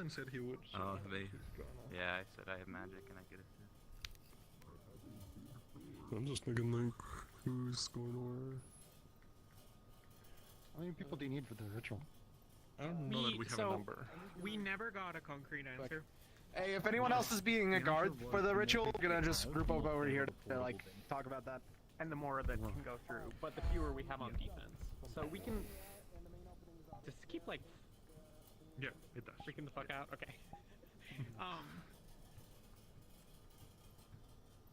and said he would. So Oh, they. Yeah, I said I have magic and I get it. I'm just thinking like, who's going where? How many people do you need for the ritual? I don't know that we have a number. We never got a concrete answer. Hey, if anyone else is being a guard for the ritual, we're gonna just group up over here to like talk about that. And the more that can go through, but the fewer we have on defense. So we can just keep like Yeah, it does. freaking the fuck out. Okay.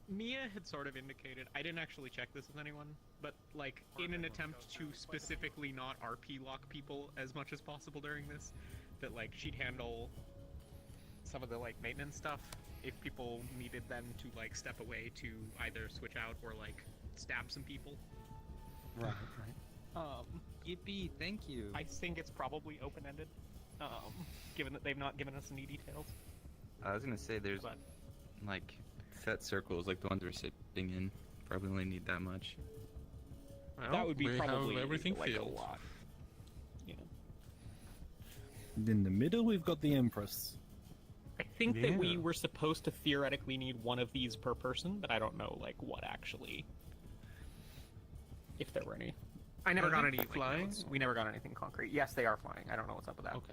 Mia had sort of indicated, I didn't actually check this with anyone, but like in an attempt to specifically not RP lock people as much as possible during this, that like she'd handle some of the like maintenance stuff if people needed them to like step away to either switch out or like stab some people. Right. Yippee, thank you. I think it's probably open-ended, given that they've not given us any details. I was gonna say there's like set circles like the ones we're sitting in. Probably only need that much. Well, That would be we probably have everything like filled. a lot. Yeah. And in the middle, we've got the Empress. I think that we Yeah. were supposed to theoretically need one of these per person, but I don't know like what actually, if there were any. I never Are got they any like, flying? notes. We never got anything concrete. Yes, they are flying. I don't know what's up with that. Okay.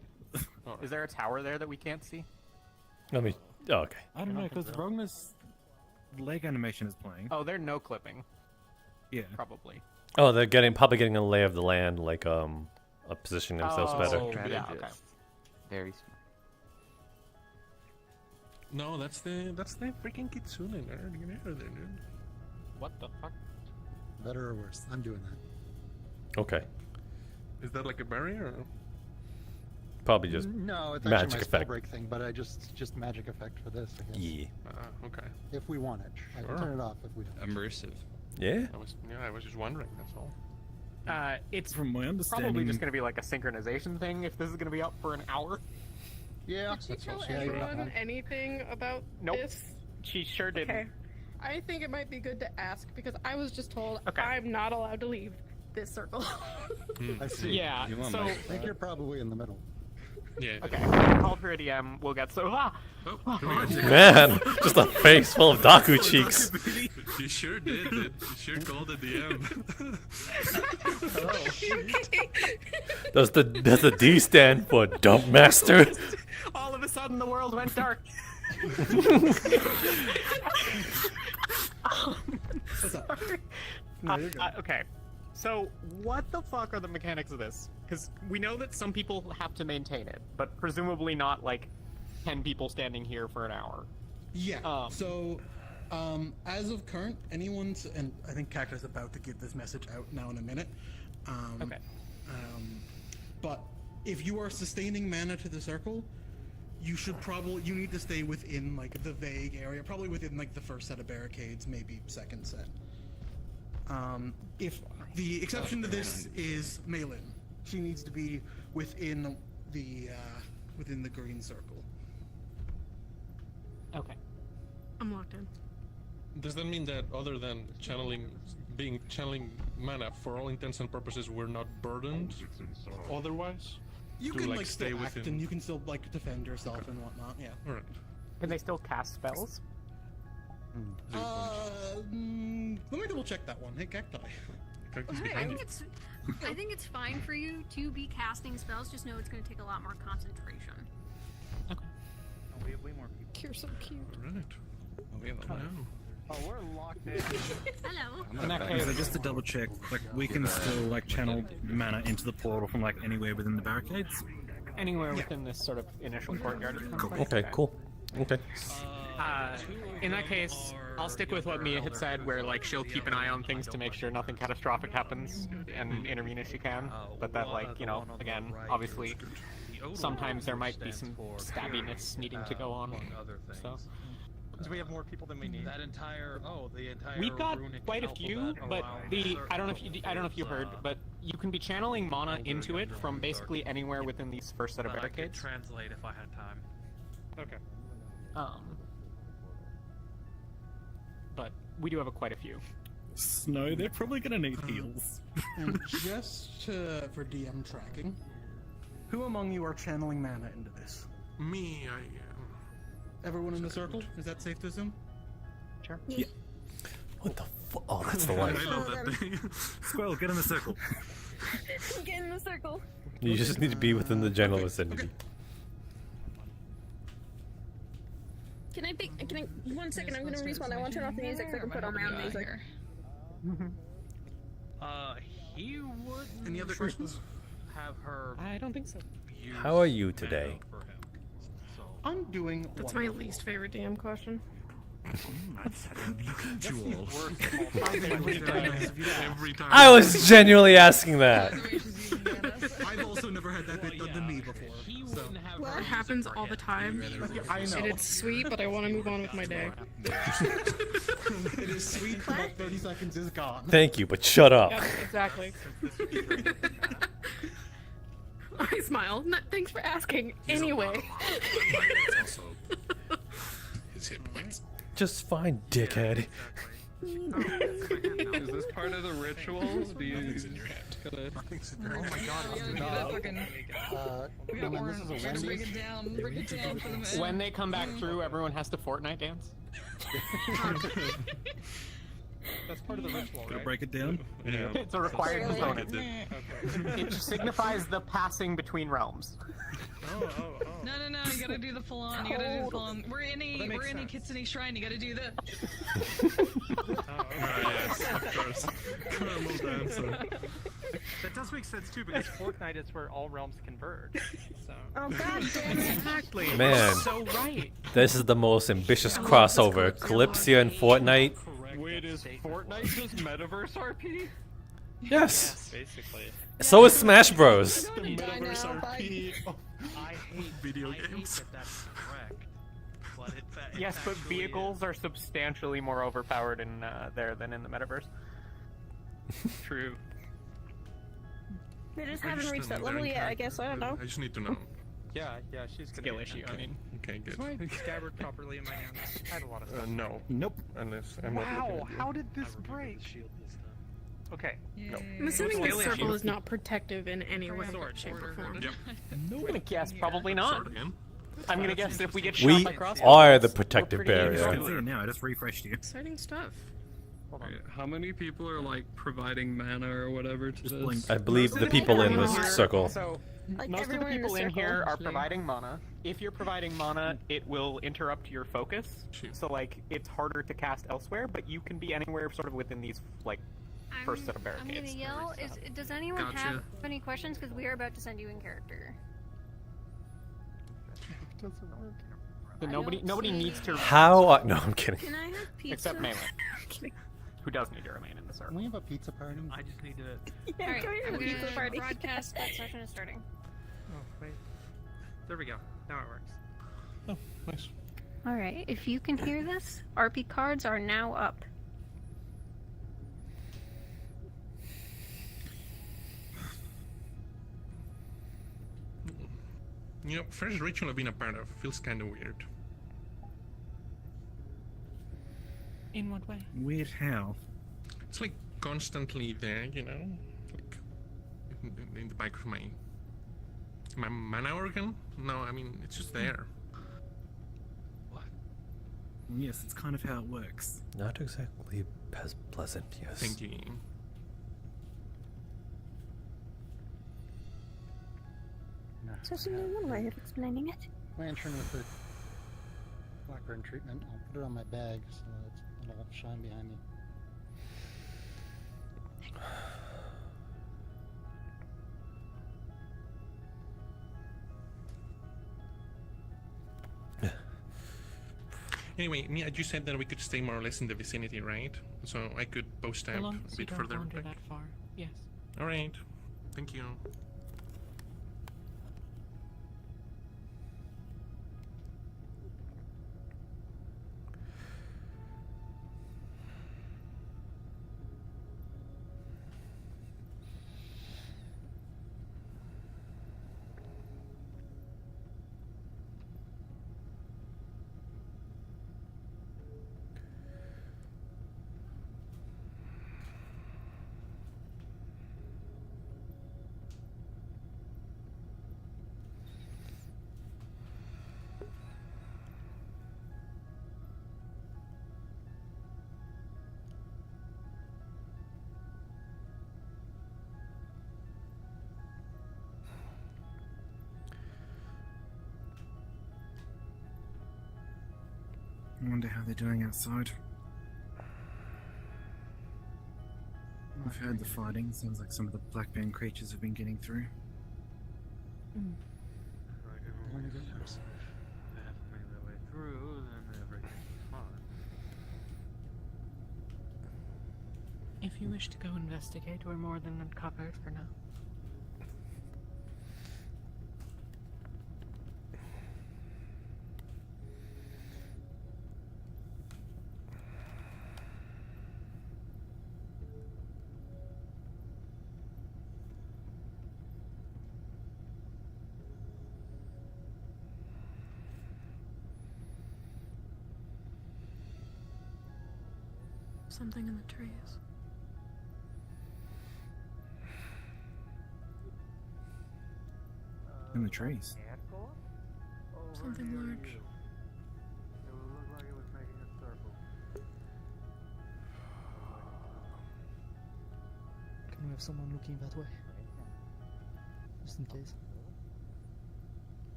Alright. Is there a tower there that we can't see? Let me. Oh, okay. I don't know, because Rogner's leg animation is playing. Oh, they're no clipping, Yeah. probably. Oh, they're probably getting a lay of the land, like positioning themselves better. Oh, yeah, Strategist. okay. Very smart. No, that's the freaking Kitsune nerd. Get out of there, dude. What the fuck? Better or worse? I'm doing that. Okay. Is that like a barrier? Or? Probably just No, it's magic actually my effect. spell break thing, but I just magic effect for this. I guess. yeah. Okay. If we want it, I can Sure. turn it off if we don't. Immersive. Yeah. I was just wondering. That's all. It's From my understanding, probably just going to be like a synchronization thing if this is going to be up for an hour. Yeah. Did she that's tell all. Yeah, you're not anyone wrong. anything about Nope. this? She sure didn't. Okay. I think it might be good to ask because I was just told Okay. I'm not allowed to leave this circle. I see. Yeah, You want so... my- I think you're probably in the middle. Yeah. Okay, called her a DM, we'll get so... Oh, come on. Man, just a face full of Daku cheeks. You sure did. You sure called it the M. Does the D stand for Dump Master? All of a sudden the world went dark. Sorry. Okay, so what the fuck are the mechanics of this? Because we know that some people have to maintain it, but presumably not like 10 people standing here for an hour. Yeah. So, as of current, anyone's, and I think Cactus is about to give this message out now in a minute. Okay. But if you are sustaining mana to the circle, you need to stay within like the vague area, probably within like the first set of barricades, maybe second set. If the exception to this is Malin, she needs to be within the green circle. Okay. I'm locked in. Does that mean that other than channeling mana, for all intents and purposes, we're not burdened otherwise? You To, can like, like stay still act within- and you can still like defend yourself and whatnot. Yeah. Alright. Can they still cast spells? Let me double check that one. Hey, Cacti. Cactus I behind you. think it's fine for you to be casting spells. Just know it's going to take a lot more concentration. We have way more people. You're so cute. Alright. We have a lot. Oh, we're locked in. Hello. I'm in not that bad. case, just to double check, like we can still like channel mana into the portal from like anywhere within the barricades. Anywhere within this sort of initial courtyard. Or something? Okay, cool. Okay. In that case, I'll stick with what Mia had said, where like she'll keep an eye on things to make sure nothing catastrophic happens and intervene if she can. But that, like, you know, again, obviously, sometimes there might be some stabbiness needing to go on. So Do we have more people than we need? That entire we've got quite a few, but I don't know if you heard, but you can be channeling mana into it from basically anywhere within these first set of I could barricades. translate if I had time. Okay. But we do have quite a few. Snow, they're probably gonna need heals. And just for DM tracking, who among you are channeling mana into this? Me, Everyone in the circle? Is that safe to assume? Sure. Yeah. What the fuck? Oh, that's the light. I love that thing. Squirrel, get in the circle. Get in the circle. You just need to be within the general vicinity. Can I pick? Can I? 1 second, I'm gonna respawn. I want to turn off the music so I can put on my own music. He would. Any other questions? Have her. I don't think so. How are you today? I'm doing. That's my least favorite DM question. Look at you all. Every time. I was genuinely asking that. I've also never had that bit done to me before. So. Well, it happens all the time. I know. And it's sweet, but I want to move on with my day. It is sweet, but 30 seconds is gone. Thank you, but shut up. Yeah, exactly. I smile. No, thanks for asking. Anyway. His hit points. Just fine, dickhead. Is this part of the ritual? Do you Nothing's in your head. gotta... Oh my god. When they come back through, everyone has to Fortnite dance? That's part of the ritual, Gotta right? break it down. Yeah. It's a required component. It signifies the passing between realms. No, you gotta do the full on. You gotta do the full on. We're in a Kitsune shrine. You gotta do the. Yes, of course. Caramel dancer. That does make sense too, because Fortnite is where all realms converge. So. Oh god damn it. Exactly. Man. So right. This is the most ambitious crossover. Kalypsia and Fortnite. Wait, is Fortnite just Metaverse RP? Yes. Basically. So is Smash Bros. The Metaverse RP. I hate Video I hate games. that that's correct. But it Yes, but actually vehicles is. are substantially more overpowered in there than in the Metaverse. True. They just haven't reached that level yet, I guess. I don't know. I just need to know. Yeah, she's gonna Skill be issue, okay. I mean. Okay, good. I scabbard properly in my hands. I had a lot of stuff. No. Nope. Unless I'm not looking Wow, at you. how did this break? Okay. I'm assuming the Skill circle issue. is not protective in any way, Sword, shape, or order. form. Yep. I'm gonna guess probably not. Start again. I'm gonna guess that if we get shot We by crossbows, are the we're protective pretty You barrier. can see it now. I just refreshed you. Exciting stuff. Hold on. How many people are like providing mana or whatever to Just this? blink. I believe the people in this circle. So, Like most of the everyone in the people in here circle. are providing mana. If you're providing mana, it will interrupt your focus. Shoot. So, like, it's harder to cast elsewhere, but you can be anywhere sort of within these, like, first set of I'm gonna barricades. yell. Does anyone Gotcha. have any questions? Because we are about to send you in character. So nobody needs to How? No, I'm kidding. Can I have pizza? except Melee, who does need to remain in the circle. we have a pizza party? I just need to. Yeah, Alright, can we have I'm a pizza gonna party? broadcast that session is starting. Oh wait. There we go. Now it works. Oh, nice. Alright, if you can hear this, RP cards are now up. You know, first ritual I've been a part of feels kind of weird. In what way? Weird how? It's like constantly there, you know, like in the back of my mana organ. No, I mean it's just there. Yes, it's kind of how it works. Not exactly as pleasant, yes. Thank you. So it's only one way of explaining it. Lantern with the blackburn treatment. I'll put it on my bag so it'll shine behind me. Anyway, Mia, you said that we could stay more or less in the vicinity, right? So I could post up a bit further back. that far. Yes. All right. Thank you. I wonder how they're doing outside. I've heard the fighting. Sounds like some of the black band creatures have been getting through. Let me get yours. They have to make their way through, then everything's fine. If you wish to go investigate, we're more than uncovered for now. Something in the trees. In the trees. Something large. Can we have someone looking that way? Just in case.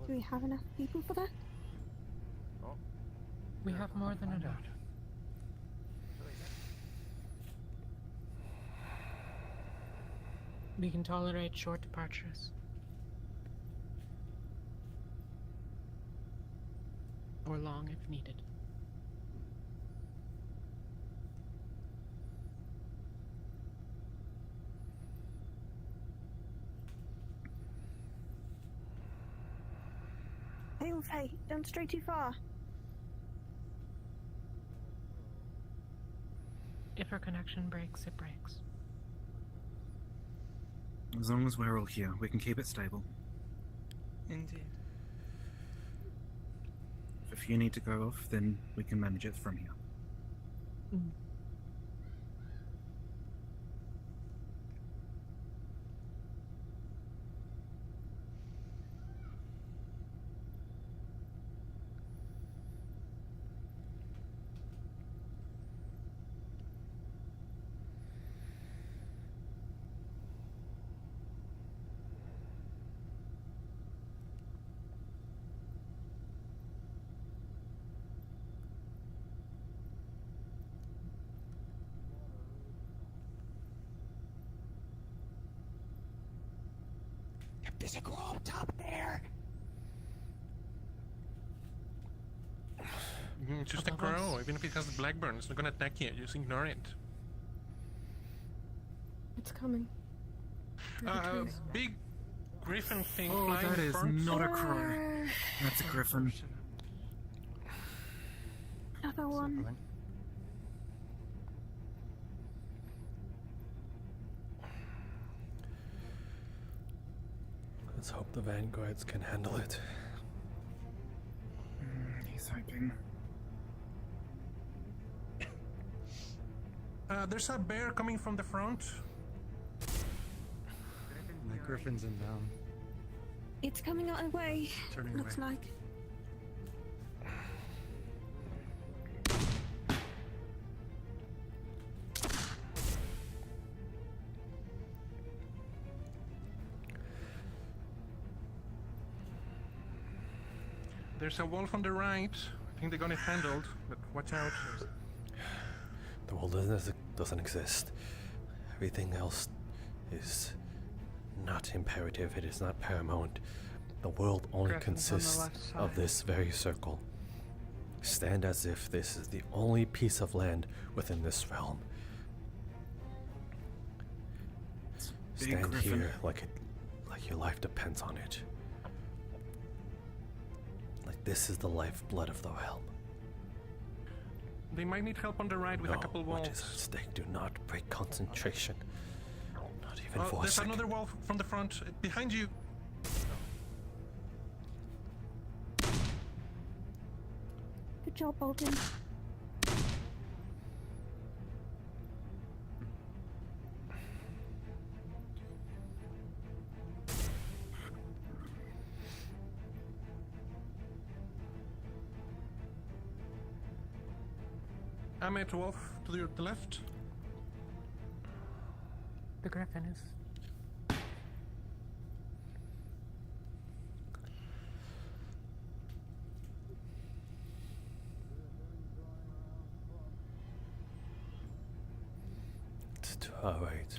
Do we have enough people for that? We have more than enough. We can tolerate short departures. Or long if needed. Hey, Faye, don't stray too far. If our connection breaks, it breaks. As long as we're all here, we can keep it stable. Indeed. If you need to go off, then we can manage it from here. There's a girl up top there. Just a crow. Even if it has the blackburn, it's not gonna attack you. Just ignore it. It's coming. Big griffin thing Oh, flying that in is front. not a crow. That's a griffin. Another one. Let's hope the vanguards can handle it. He's hoping. There's a bear coming from the front. My griffin's inbound. It's coming our way. Turning Looks away. like. There's a wolf on the right. I think they got it handled, but watch out. The world doesn't exist. Everything else is not imperative. It is not paramount. The world only Griffin's on the consists left side. of this very circle. Stand as if this is the only piece of land within this realm. Big Stand griffin. here like your life depends on it. Like this is the lifeblood of the realm. They might need help on the right with a couple what is wolves. at stake? Do not break concentration. Not even for a There's second. another wolf from the front. Behind you. Good job, Bolton. I'm at wolf to the left. The griffin is to our right.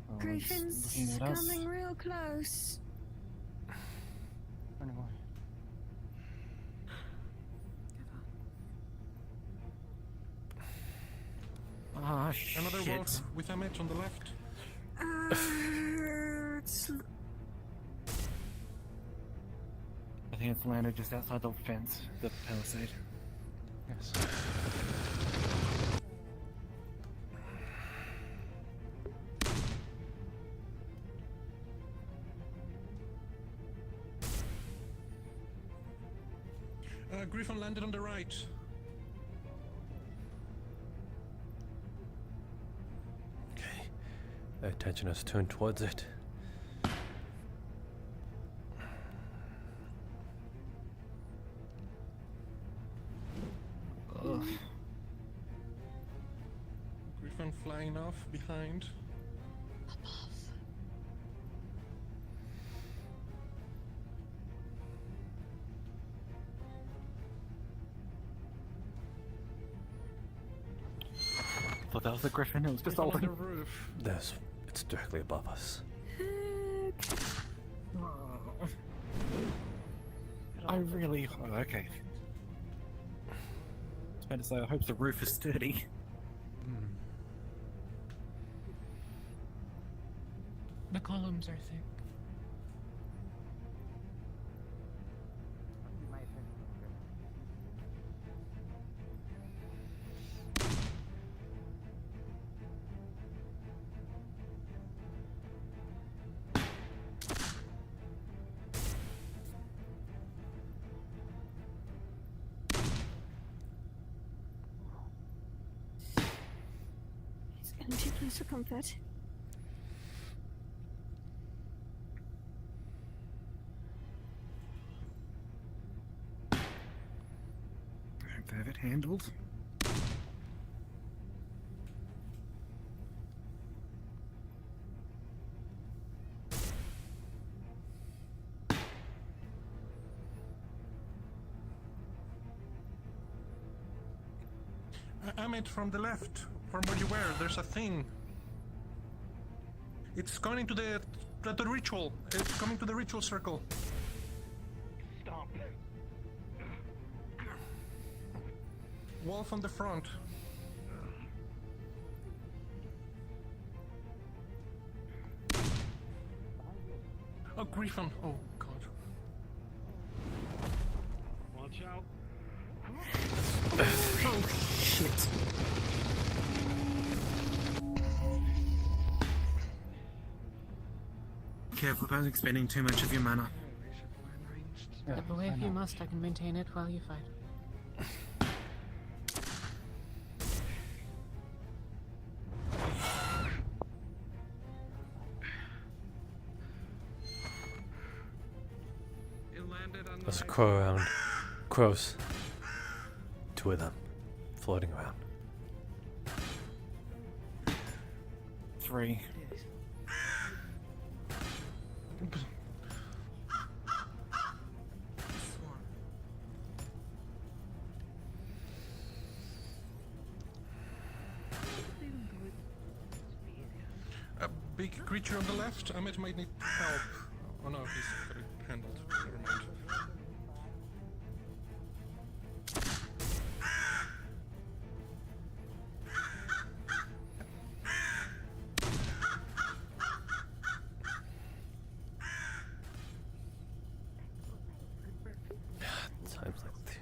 Oh, it's Griffin's looking at us. coming real close. Anyway. Ah, shit. Another wolf with Amit on the left. It's... I think it's landed just outside the fence, the palisade. Yes. Griffin landed on the right. Okay. Their attention is turned towards it. Ugh. Griffin flying off behind. Thought that was a griffin, it was just Griffin on the holding. roof. It's directly above us. I really. Oh, okay. I was about to say, I hope the roof is sturdy. The columns are thick. He's getting too close for comfort. I hope they have it handled. Amit, from the left, from where you were, there's a thing. It's coming into the ritual. It's coming to the ritual circle. Stop. Wolf on the front. Oh, Griffin. Oh, God. Watch out. Oh, shit. Careful about expending too much of your mana. Step away if you must. I can maintain it while you fight. It landed on the There's a right. crow around. Crows. Two of them. Floating around. 3. A big creature on the left. Amit might need help. Oh no, he's got it handled. Never mind. Times like this.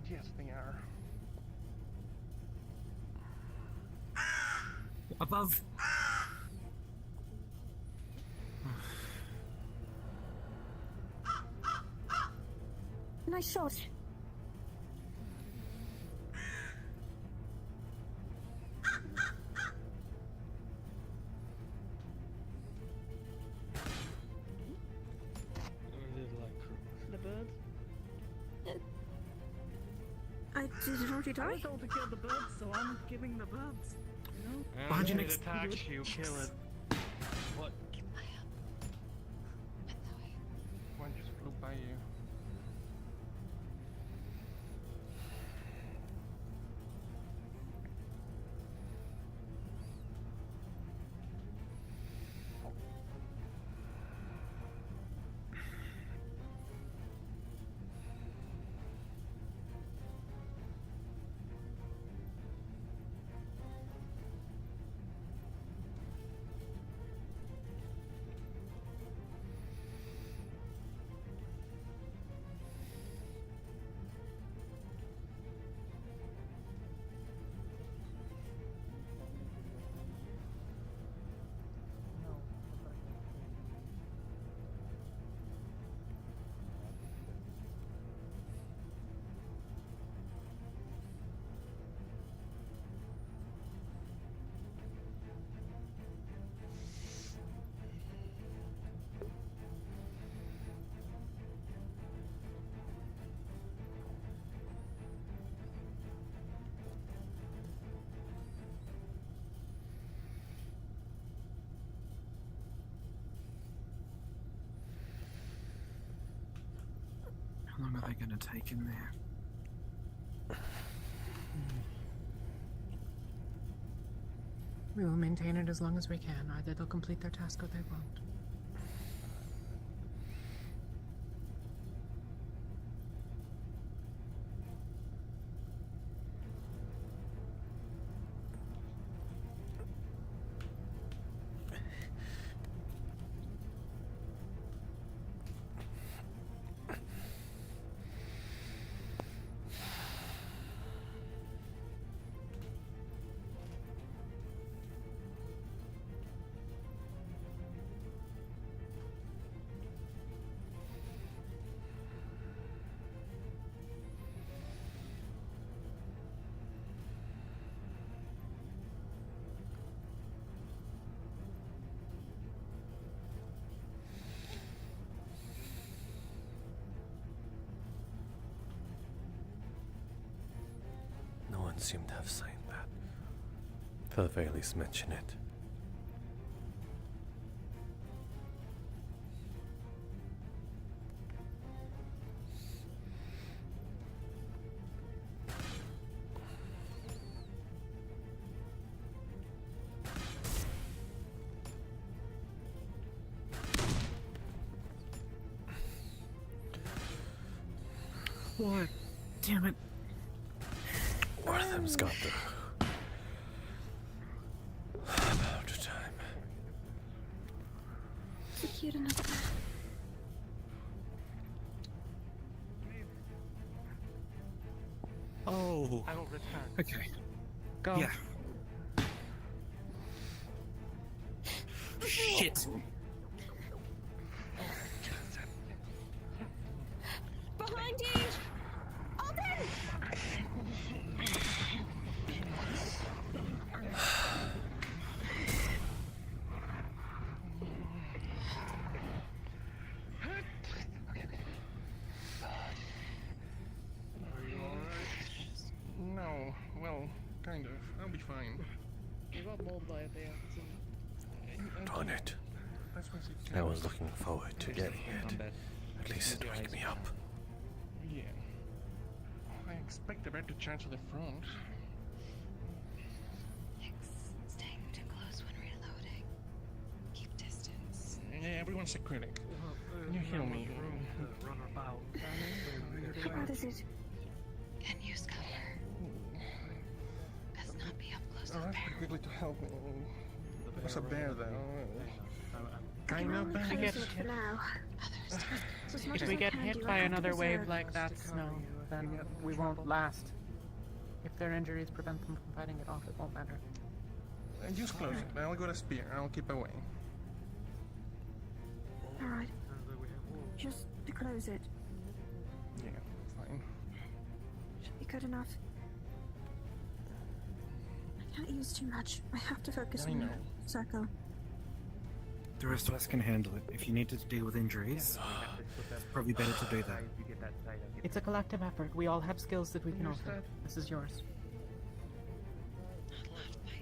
Yes, they are. Above. Nice shot. The birds? I did already die. I was told to kill the birds, so I'm giving the birds. You know? Behind you If next. it attacks you, kill it. What? long are they going to take in there? We will maintain it as long as we can. Either they'll complete their task or they won't. No one seemed to have signed that. For the very least, mention it. What? Damn it. One of them's got the... about time. Cute enough. Oh. I will return. Okay. Go. Yeah. Shit. Behind you! Open! Are you alright? No, well, kind of. I'll be fine. We got mauled by a bear. Darn it. That's what it I was looking forward to getting it. At least it wake me up. Yeah. I expect a better chance at the front. Staying too close when reloading. Keep distance. Yeah, everyone's a critic. Can you heal me? Run about. What is it? Can use cover. Let's not be up close to the Alright, bear. quickly to help me. There's a bear there. Kind of We bad. get For hit. now. If we get hit by another wave like that snow, then we won't last. If their injuries prevent them from fighting it off, it won't matter. Just close it. I'll go to spear. I'll keep away. Alright. Just to close it. Yeah, fine. Should be good enough. I can't use too much. I have to focus I on know. the circle. The rest of us can handle it. If you need to deal with injuries, it's probably better to do that. It's a collective effort. We all have skills that we can offer. This is yours.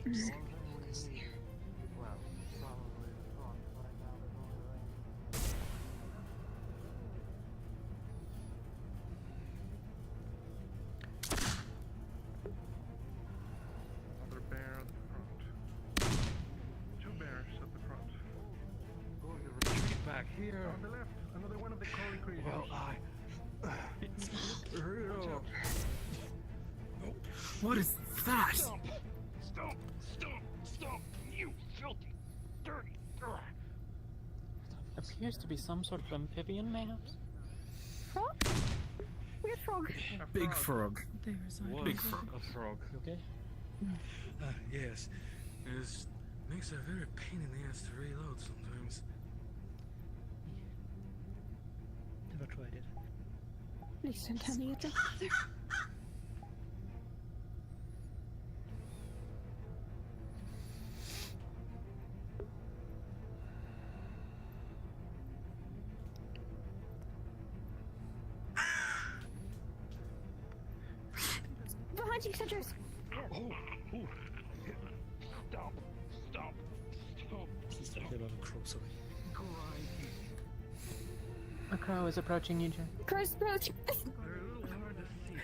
Focus here. Another bear at the front. Two bears at the front. Retreat back here. On the left, another one of the cory creatures. Well, What is that? Stop! Stop! You filthy, dirty. Appears to be some sort of amphibian, mayhaps? Frog? Weird frog. Big frog. What? Big frog. A frog. Okay. Yes. It makes it a very pain in the ass to reload sometimes. Never tried it. Please don't tell me it's a father. Behind you, Cedrus! Oh. Stop. He's a lot of crows away. A crow is approaching you, Jen. Crow's approaching. They're a little hard to see.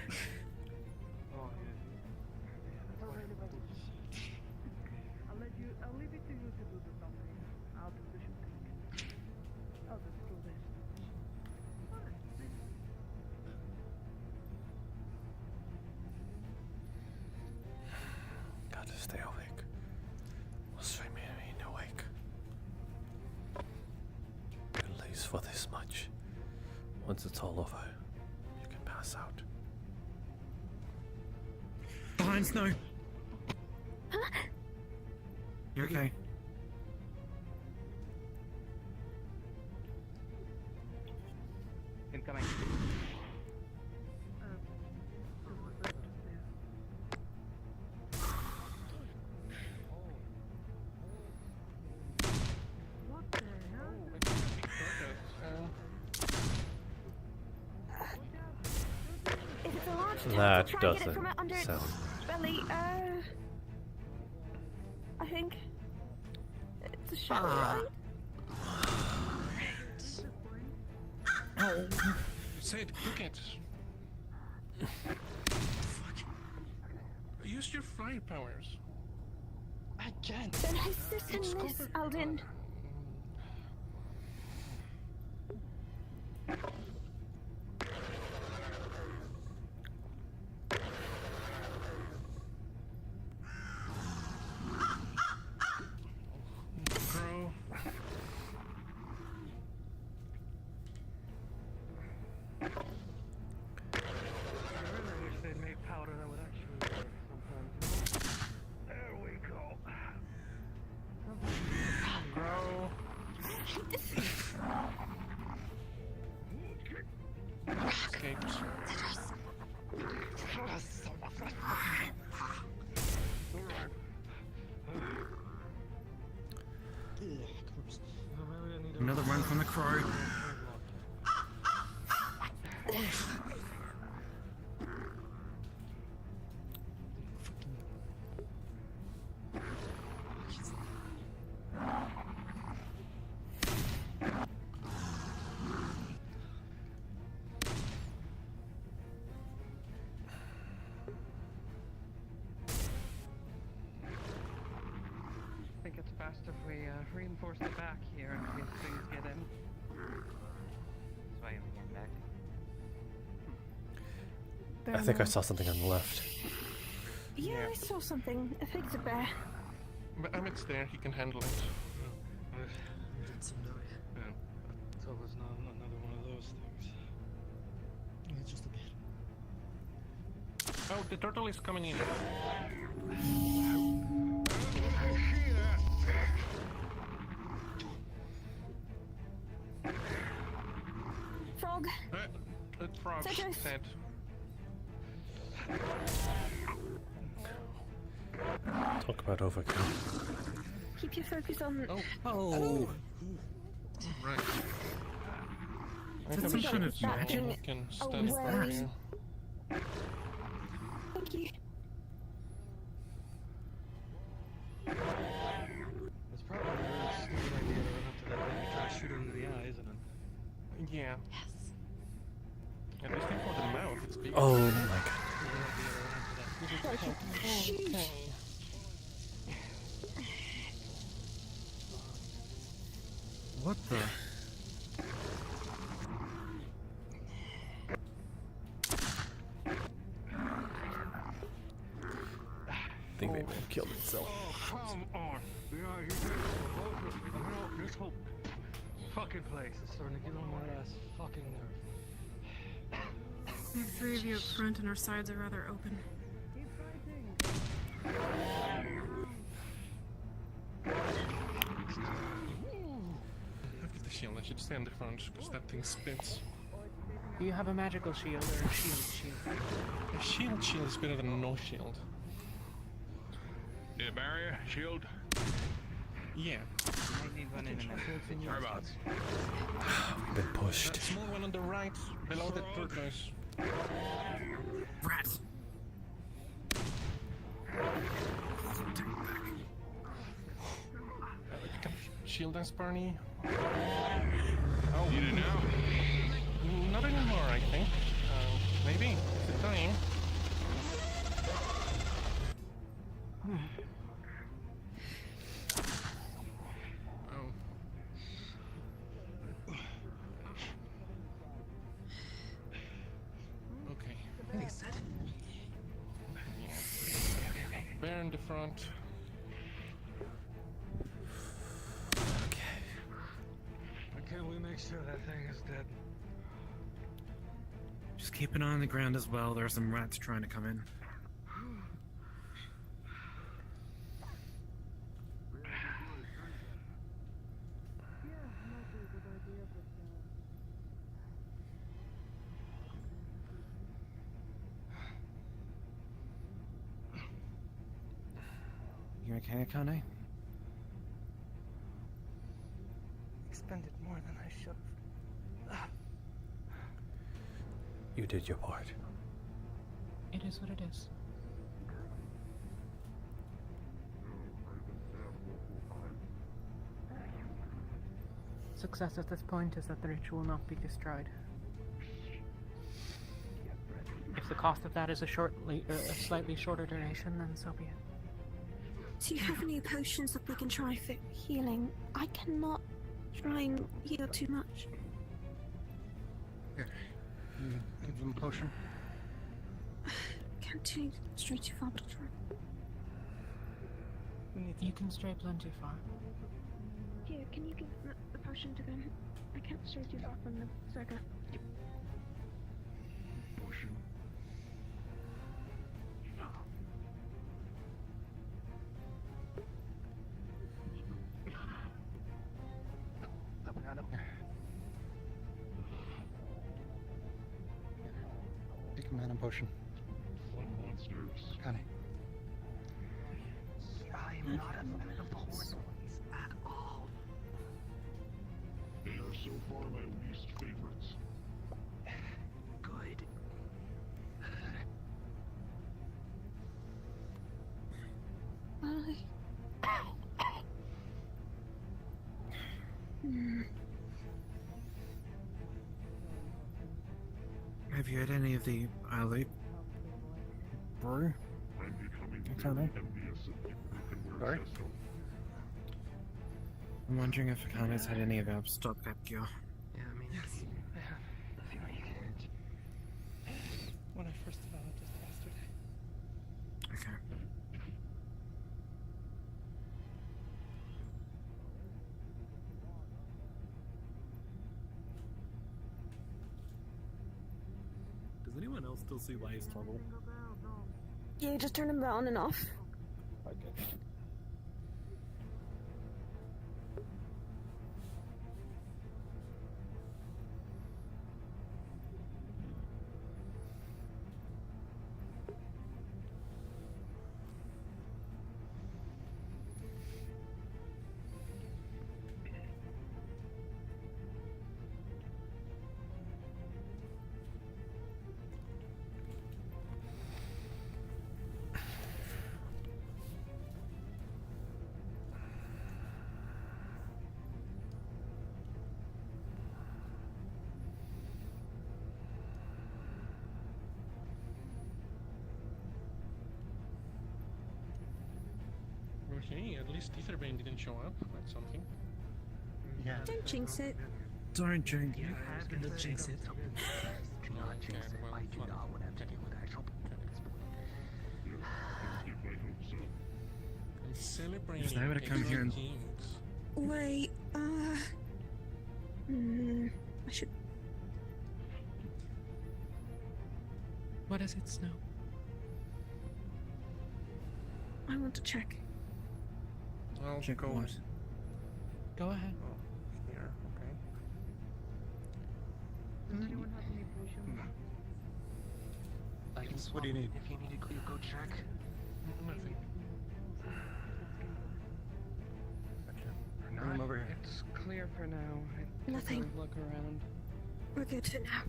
Oh, yeah. I'll leave it to you to do the dumping. I'll do the shooting. I'll just do this. Gotta stay awake. Must remain awake. At least for this much. Once it's all over, you can pass out. Behind Snow. You okay? Incoming. What the If it's a large turtle, That try and get it from doesn't under its sound. belly. I think it's a shadow, right? Oh, Sid, look at. Fuck. Use your fire powers. I can't. Then his sister It's Miss over. Alden. Crow. I really wish they'd made powder that would actually work sometimes. There we go. Crow. Escaped. Another run from the crow. I think it's best if we reinforce the back here in case things get in. That's why I'm getting back. I think I saw something on the left. Yeah, I saw something. I think it's a bear. But Emmett's there, he can handle it. So it's not another one of those things. It's just a bit. Oh, the turtle is coming in. Frog. The frog Citrus. said. Talk about overkill. Keep your focus on. Oh. Right. Is that some kind of magic? We can stand away. from here. Thank you. It's probably a really stupid idea to run up to that thing and try to shoot her in the eye, isn't it? Yeah. At least think for the mouth, it's big. Oh my god. Okay. What the? I think they may have killed itself. Oh, come on! Yeah, this whole fucking place is starting to get on my ass fucking nerve. We have three of you up front and our sides are rather open. Look at the shield, I should stay on the front, because that thing spits. Do you have a magical shield or a shield? A shield is better than no shield. Yeah, barrier, shield. Yeah. Might need one in a minute. Whereabouts? We've been pushed. That small one on the right, below the turquoise. Rats! Shield us, Barney. Oh. Need it now? Not anymore, I think. Maybe. It's the time. Oh. Okay. Yeah. Bear in the front. Can we make sure that thing is dead? Just keep an eye on the ground as well. There are some rats trying to come in. You okay, Akane? Expended more than I should have. You did your part. It is what it is. Success at this point is that the ritual will not be destroyed. If the cost of that is a slightly shorter duration, then so be it. Do you have any potions that we can try for healing? I cannot try and heal too much. Here. You give them a potion. Can't do straight too far, Doctor. You can stray plenty far. Here, can you give the potion to them? I can't stray too far from the circle. Potion. Take a mana potion. Akane. I am not a fan of horns at all. They are so far my least favorites. Good. Have you had any of the Ali brew? Akane? Sorry? I'm wondering if Akane's had any of our stopgap gear. Yeah, I mean, I have. I feel like when I first developed this yesterday. Okay. Does anyone else still see Lay's toggle? Yeah, just turn them on and off. Okay. Okay, at least Etherbane didn't show up. That's something. Yeah. Don't jinx it. Don't jinx it. Don't jinx it. Do not jinx it. I do not want to deal with actual. I'm celebrating. If they were to come here and Wait, I should. What is it, Snow? I want to check. I'll check go. what? Go ahead. Oh, here, okay. Does anyone have any potions? I can swap. What do you need? If you need to clear, go check. Nothing. Bring them over here. It's clear for now. I Nothing. really look around. We're good for now.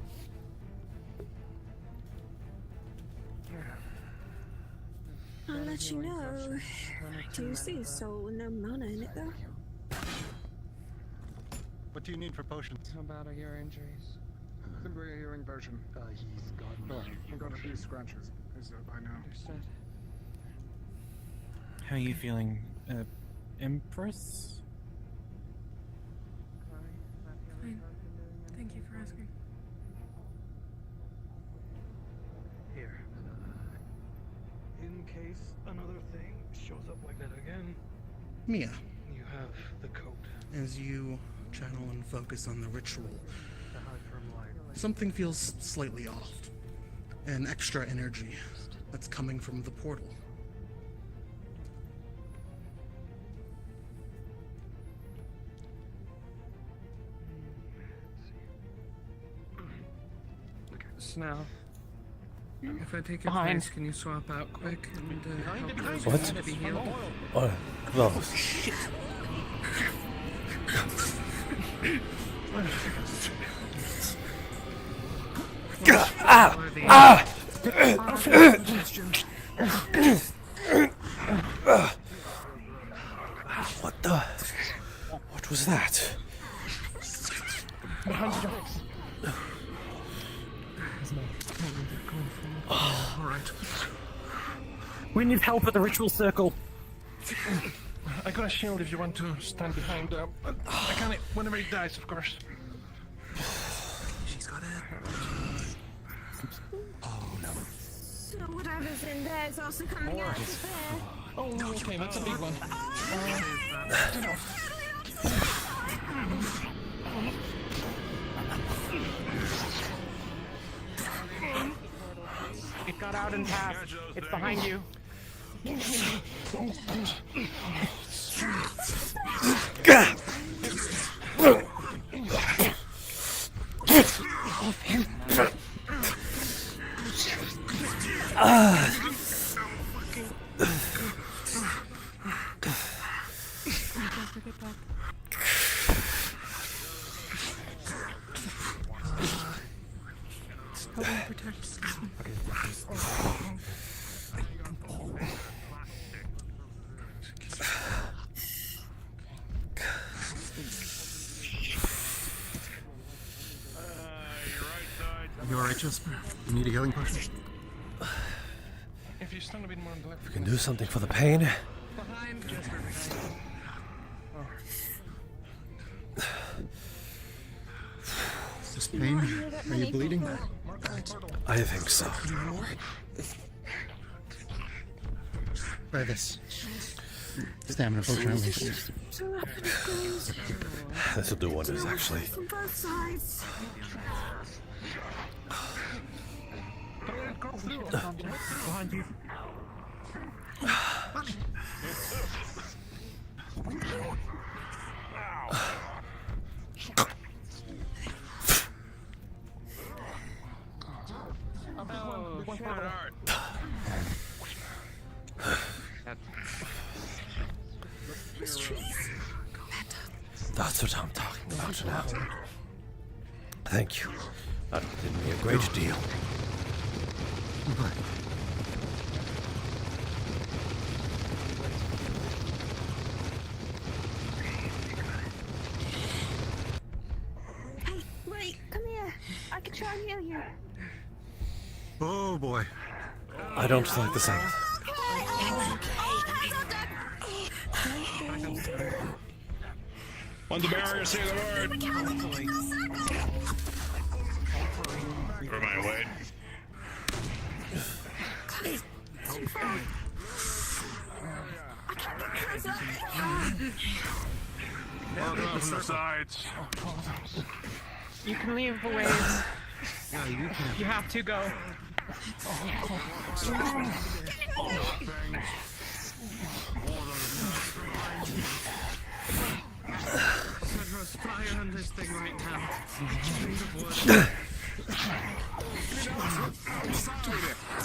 I'll let you know if I do see a soul with no mana in it, though. What do you need for potions? How bad are your injuries? Simply a healing potion. He's got burned. I've got a few scratches. Is that by now? Understood. How are you feeling, Empress? Fine. Thank you for asking. Here. In case another thing shows up like that again, Mia, you have the coat. as you channel and focus on the ritual, To hide from light. something feels slightly off. An extra energy that's coming from the portal. So now, if I take your Behind. place, can you swap out quick and help those What? who need to be healed? Oh, close. What the? What was that? Behind you. Alright. We need help at the ritual circle. I got a shield if you want to stand behind. I can't whenever he dies, of course. She's got it. Oh no. So whatever's in there is also coming out of there. Oh, okay, that's a big one. It got out and passed. It's behind you. Help me protect. You alright, Jasper? You need a healing potion? If you stand a bit more on the left. We can do something for the pain. Behind Jasper. Is this pain? Are you bleeding? I think so. Try this. Stamina potion at least. This will do wonders, actually. From both sides. Behind you. That's what I'm talking about now. Thank you. That did me a great deal. Hey, wait, come here. I can try and heal you. Oh boy. I don't like the sound. On the barrier, say the word. For my way. Welcome from the sides. You can leave the waves. You have to go. Cedro's fire on this thing right now.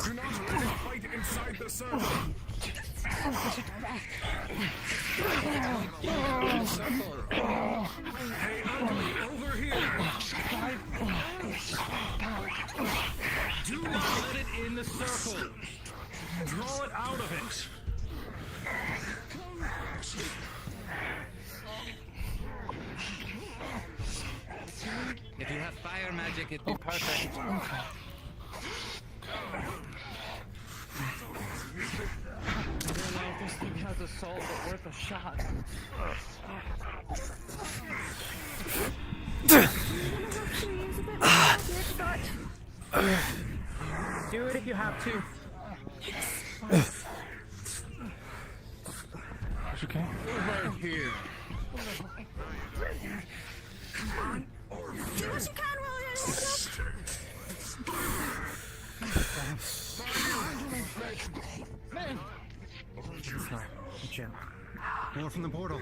Do not fight inside the circle. Hey, over here. Do not let it in the circle. Draw it out of it. If you have fire magic, it'd be perfect. I don't know if this thing has a soul, but worth a shot. Do it if you have to. Okay. Right here. Do what you can while you're more from the portal.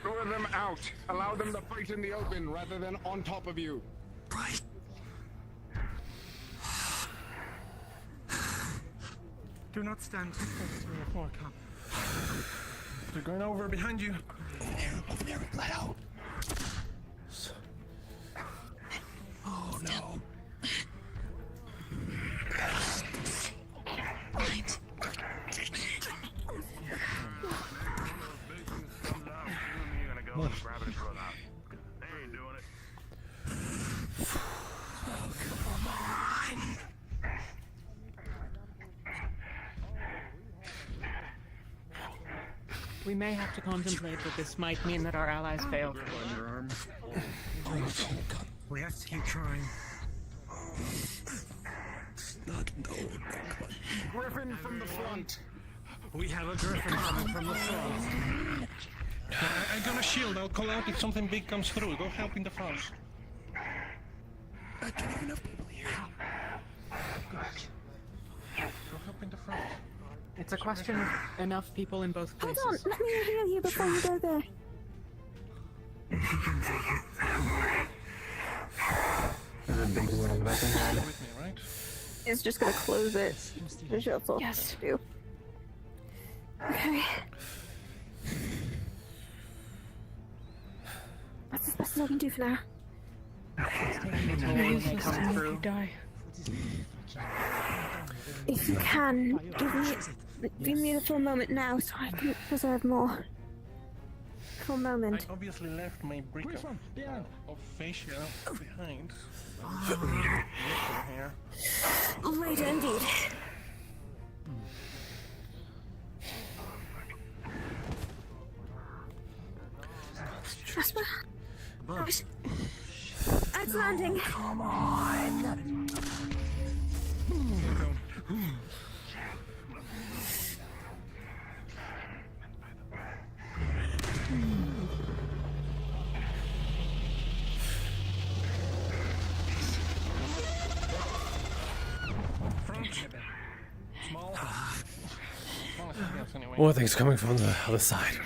Lure them out. Allow them to fight in the open rather than on top of you. Right. Do not stand too close to me before I come. They're going over behind you. Over there, let out. Oh no. Right. We may have to contemplate that this might mean that our allies fail. We have to keep trying. Griffin from the front. We have a griffin coming from the front. I'm gonna shield. I'll call out if something big comes through. Go help in the front. I don't even have people here. Go help in the front. It's a question of enough people in both places. Hold on, let me heal you before you go there. There's a big one on the back of your head. With me, right? It's just gonna close it. That's all Yes. do. Okay. That's as best as I can do for now. When they come through. Die. If you can, give me the full moment now so I can preserve more. Full moment. I obviously left my brick of fascia behind. Here. Later, indeed. Jasper? Right. At landing. Come on. More things coming from the other side.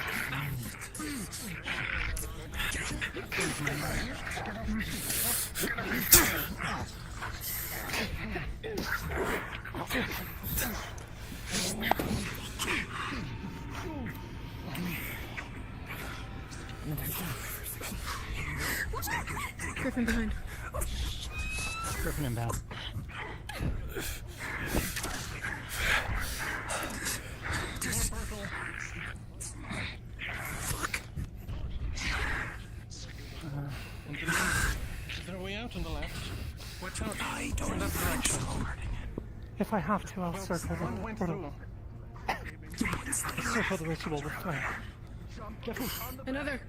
Griffin behind. Griffin inbound. Is there a way out on the left? Watch out. I don't in that direction. If I have to, I'll circle One went through. circle the ritual with fire. Another.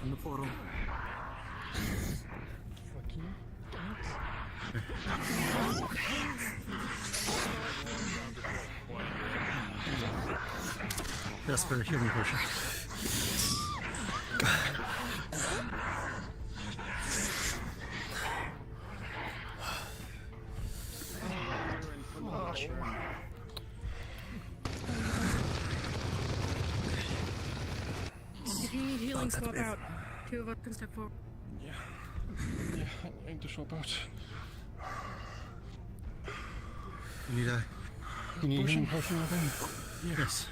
In the portal. Jasper, healing potion. healing swap out. Two of us can step forward. Yeah, I need to swap out. You need a healing potion, I think? Yes.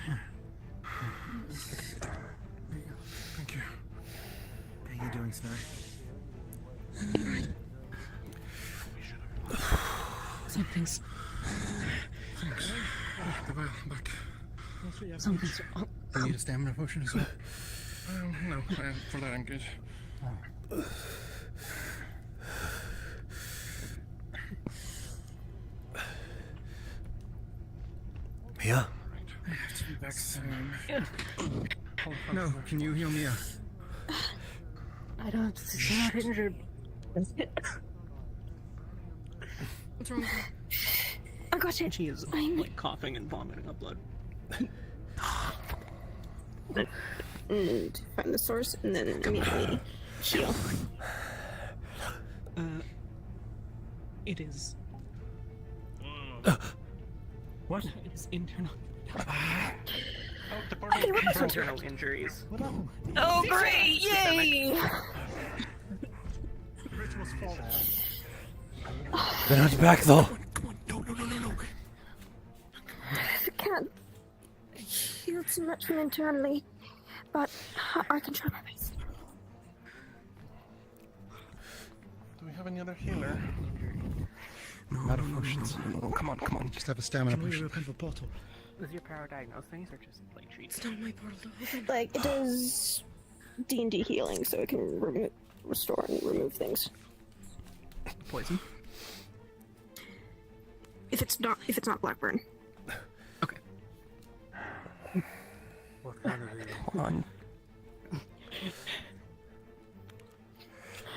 Thank you. How are you doing, Snow? Something's. Thanks. The vial back. Something's wrong. You need a stamina potion as well? No, for that I'm good. Mia? I have to be back soon. No, can you heal Mia? I don't. She's not injured. What's wrong with her? I got it. She is like coughing and vomiting up blood. And find the source and then immediately heal. It is. What? It is internal. The part of internal injuries. Oh, great! Yay! Ritual's fault. They're not back though. I can't heal too much from internally, but I can try my best. Do we have any other healer? Out of potions. Oh, come on. Just have a stamina Can we potion. open the bottle? Does your power diagnose things or just like treat? It's not my portal to open. Like, it does D&D healing, so it can restore and remove things. Poison? If it's not Blackburn. Okay. What kind of healing? Hold on. We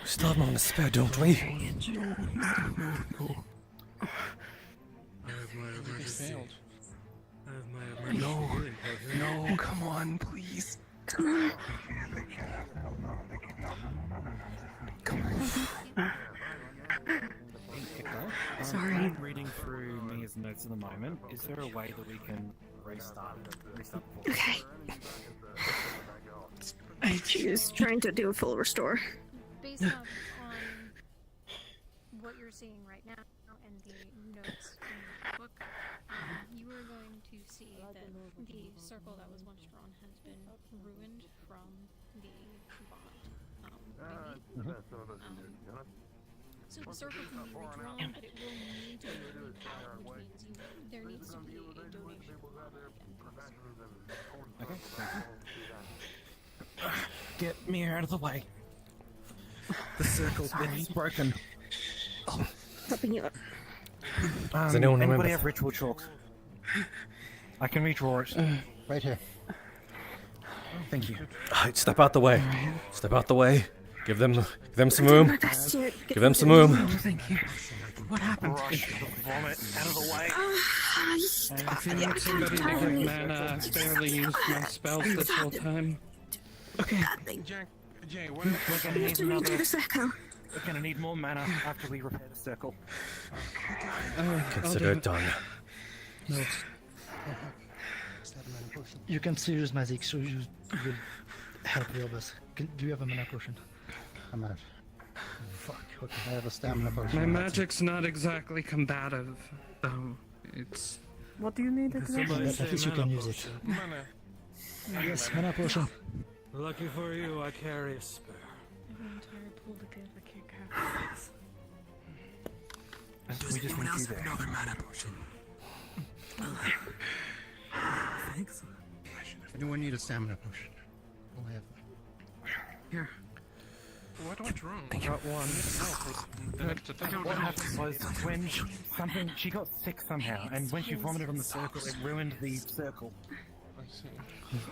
still have them on the spare, don't we? I have my emergency. I have my emergency healing potion. No, come on, please. Come on. Sorry. I'm reading through Mia's notes at the moment. Is there a way that we can restart? Okay. She is trying to do a full restore. Based on what you're seeing right now and the notes in the book, you are going to see that the circle that was once drawn has been ruined from the bond. So the circle can be redrawn, but it will need to be redrawn, which means there needs to be a donation. Okay, thank you. Get Mia out of the way. The circle, it's broken. Helping you up. Does anyone anybody remember? have ritual chalk? I can redraw it. Right here. Thank you. Alright, step out the way. Step out the way. Give them some room. Give them some room. Thank you. What happened? Vomit out of the way. I feel like somebody with mana barely used my spells this whole time. Okay. Jay, what? We're gonna need another. Circle. We're gonna need more mana after we repair the circle. Consider it done. No. You can still use magic, so you will help the others. Do you have a mana potion? I'm out. Fuck. Okay, I have a stamina potion. My magic's not exactly combative, though. It's. What do you need exactly? At least you can use it. Mana. Yes, mana potion. Lucky for you, I carry a spare. We just need you there. mana potion? Thanks. Anyone need a stamina potion? I have. Here. What's wrong? Got one. What happened was when she got sick somehow, and when she vomited on the circle, it ruined the circle. I see.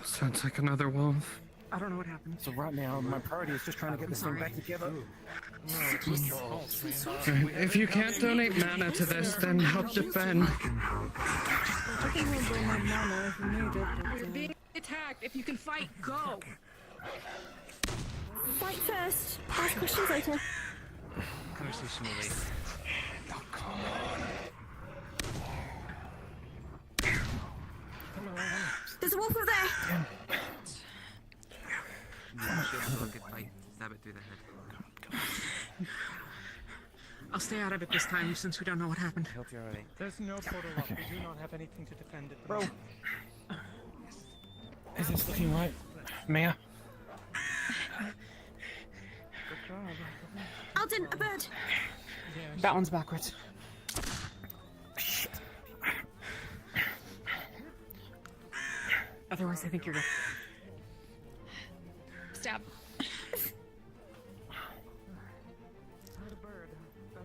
Sounds like another wolf. I don't know what happened. So right now, my priority is just trying to get this thing back together. If you can't donate mana to this, then help defend. You're being attacked. If you can fight, go. Fight first. Ask questions later. Conversation related. There's a wolf over there. Look, I stab it through the head. I'll stay out of it this time since we don't know what happened. I hope you're alright. There's no portal lock. We do not have anything to defend it. Bro. Is this looking right, Mia? Alden, a bird. That one's backwards. Otherwise, I think you're good. Stab.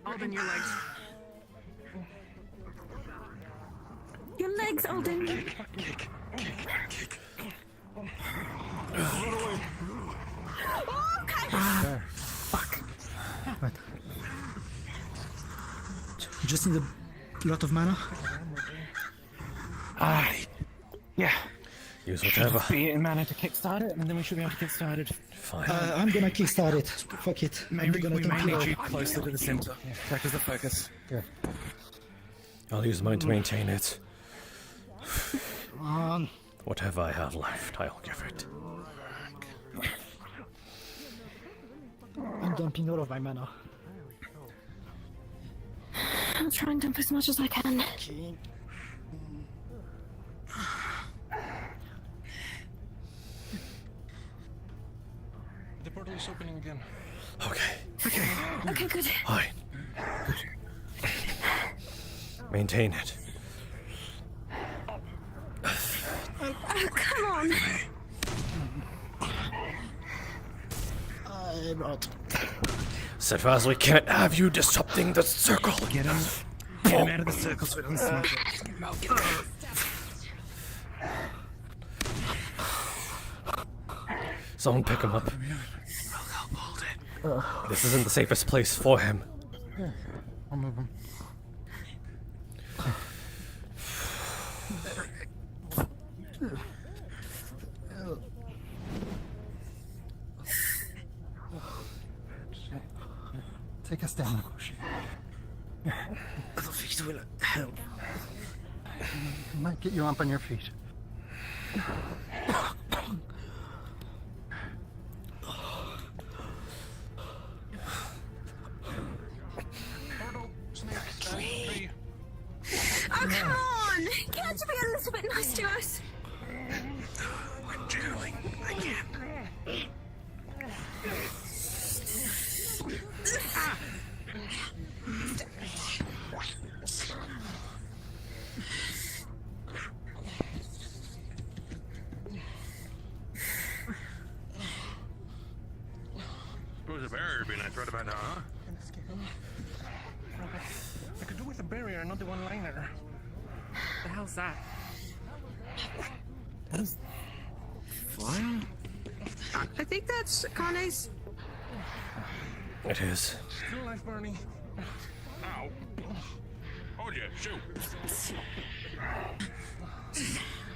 Alden, your legs. Your legs, Alden. There. Fuck. Right. Just need a lot of mana. Yeah. Use whatever. Be in mana to kickstart it, and then we should be able to get started. Fine. I'm gonna kickstart it. Fuck it. Maybe I'm gonna we may tempt need you. you closer to the center. That is the focus. Yeah. I'll use mine to maintain it. Come on. Whatever I have left, I'll give it. I'm dumping all of my mana. I'll try and dump as much as I can. The portal is opening again. Okay. Okay, good. Fine. Maintain it. Oh, come on. I'm out. Sarvel, we can't have you disrupting the circle. Get him out of the circle so it doesn't smash it. Someone pick him up. This isn't the safest place for him. Yeah, I'll move him. Take us down. The feet will help. Might get you up on your feet. Oh, come on! Can't you be a little bit nice to us? We're jiggling. I can't. Suppose a barrier would be nice right about now, huh? I could do with a barrier, not the one-liner. The hell's that? Flying? I think that's Kane's. It is. Still alive, Barney. Ow. Hold you, shoot.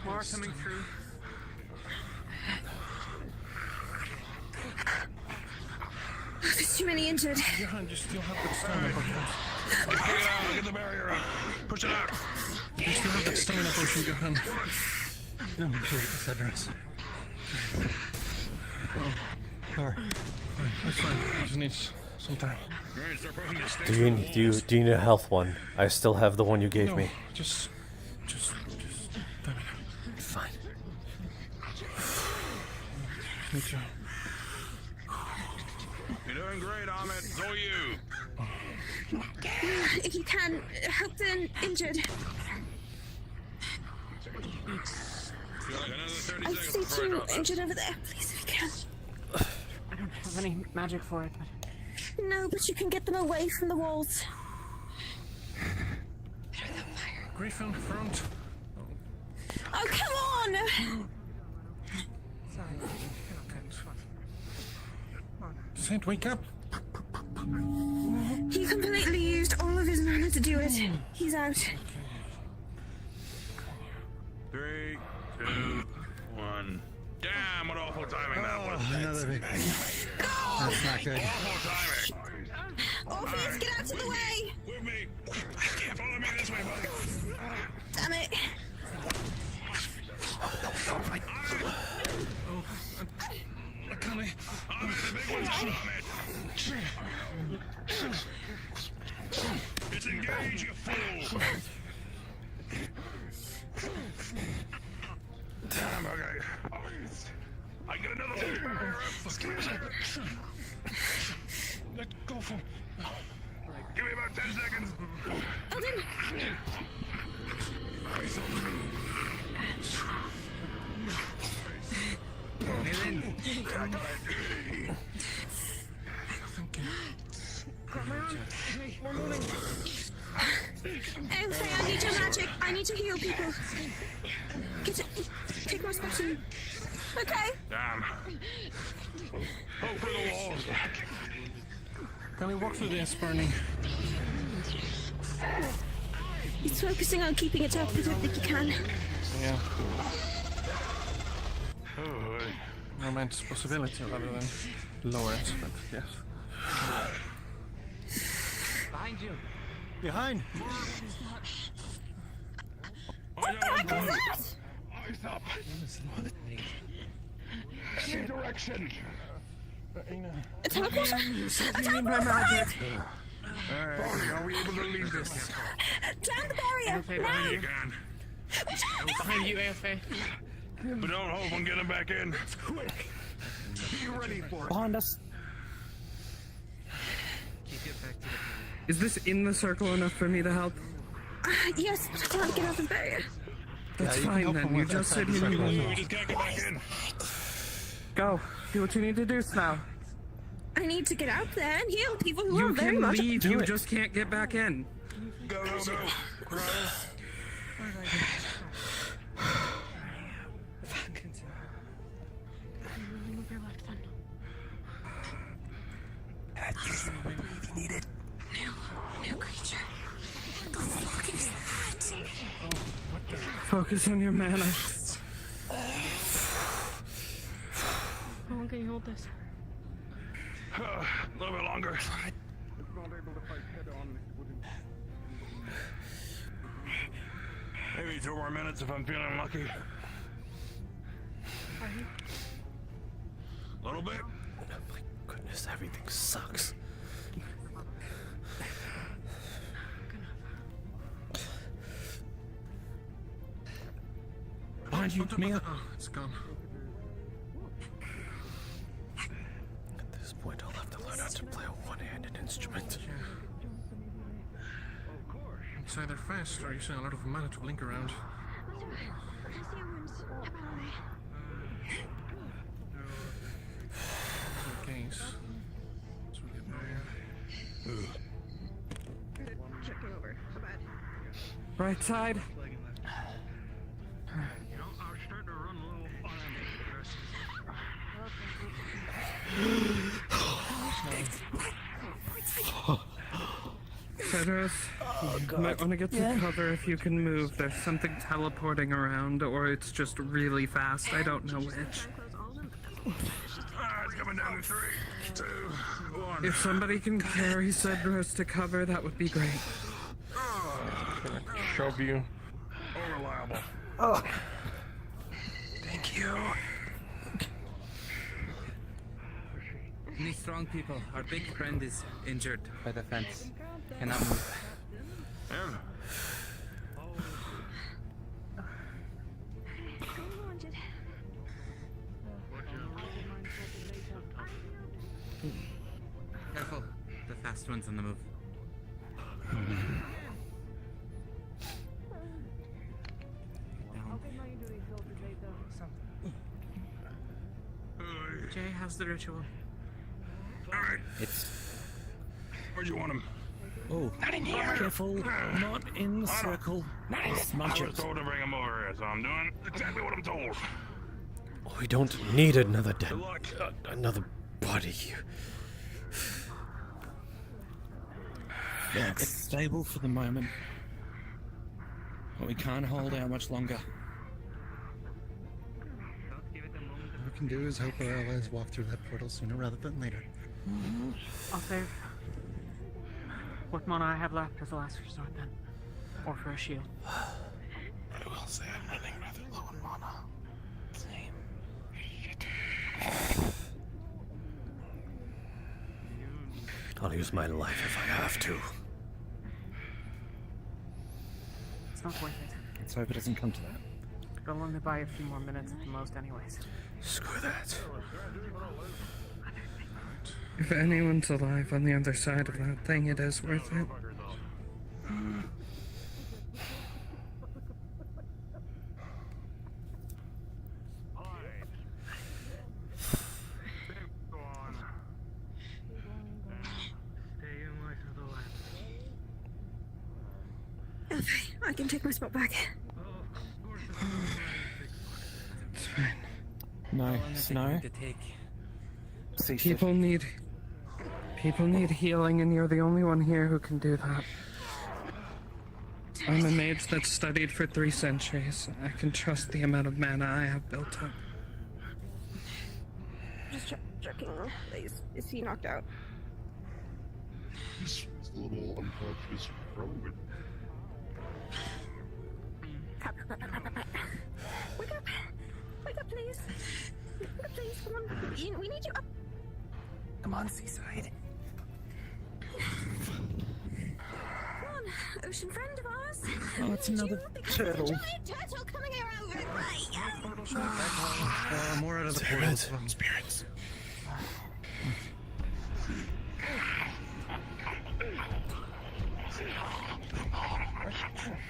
More coming through. There's too many injured. Your hand, you still have that stamina potion. Get it out, get the barrier out. Push it out. You still have that stamina potion in your hand. No, I'm sure it's address. Alright. That's fine. I just need some time. Do you need a health one? I still have the one you gave me. Just Fine. need to. You're doing great, Ahmed. So are you. If you can, help the injured. I see two injured over there. Please, if you can. I don't have any magic for it, but... No, but you can get them away from the walls. Griffin, front. Oh, come on! Saint, wake up. He completely used all of his mana to do it. He's out. 3, 2, 1. Damn, what awful timing that was. Another big. That's not good. Awful timing. Orpheus, get out of the way! With me. Follow me this way, buddy. Damn it. I get another one. Let go from. Give me about 10 seconds. Okay, I need your magic. I need to heal people. Take my specimen. Okay. Damn. Hope for the walls. Can we walk through this, Bernie? He's focusing on keeping it up. I don't think he can. Yeah. Romance possibility rather than lower it, but yes. Behind you. Behind. What the heck is that? Eyes up. New direction. A teleporter? A teleporter! Are we able to leave this? Down the barrier! Now! You can. Behind you, AFA. But don't hope I'm getting back in. Quick! Be ready for it. Behind us. Is this in the circle enough for me to help? Yes, but I can't get out the barrier. That's fine then. You just said you needed We just can't get back in. Go. Do what you need to do, Snow. I need to get out there and heal people who You are very can much. leave. You just can't get back in. Go, go, go. Move your left then. You need it. New creature. What the fuck is that? Focus on your mana. How long can you hold this? A little bit longer. Maybe 2 more minutes if I'm feeling lucky. A little bit. Oh my goodness, everything sucks. Behind you, Mia. Oh, it's gone. At this point, I'll have to learn how to play a one-handed instrument. It's either fast or using a lot of mana to blink around. Case. So we get barrier. Checking over. How bad? Right side. You know, I was starting to run a little Fedros, you might want to get some cover if you can move. There's something teleporting around, or it's just really fast. I don't know which. It's coming down in 3, 2, 1. If somebody can carry Cedros to cover, that would be great. Shove you. Unreliable. Oh. Thank you. We need strong people. Our big friend is injured by the fence. Cannot move. Careful. The fast one's on the move. Jay, how's the ritual? Alright. It's... Where'd you want him? Oh, Not in here. careful, not in the circle. Smudge I was told to bring him over here, so I'm doing exactly what I'm told. We don't need another dead, Good luck. another body. It's stable for the moment. But we can't hold out much longer. All we can do is hope our allies walk through that portal sooner rather than later. I'll save what mana I have left as a last resort then. Or for a shield. I will say I'm running rather low on mana. Same. Shit. I'll use my life if I have to. It's not worth it. Let's hope it doesn't come to that. It'll only buy a few more minutes at the most anyways. Screw that. If anyone's alive on the other side of that thing, it is worth it. Okay, I can take my spot back. It's fine. No, Snow. People need healing, and you're the only one here who can do that. I'm a mage that's studied for 3 centuries. I can trust the amount of mana I have built up. Just checking. Is he knocked out? He's a little unconscious, probably. Wake up! Wake up, please! Wake up, please! Come on! We need you up! Come on, Seaside. Come on, ocean friend of ours! Oh, it's another turtle. Giant turtle coming around it, right? More out of the Spirits. portal. Spirits.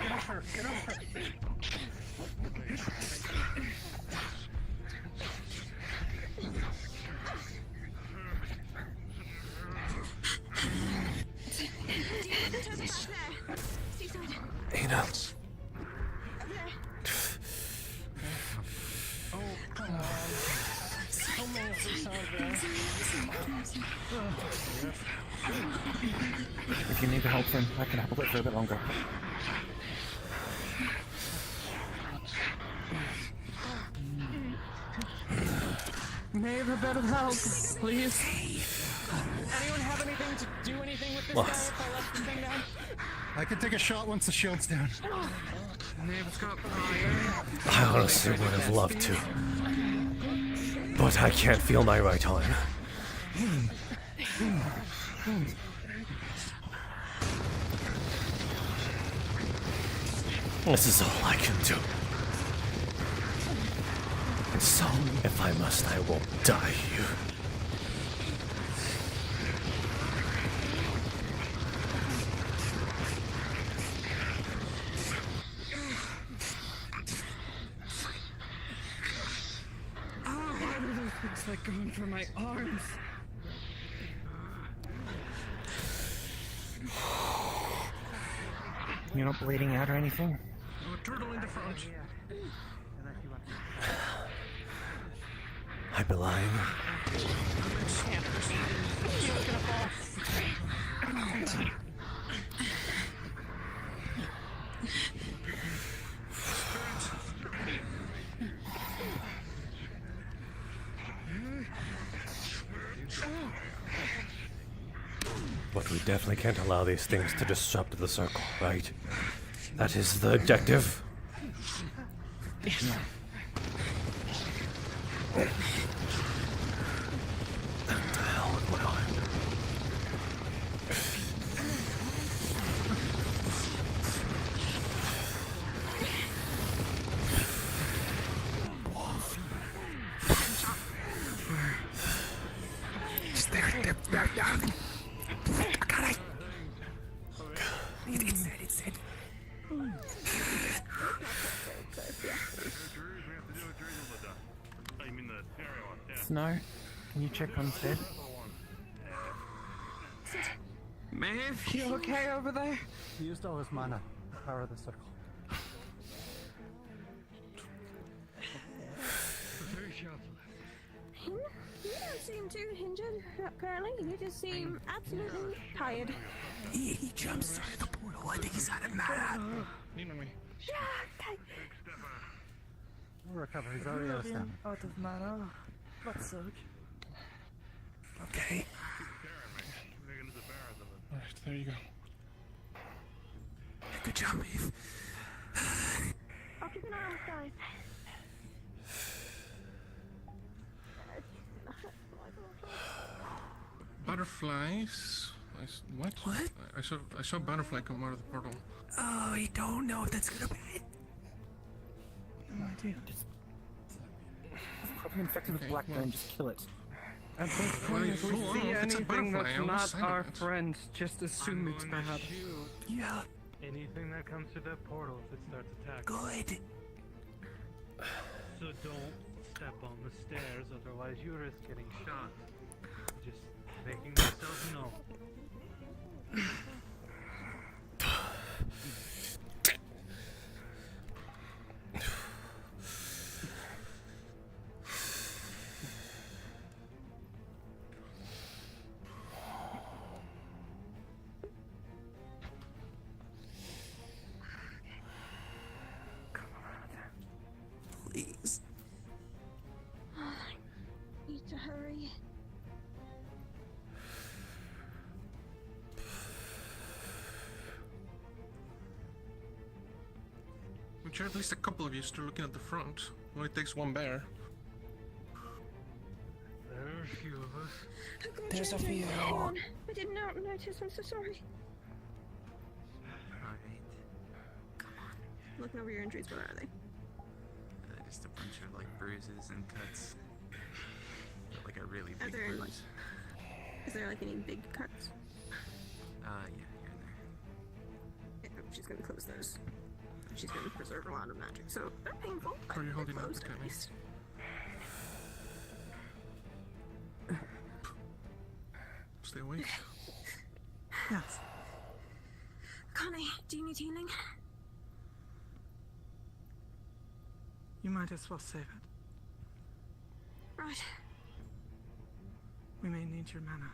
Get off her! Get off her! Ada. If you need to help him, I can hold it for a bit longer. Maeve, a bit of help, please. Anyone have anything to do anything with this Well. guy if I left the thing down? I can take a shot once the shield's down. Maeve's got fire. I honestly would have loved to. But I can't feel my right arm. This is all I can do. And so, if I must, I will die here. Why do those things like going for my arms? You're not bleeding out or anything? Oh, turtle in the front. I'd be lying. But we definitely can't allow these things to disrupt the circle, right? That is the objective. What the hell with my arm? There. Got it. It's it. Snow, can you check on Sid? Maeve, you okay over there? He used all his mana to power the circle. You don't seem too injured currently. You just seem absolutely tired. He jumps through the portal. I think he's out of mana. Lean on me. Yeah, okay. We'll recover. He's already out of stamina. Out of mana. That suck. Okay. Alright, there you go. Good job, Eve. I'll keep an eye on this, guys. Butterflies. What? What? I saw a butterfly come out of the portal. Oh, you don't know if that's gonna be it. No idea. Just fucking infected with black burn, just kill it. At this Well, point, you if we fool, see if it's a anything butterfly, that's I'll not send our it. friend, just assume it's bad. Yeah. Anything that comes through that portal if it starts attacking. Good. So don't step on the stairs, otherwise you risk getting shot. Just making myself known. Please. I need to hurry. I'm sure at least a couple of you still looking at the front. Only takes one bear. There are a few of us. There's a Jasper, few. hold on. I did not notice. I'm so sorry. Alright. Looking over your injuries. What are they? Just a bunch of like bruises and cuts. Like a really Are big there, bruise. like, is there like any big cuts? Yeah, here and there. Yeah, she's gonna close those. She's gonna preserve a lot of magic. So they're painful, but How are you they're holding up, closed at Kenny? least. Stay awake. Yes. Connie, do you need healing? You might as well save it. Right. We may need your mana.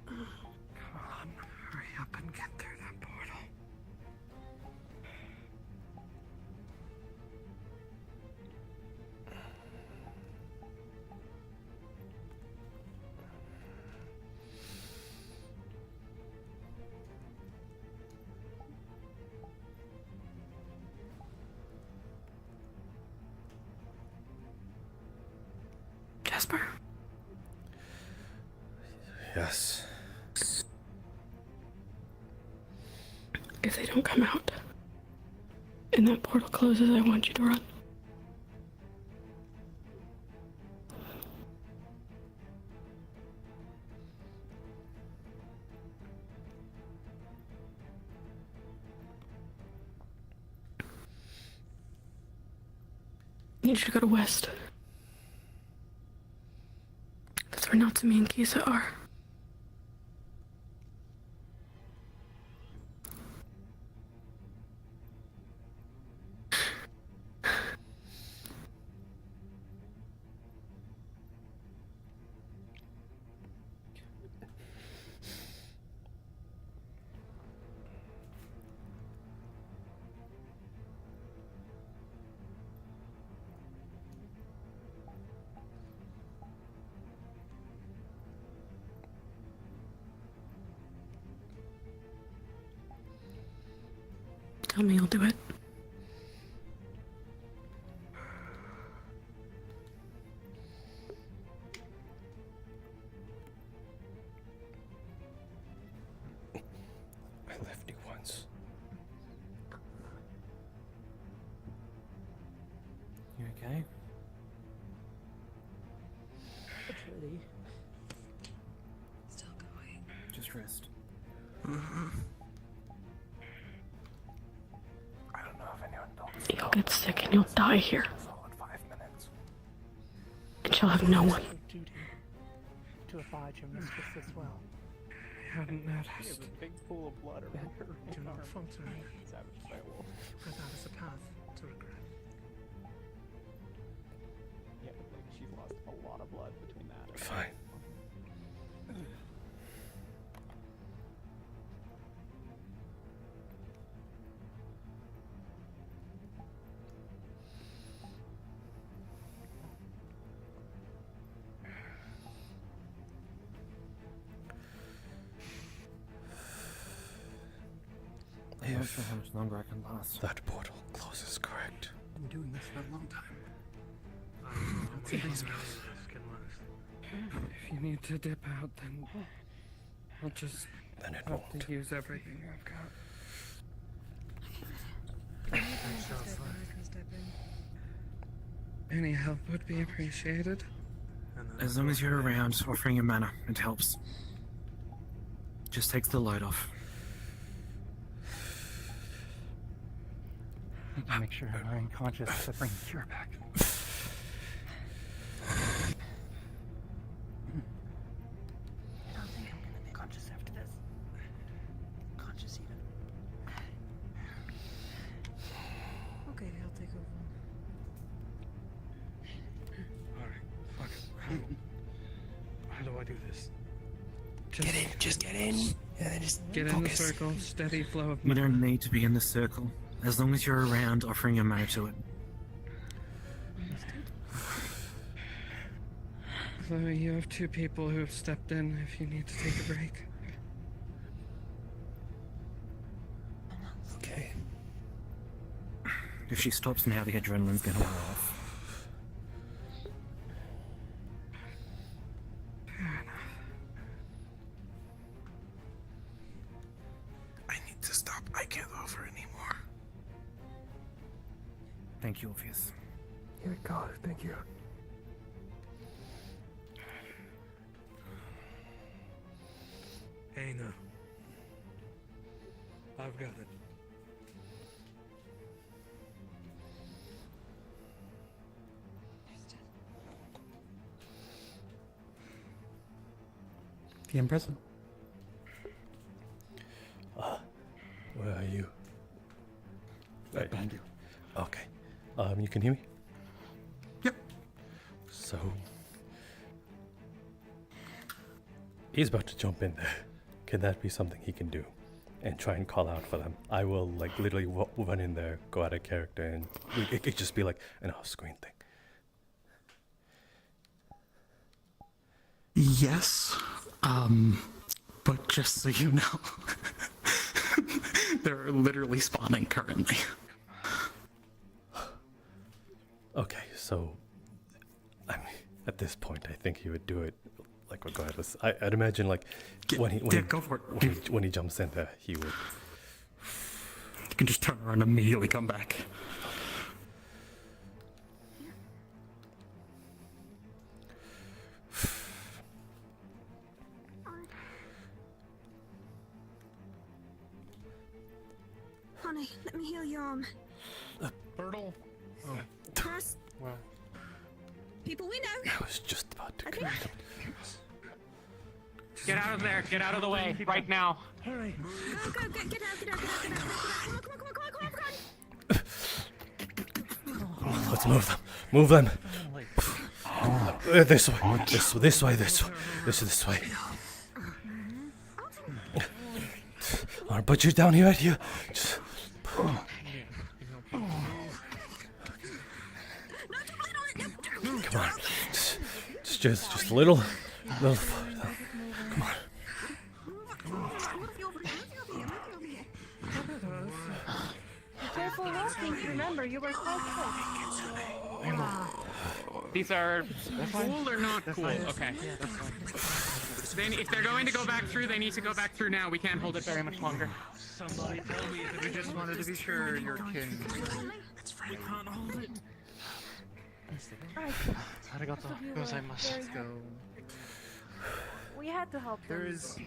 Come on, hurry up and get through that portal. Jasper? Yes. If they don't come out and that portal closes, I want you to run. I need you to go to West. That's where Natsumi and Kisa are. Tell me you'll do it. I left you once. You okay? Ready. Still going. Just rest. You'll get sick and you'll die here. That's all shall have no one. Duty to abide your mistress as well. I hadn't noticed. a big pool of blood around her. Do not falter me. Savage firewolf. For that is a path to regret. Yeah, but like she's lost a lot of blood between that. And Fine. I'm not sure how much longer I can last. That portal closes, correct? I've been doing this for a long time. If you need to dip out, then I'll just Then it have won't. to use everything I've got. Any help would be appreciated. As long as you're around offering your mana, it helps. Just takes the load off. Need to make sure I'm unconscious to bring cure back. I don't think I'm gonna be conscious after this. Conscious even. Okay, I'll take over. Alright, fuck it. How do I do this? Just get in. Yeah, just Get in the circle, steady flow of You don't need to be in the circle. As long as you're around offering your mana to it. Chloe, you have two people who have stepped in if you need to take a break. Okay. If she stops now, the adrenaline's gonna wear off. I need to stop. I can't offer anymore. Thank you, Orpheus. Yeah, God, thank you. Hey, no. I've got it. The Empress? Where are you? Right behind you. Okay. You can hear me? Yep. So he's about to jump in there. Can that be something he can do? And try and call out for them. I will like literally run in there, go out of character, and it could just be like an off-screen thing. Yes. But just so you know, they're literally spawning currently. Okay, so I mean, at this point, I think he would do it like regardless. I'd imagine like when he go for it. When he jumps in there, he would. You can just turn around and immediately come back. Honey, let me heal your arm. Birtle? Oh. First, Wow. people we know. I was just about to. Okay. Get out of there! Get out of the way right now! Hurry! Go, get out. Come on. Let's move them. Move them. This way. This way. This way. I'll put you down here, right here. Just. Come on. Just a little. Come on. Careful walking. Remember, you were quite close. These are cool or not cool? Okay. Then if they're going to go back through, they need to go back through now. We can't hold it very much longer. Somebody tell me if We just wanted to be sure your kin. We can't hold it. Arigato gozaimasu. Go. We had to help them. There is.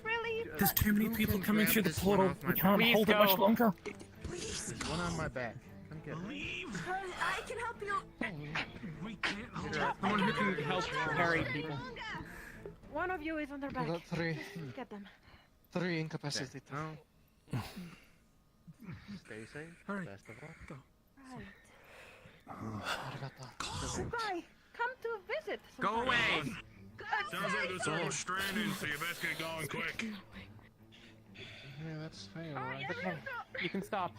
Really? There's too many people coming through the portal. We can't Please hold it go. much longer. There's one on my back. Come Leave! I can help you. We can't hold Someone who can help carry people. One of you is on their back. We got three. Just get them. 3 incapacitated. Stay safe. Hurry. Best of all. Go. Right. Goodbye. Come to visit. Go sometime. away! Sounds like the circle's stranding, so you best get going quick. Yeah, that's fair. Okay, you can stop.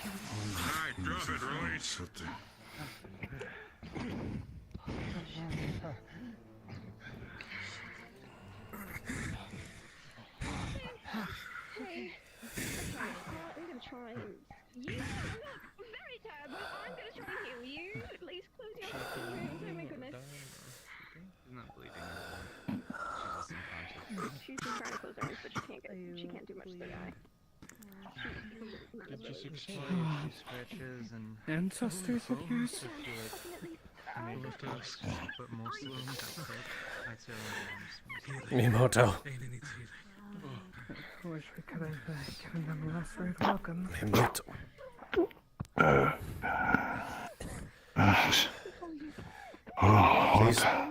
Alright, drop it, Royce. Hey. I'm gonna try and... You? I'm very tired, but I'm gonna try and heal you. Please close your eyes. Oh my goodness. She's not bleeding. She's just unconscious. She's been trying to close her eyes, but she can't do much to the guy. Did you succeed? Scratches and Ancestors of yours? I'm able to but mostly I'd say Mimoto. I wish we could have given them a less rude welcome. Mimoto.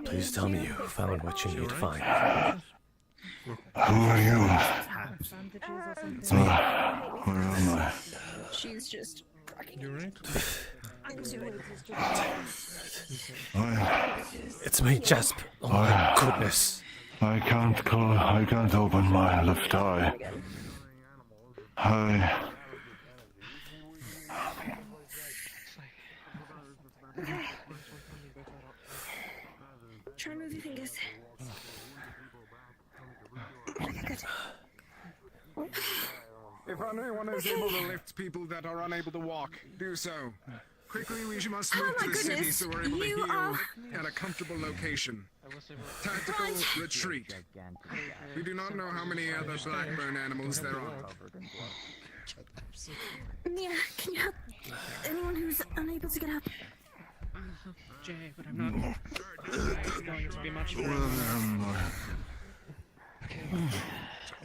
Please tell me you found what you need to find. Who are you? Where am I? She's just... You're right. It's me, Jasper. Oh my goodness. I can't open my left eye. Try and move your fingers. If anyone is able to lift people that are unable to walk, do so. Quickly, we must move to the city so we're able to heal at a comfortable location. Tactical retreat. We do not know how many other Blackburn animals there are. Yeah, can you help anyone who's unable to get up? Jay, but I'm not. It's going to be much for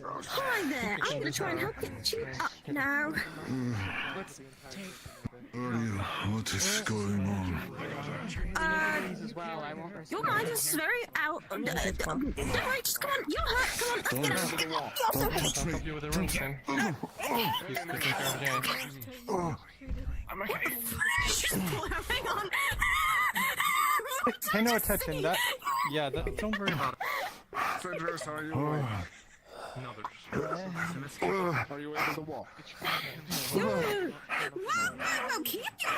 Hi there, I'm gonna try and help get you up now. Let's take. What is going on? Your mind is very out. Don't worry, just come on. You're hurt. Come on, let's get up. You're so Help you with the room, Sam. He's taking care of Jay. I'm okay. Hang on. Pay no attention. Don't worry about it. Cedros, are you awake? Are you able to walk? No, keep your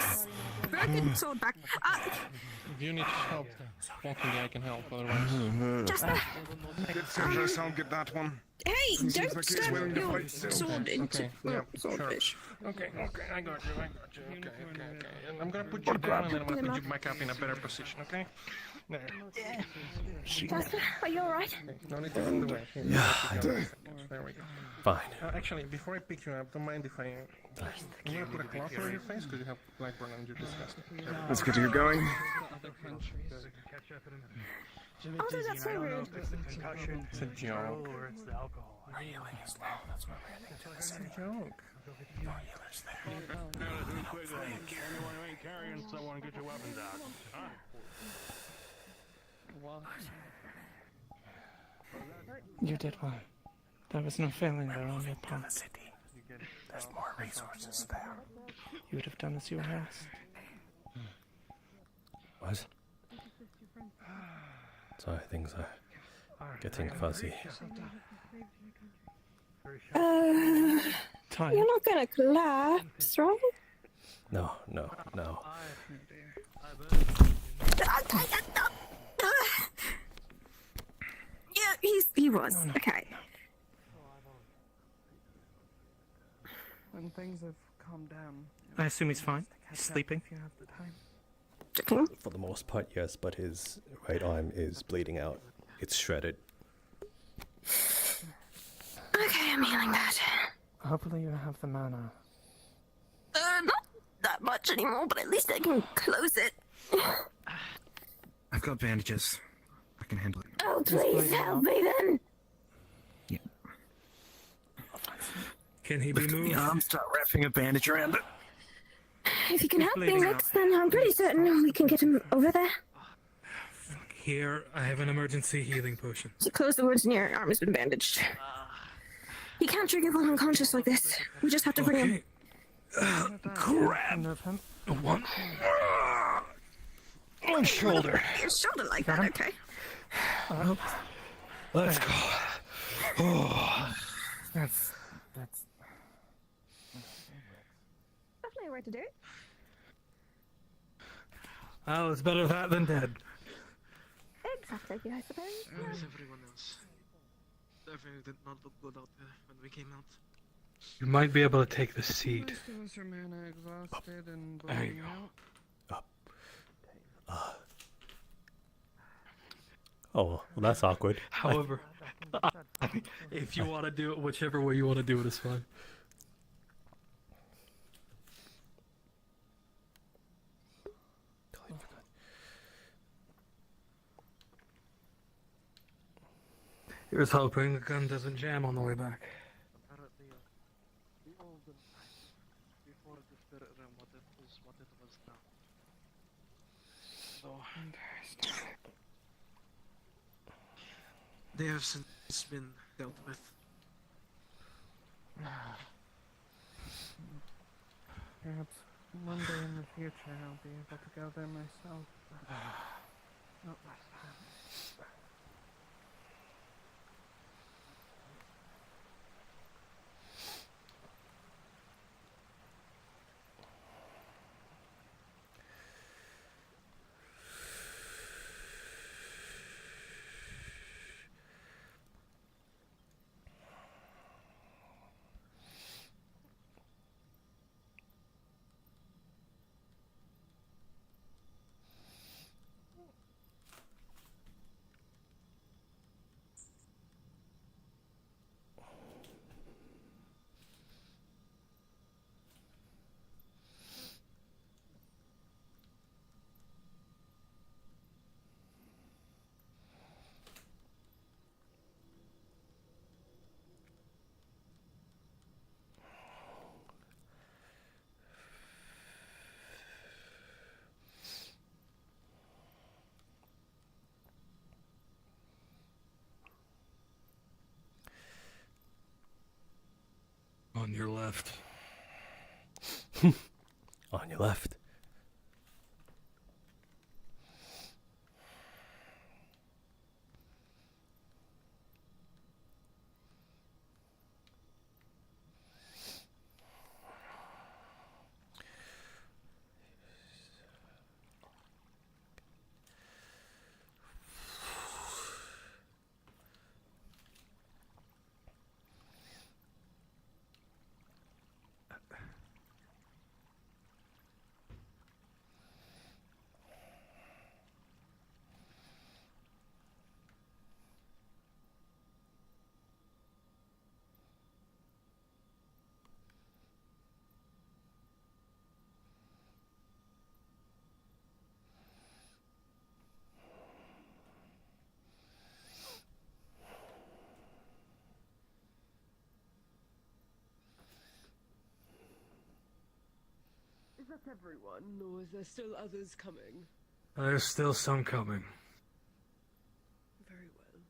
broken sword back. If you need help walking, I can help. Otherwise, Jasper. Get Cedros, I'll get that one. Hey, Seems don't like he's stab willing to your fight still. sword into yeah, swordfish. Okay, I got you. Okay. And I'm gonna put you down, and then I'm gonna put you back up in a better position. Okay? There. Jasper, are you alright? No need to run away. Yeah, There we go. Fine. Actually, before I pick you up, don't mind if I'm gonna put a cloth over your face because you have Blackburn and you're disgusting. Let's get you going. Oh, that's so rude. It's a joke. Or it's the alcohol. Our healing is low. That's why we're heading to the It's city. a joke. No healers there. Anyone who ain't carrying someone, get your weapons out. Huh? You did well. There was no failing there on your part. There's more resources there. You would have done as you were asked. What? Sorry, things are getting fuzzy. You're not gonna collapse, right? No. Yeah, he was. Okay. When things have calmed down, I assume he's fine. He's sleeping. If you have the time. For the most part, yes, but his right arm is bleeding out. It's shredded. Okay, I'm healing that. Hopefully you have the mana. Not that much anymore, but at least I can close it. I've got bandages. I can handle it. Oh, please help me then. Can he be moved? The arm, start wrapping a bandage around it. If you can He's help bleeding out. Phoenix, then I'm pretty certain we can get him over there. Here, I have an emergency healing potion. So close the wounds and your arm has been bandaged. He can't trigger while unconscious like this. We just have to bring him. Grab one. One shoulder. Your shoulder like that, okay? Let's go. Oh. That's. Definitely a way to do it. Oh, it's better that than dead. Exactly, I suppose. Where's everyone else? Definitely did not look good out there when we came out. You might be able to take the seat. Most of us are mana exhausted and There you bleeding go. out. Oh, well, that's awkward. However, if you want to do it whichever way you want to do it is fine. Here's hoping the gun doesn't jam on the way back. Apparently, the olden times, before the spirit realm, what it was now. So, they have since been dealt with. Perhaps one day in the future I'll be able to go there myself. But not last time. On your left. On your left. Is that everyone, or is there still others coming? There's still some coming. Very well.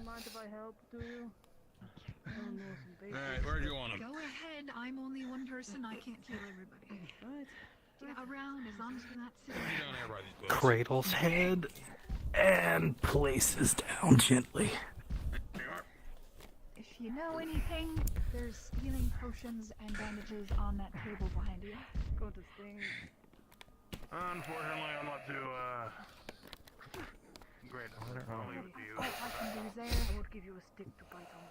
don't mind if I help, do you? I don't know some basics. Alright, where do you want him? Go ahead. I'm only one person. I can't heal everybody. Right. Get around as long as you're not sitting. Down there by these books. Cradles head and places down gently. If you know anything, there's healing potions and bandages on that table behind you. Go to sting. Unfortunately, I'm not too, great. I'll leave it to you. All I can do is there. I would give you a stick to bite on.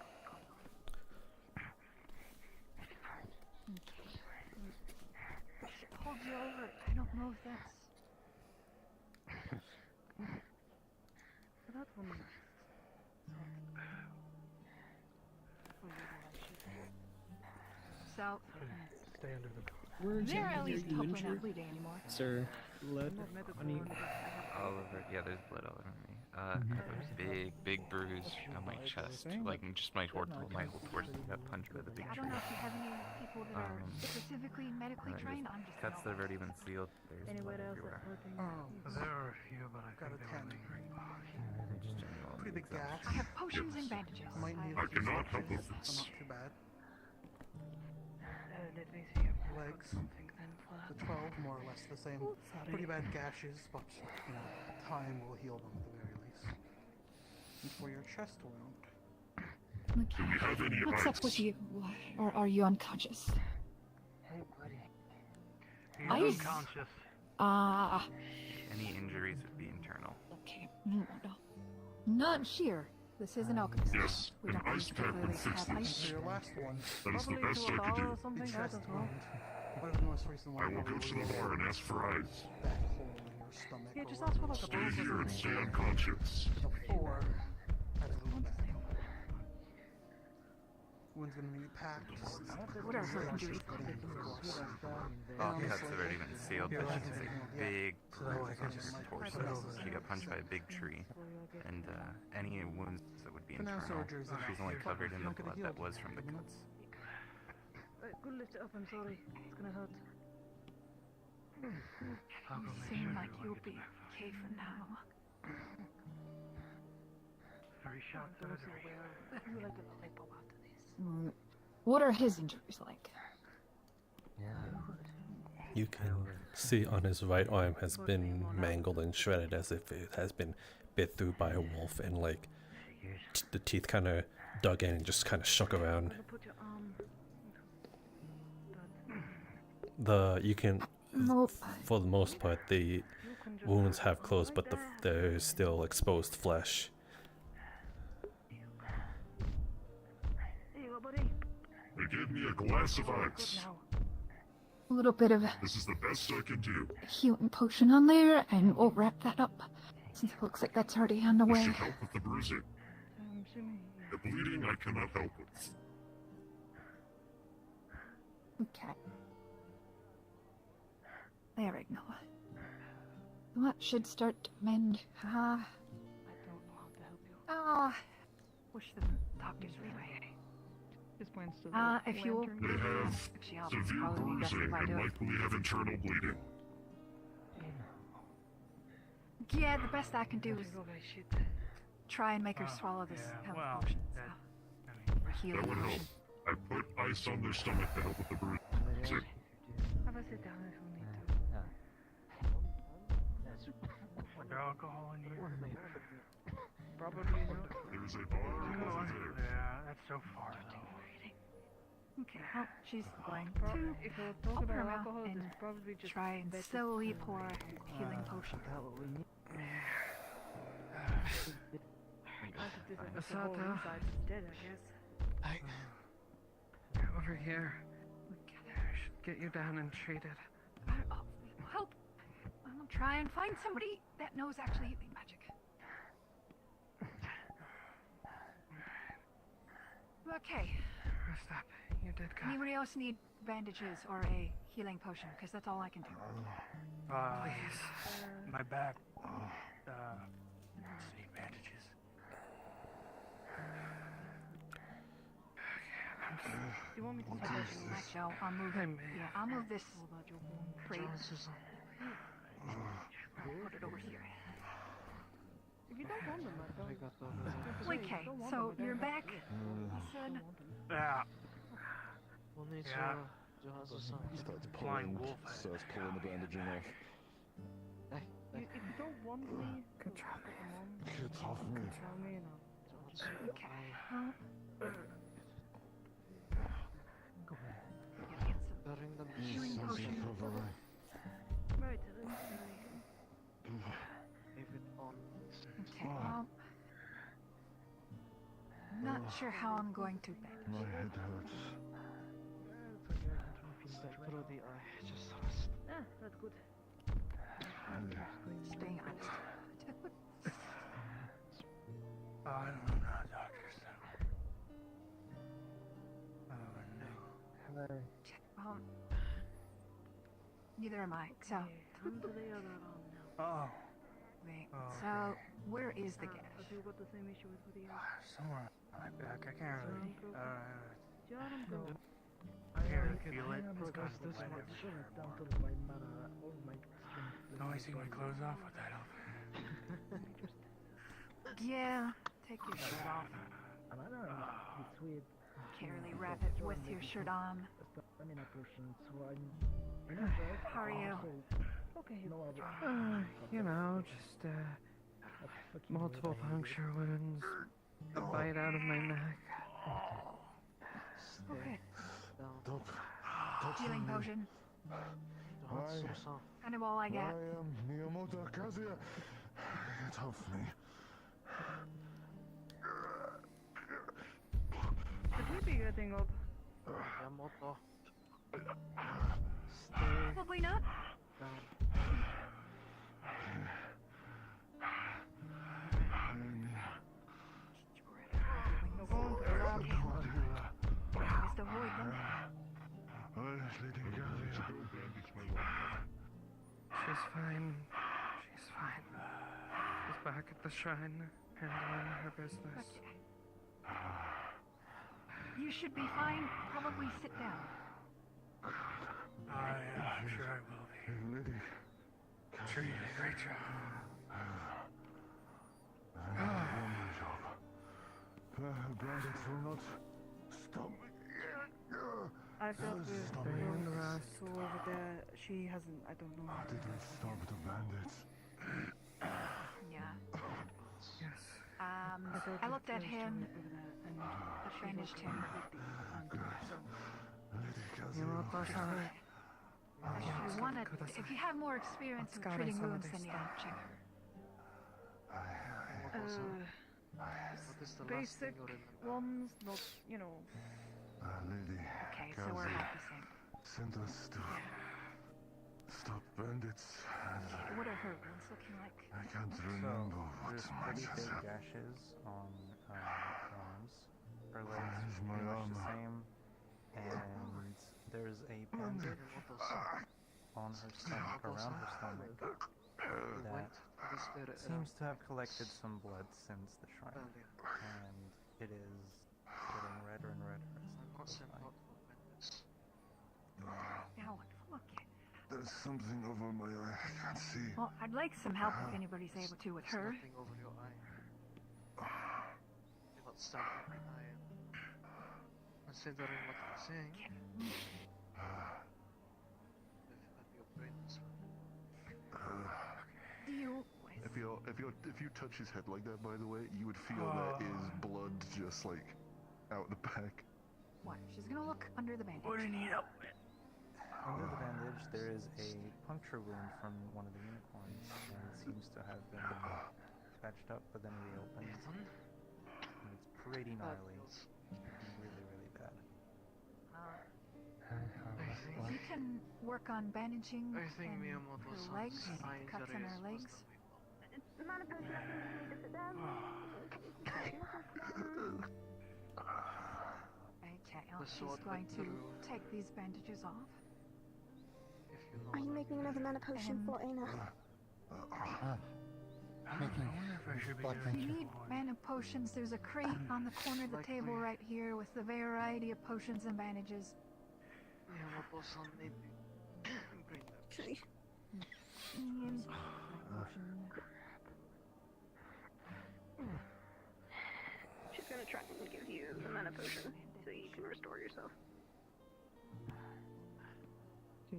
Hold you over. I don't know if that's. That one. So. Stay under the. They're at least hopefully not bleeding anymore. Sir, blood on you. All over. Yeah, there's blood all over me. Big bruise on my chest, like just my whole torso got punched by the big I tree. don't know if you have any people that are specifically medically trained. I'm just. Cuts that have already been sealed. There's Anywhere blood else everywhere. There are a few, but I got a 10. Just general Pretty big gash. I have potions and bandages. Might need I cannot help with but this. not too bad. Let me see. Legs. The 12, more or less the same. Pretty bad gashes, but you know, time will heal them at the very least. And for your chest wound. Okay. What's up with you? Or are you unconscious? Hey, buddy. He's unconscious. Any injuries would be internal. Okay. No. Not sheer. This is an alchemist. Yes, We an don't ice pack would fix have this. ice. Your last one. That is the Probably best to a I could bowel do. or something. The I chest don't know. wound. What is the most recent one? I will go to the bar and ask for eyes. That hole in your stomach. Yeah, or just ask for like a Stay bowel here and stay something. unconscious. Before. That's a little bad. One's gonna need packed. Whatever her injury. All cuts have already been sealed, but she's a big bruise on her torso. She got punched by a big tree, and any wounds that would be For now, internal, surgery's she's only covered in the not gonna blood heal that was till from the 15 cuts. Go lift it up, I'm sorry. It's gonna hurt. You seem like you'll be okay for now. Very sharp surgery. You like a lipo after this. What are his injuries like? You can see on his right arm has been mangled and shredded as if it has been bit through by a wolf, and like the teeth kind of dug in and just kind of shook around. You can, for the most part, the wounds have closed, but there's still exposed flesh. They gave me a glass of ice. A little bit of This is the best I can do. healing potion on there, and we'll wrap that up. Since it looks like that's already on the This way. should help with the bruising. The bleeding I cannot help with. Okay. There we go. That should start to mend. I don't know how to help you. Wish the doctors anyway. This points to If you will. They have Actually, I'll severe probably be best bruising if I and do it. likely have internal bleeding. Yeah, the best I can do is try and make her swallow this health potion. Or healing That would help. potion. I put ice on their stomach to help with the bruising. Have a sit down if you need to. Put your alcohol in here. Probably not. There's a bar over there. Yeah, that's so far though. Okay, well, she's going Probably, if we're talking open her about mouth alcohol, and it's probably just try and better slowly pour healing potion. The whole inside is dead, I guess. Over here. I should get you down and treated. Help! I'll try and find somebody that knows actually healing magic. Okay. Rest up. You did good. Anybody else need bandages or a healing potion? Because that's all I can do. Please. My back. Need bandages. Do you want me to Okay, right, Joe, I'll move. Yeah, I'll move this crate. I'll put it over here. If you don't want them, I don't. Okay, so you're back, you said? Yeah. We'll need Yeah. Starts Flying pulling, wolf. starts pulling the bandaging off. If you don't want me, Good job. put them on. Get off me. Tell me now. Okay. Well, Burying them. healing potion. Right, leave it on. Okay, well, not sure how I'm going to bandage. My head hurts. Through the eye, just rest. Yeah, that's good. Staying honest. I don't know how doctors do. Oh no. Neither am I, so. Under the other arm now. Oh. Wait, Oh, so where is the Have gash? you got the same issue with the Somewhere on my back. I can't really. John, go. I can't really feel it. It's Progress kind of this light much. everywhere. No, I take my clothes off. Would that help? Yeah, take your shirt off. Can't really wrap it with your shirt on. How are you? Okay. You know, just multiple puncture wounds, a bite out of my neck. Okay. Stop. Healing potion. Kind of all I I got. am Miyamoto Kazuya. Get off me. Should we be getting up? Yamato. Probably not. No going to allow him. Just avoid them. She's fine. She's fine. She's back at the shrine, handling her business. Okay. You should be fine. Probably sit down. I'm sure I will be. Lady. Sure, you did a great job. Bandits will not stop me. I've dealt with Stop the me. woman so over there. She hasn't. I don't know. How did we stop the bandits? Yeah. Yes. I looked at him, bandaged him. If you wanna, if you have more experience with treating wounds, then you can check. Basic ones, not, you know. Lady. Okay, so we're about the same. Sent us to stop bandits. And What are her wounds looking like? I can't remember what There's much pretty has big happened. gashes on her arms. Her legs Where's are my pretty much the armor? same. And there's a bandage on her stomach, around her stomach, that seems to have collected some blood since the shrine. And it is getting redder and redder as it goes by. Now what? Look. There's something over my eye. I can't see. Well, I'd like some help if anybody's able to with her. Nothing over your eye. You're not stabbing my eye. Considering what I'm saying. Your brain is Do you? If you touch his head like that, by the way, you would feel that his blood just like out the back. What? She's gonna look under the bandage. What do you need help with? Under the bandage, there is a puncture wound from one of the unicorns, and it seems to have been patched up, but then reopened. And it's pretty gnarly. Really, really bad. If you can work on bandaging I think and Miyamoto's her legs, eyes cuts are on her supposed legs. to Okay, The she's sword going went to through. take these bandages off. Are you making another mana potion for Aina? If you need mana potions, there's a crate on the corner of the table right here with the variety of potions and bandages. Miyamoto-san need bring them. Okay. And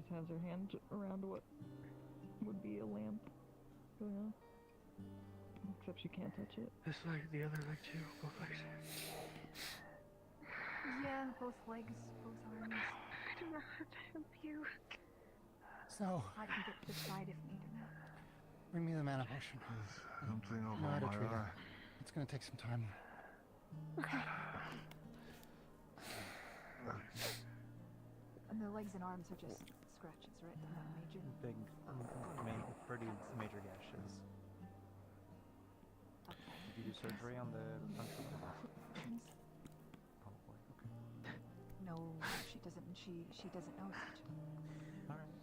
just has her hand around what would be a lamp. Yeah. Except she can't touch it. This leg, the other leg too, both legs. Yeah, both legs, both arms. I don't know how to help you. So, I can get to the side if needed. bring me the mana potion. Something I over know how to my treat her. eye. It's gonna take some time. Okay. And the legs and arms are just scratches, right? They're not major. Big, pretty major gashes. Did you do surgery on the puncture wound? Probably. Okay. No, she doesn't. She doesn't know such. All right.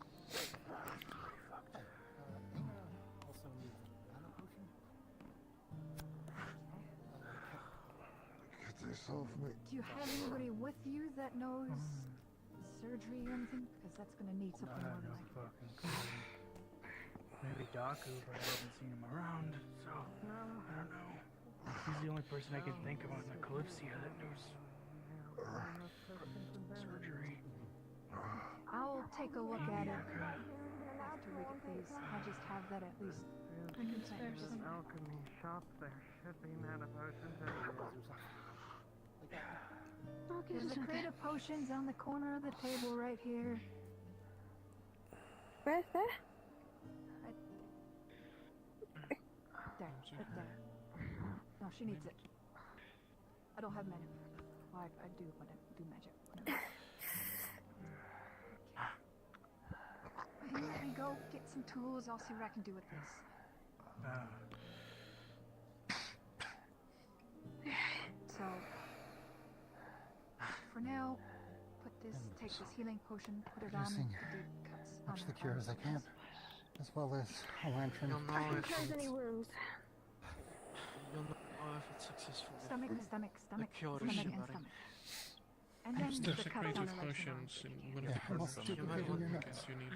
Also need mana potion. Get this off me. Do you have anybody with you that knows surgery or anything? Because that's gonna need something more than I can. Fucking clue. Maybe Daku, but I haven't seen him around, so I don't know. He's the only person I can think of on the Kalypsia that knows surgery. I'll take a look at it after we get these. I'll just have that at least. I can spare some. Alchemy shop, there should be mana potions Okay, There's a crate of potions on the corner of the table right here. Where? There? There, right there. No, she needs it. I don't have mana. Well, I do when I do magic. Whatever. Here we go. Get some tools. I'll see what I can do with this. So, for now, put this. Take this healing potion. Put it on Producing the deep cuts. much on the her cure as I can, arms. as well as a lantern. You'll know I can if close any wounds. You'll know if it's successful. Stomach, if stomach, stomach, cure is stomach, and shivering. stomach. And then There's the a cuts crate on of her legs and arms. potions in one of Yeah, the I'm corners. also In duplicating your case notes. you need.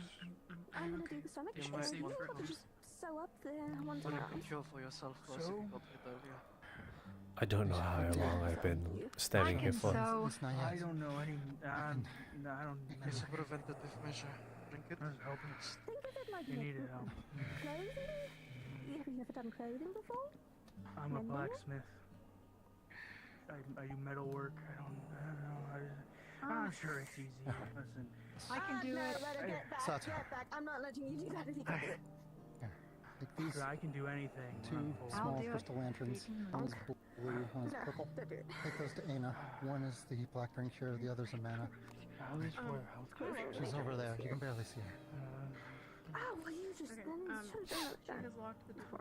I'm gonna do the stomach. You You might know want what? Just sew up the one But you time. can cure for yourself, as So? you got it earlier. I don't know how long I've been standing here for. It's not I yet. don't know any. I don't. It's a preventative measure. Drink it. Think of it like You need it. clothing. Have you ever done clothing before? I'm a Mending? blacksmith. I do metal work. I don't know. I'm sure it's easy. Listen. I can do no, it. better get back, Sato. get back. I'm not letting you do that if you can do it. Take these I can do anything. two I'll small do it. crystal lanterns. One is blue, one is No, purple. don't do it. Take those to Aina. One is the black ring cure, the other's a mana. All these for health. She's over there. You can barely see her. Oh, well, you just then you should have done that. locked the door.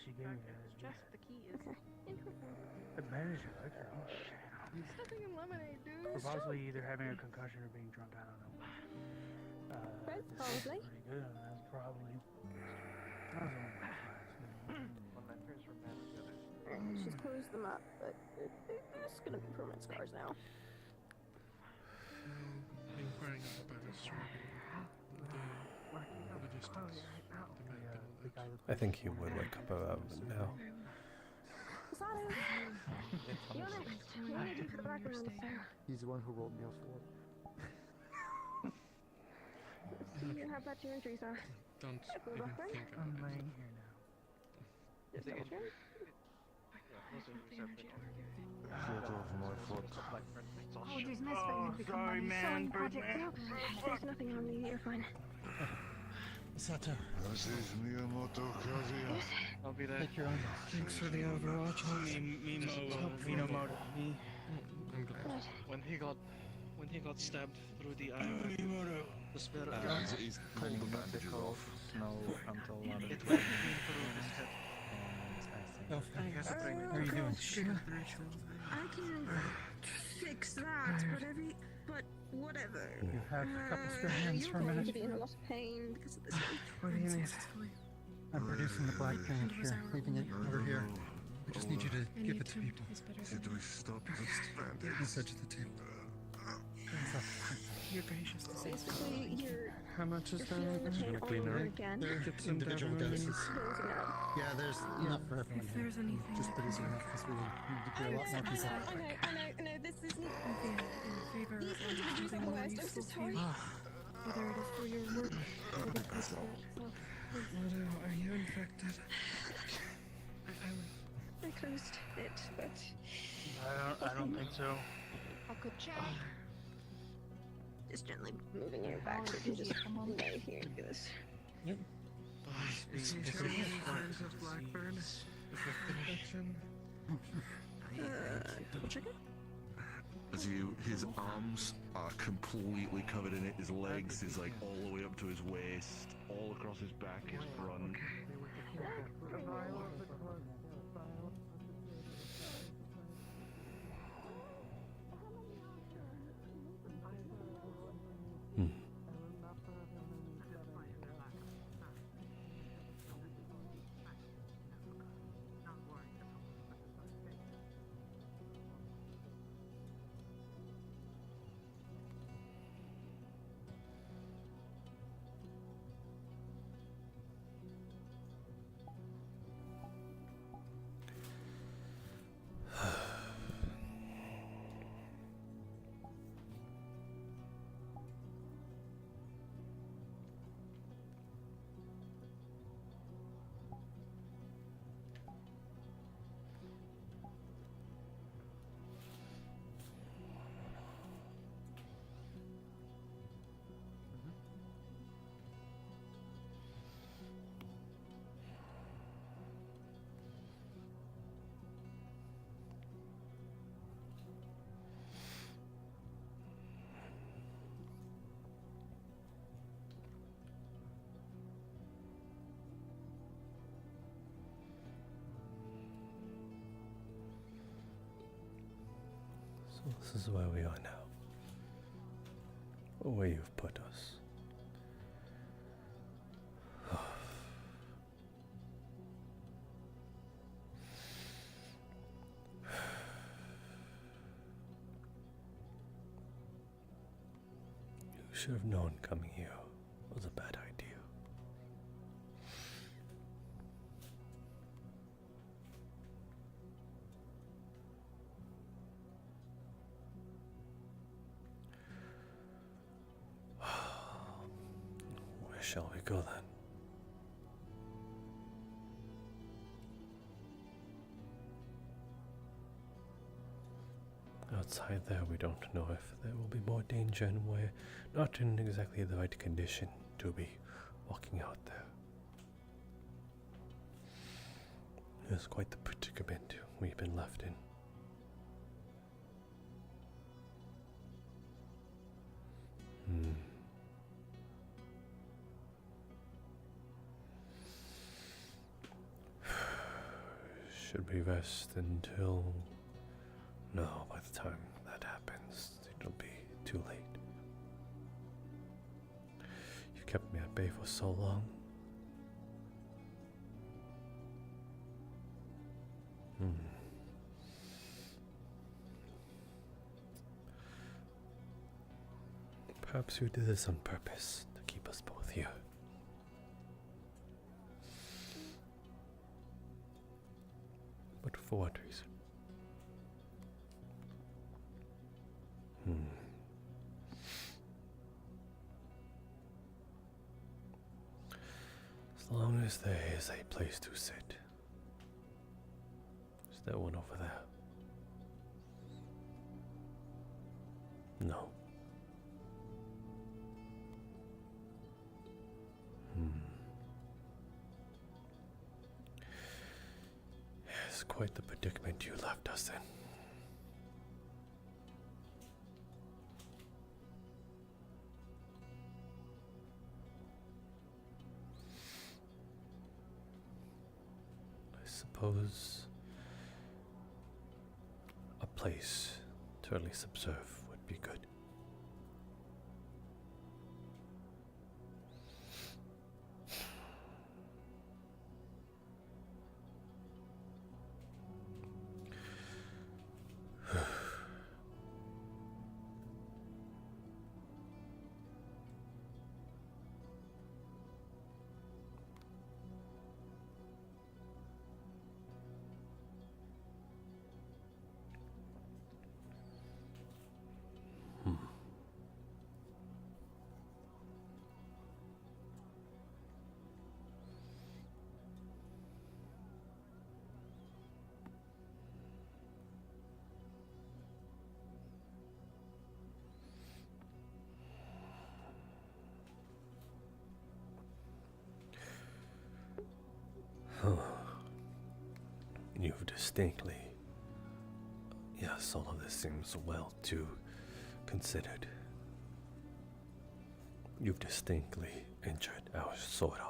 She gave me this. Just the key is in her phone. The manager liked her. Oh shit. There's nothing in lemonade, dude. We're possibly either having a concussion or being drunk. I don't know. Both, This probably. is pretty good. That's probably. That was only my One lanterns from mana together. She's closed them up, but it's gonna be permanent scars now. Inquiring about the struggle, the distance, the map. I think he would wake up about it now. Sato, you're next. You need to do the background. He's the one who rolled me a 4. You have that your injuries are. Don't Go even back think I'm about laying it. here now. Is that your turn? Foot off my foot. Apologies, miss, but you've become sorry, my man, sewing break project my- now. There's nothing on me. You're fine. Sato, This is Miyamoto Kazuya. I'll be there. take your own. Thanks for the Overwatch. Minamoto. I'm glad. When he got stabbed through the eye. The spirit. He's pulled the bandages off. Snow until It went and through his head. ice. And he has to bring How are you doing? I can fix that, but whatever. You have a couple spare hands You're for a going to minute. be in a lot of pain because of this one. What do you need? I'm producing the black ring cure, leaving it over here. I just need you to give it to people. Should we stop this bandage? I'll set you the table. Hands up. You're gracious to say. Basically, you're How much is feeling the that? pain all over again. They're Get some individual Japanese. doses. Closing it up. Yeah, there's enough for everyone If here. there's anything Just I producing can enough because we need to do a lot more people. I know, this isn't... do in favor These of individuals are something the more worst, I'm so useful to sorry. you. whether it is for your work or the personal health. Are you infected? I closed it, but I don't think so. I could check. Just gently moving your back so you can just lay here and do this. Yep. Is he showing signs of Blackburn? Infection? Double check it. As his arms are completely covered in it, his legs is like all the way up to his waist, all across his back, his front. So this is where we are now. Where you've put us. You should have known coming here was a bad idea. Where shall we go then? Outside there, we don't know if there will be more danger, and we're not in exactly the right condition to be walking out there. It's quite the predicament we've been left in. Should we rest until... No, by the time that happens, it'll be too late. You kept me at bay for so long. Perhaps you did this on purpose, to keep us both here. But for what reason? As long as there is a place to sit. Is there one over there? No. It's quite the predicament you left us in. I suppose a place to at least observe would be good. You've distinctly. Yes, all of this seems well too considered. You've distinctly injured our sword arm.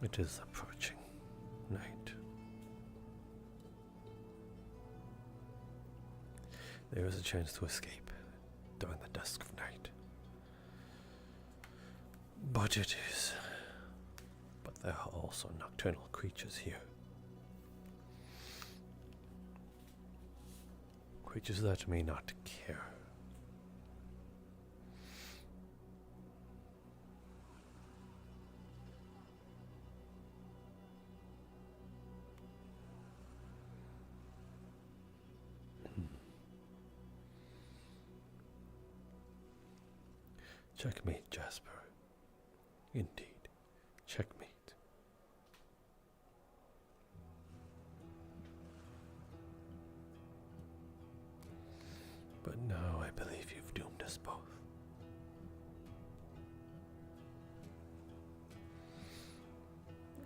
It is approaching night. There is a chance to escape during the dusk of night. But there are also nocturnal creatures here. Creatures that may not care. Checkmate, Jasper. Indeed, checkmate. But now I believe you've doomed us both.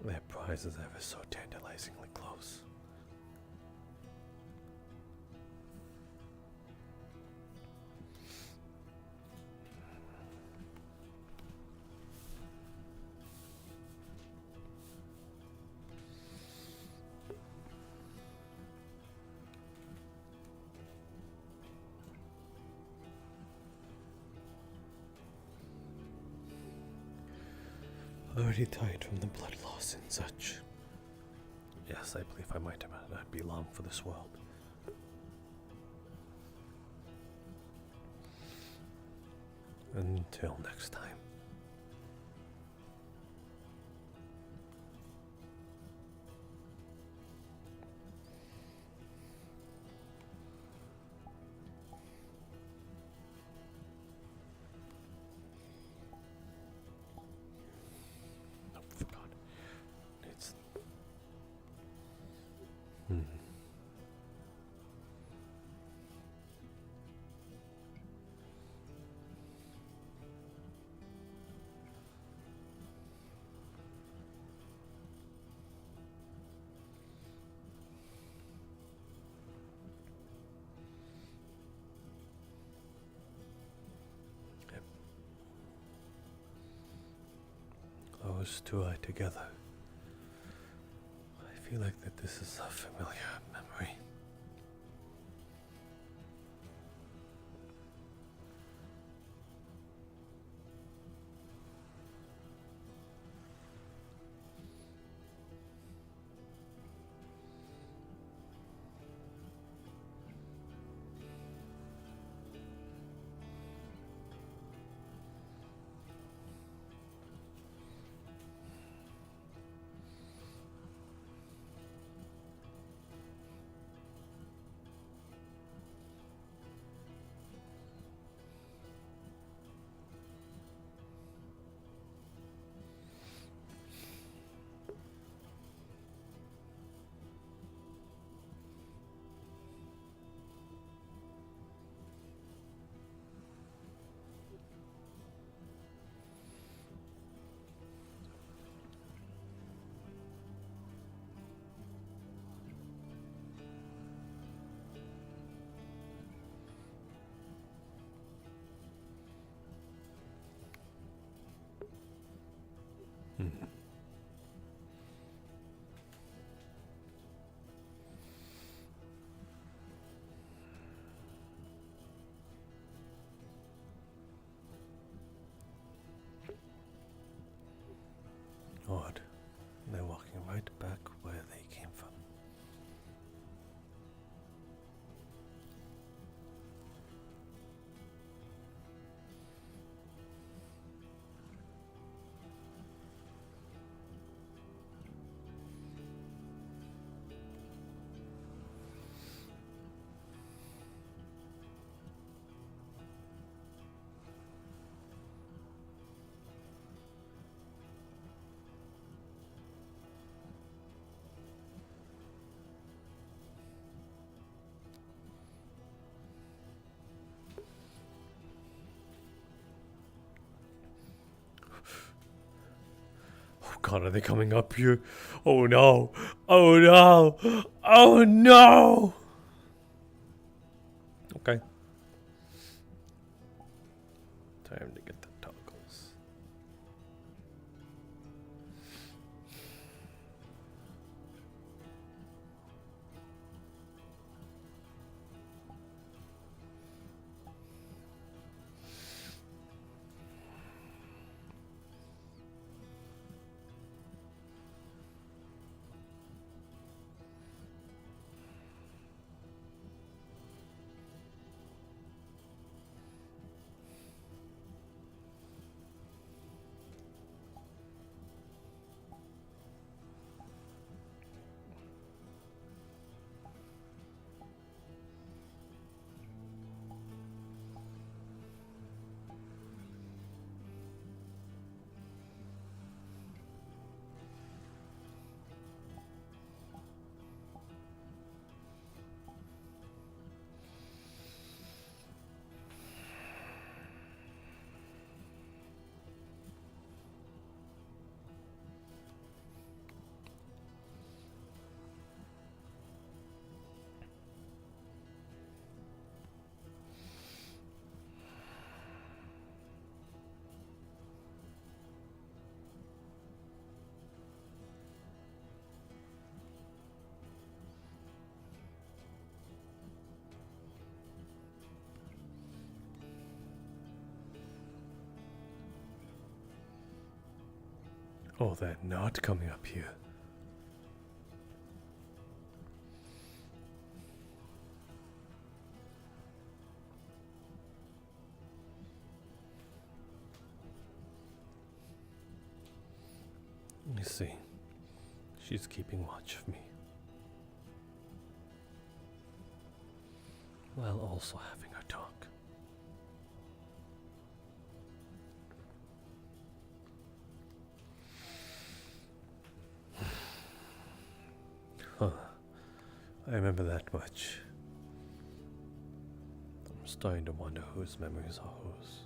Their prize is ever so tantalizingly close. Already tired from the blood loss and such. Yes, I believe I might not be long for this world. Until next time. Those two are together. I feel like that this is a familiar memory. Odd. They're walking right back where they came from. god, are they coming up here? Oh no! Oh no! Oh no! Okay. Time to get the toggles. Oh, they're not coming up here. I see. She's keeping watch of me. While also having her talk. Huh. I remember that much. I'm starting to wonder whose memories are whose.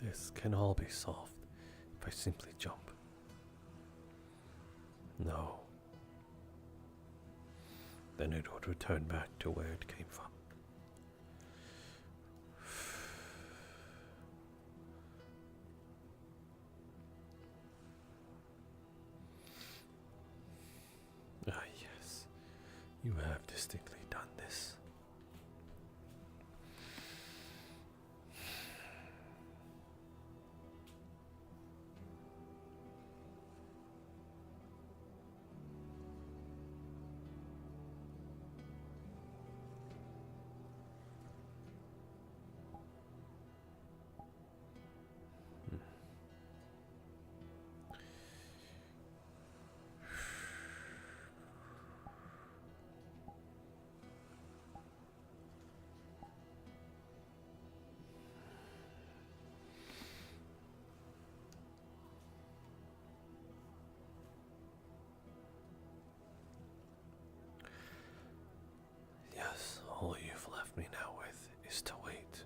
This can all be solved if I simply jump. No. Then it would return back to where it came from. Ah, yes. You have distinctly done this. is to wait.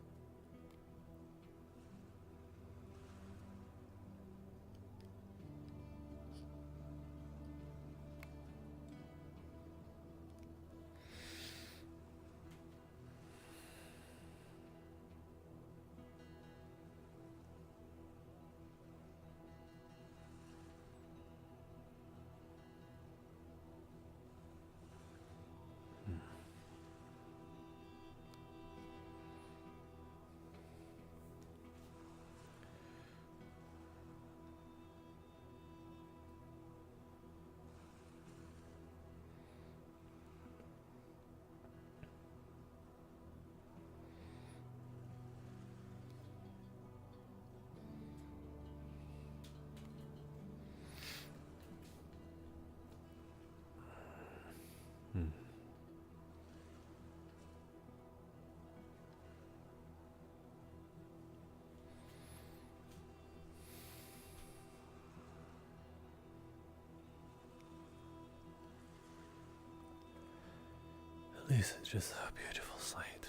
At least it's just a beautiful sight.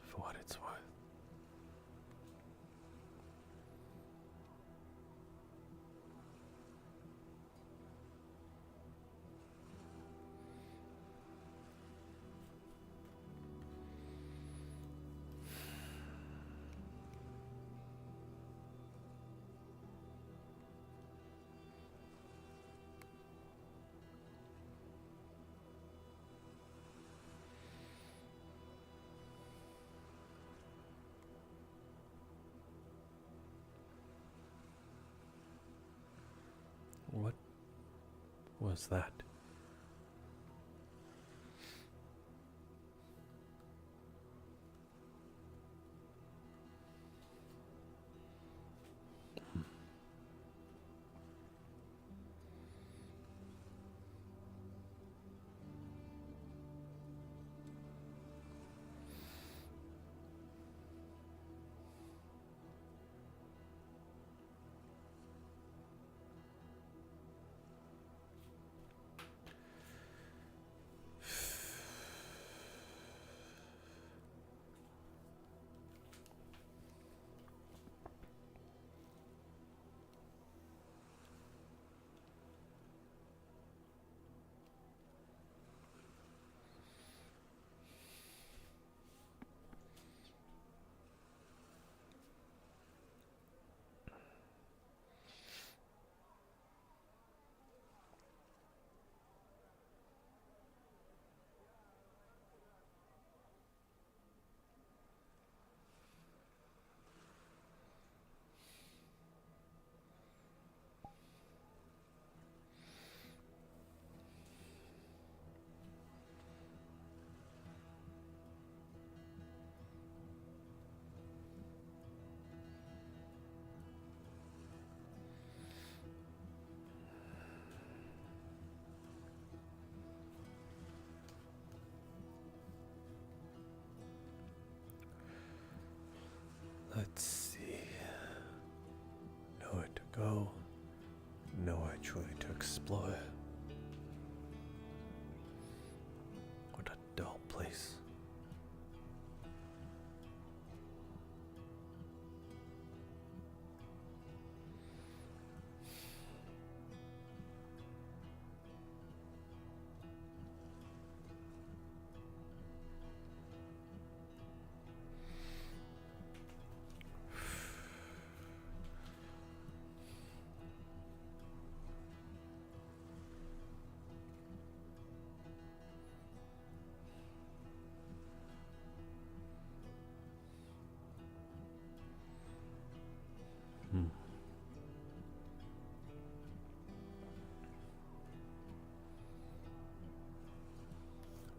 For what it's worth. What was that? Let's see. Nowhere to go. Nowhere truly to explore. What a dull place.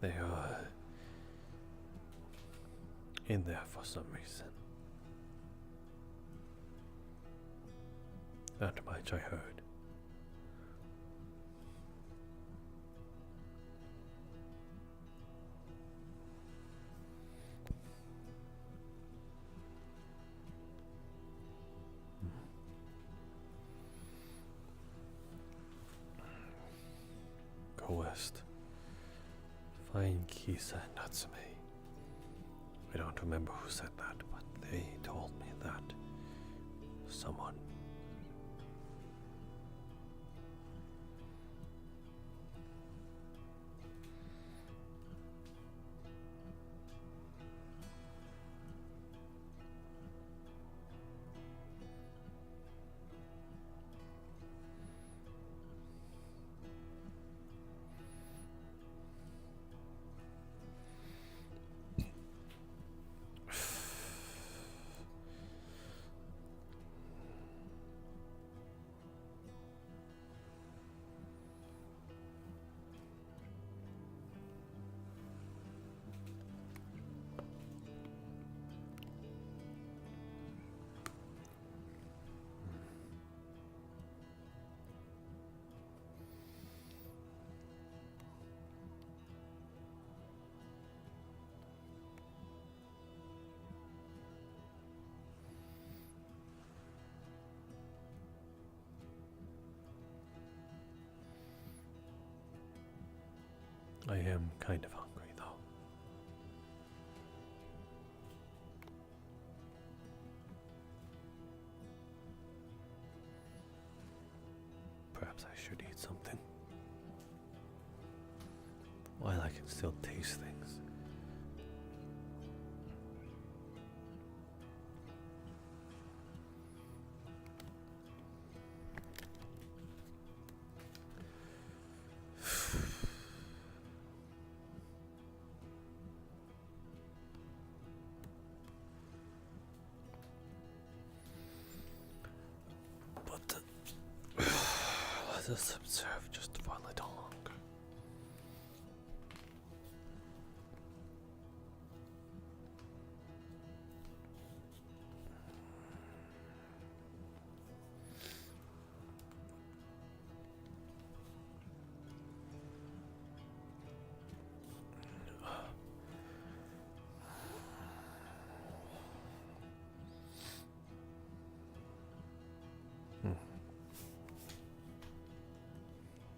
They are in there for some reason. That much I heard. Go west. Find Kisa and Natsume. I don't remember who said that, but they told me that someone. I am kind of hungry though. Perhaps I should eat something while I can still taste things. Let us observe just for a little longer.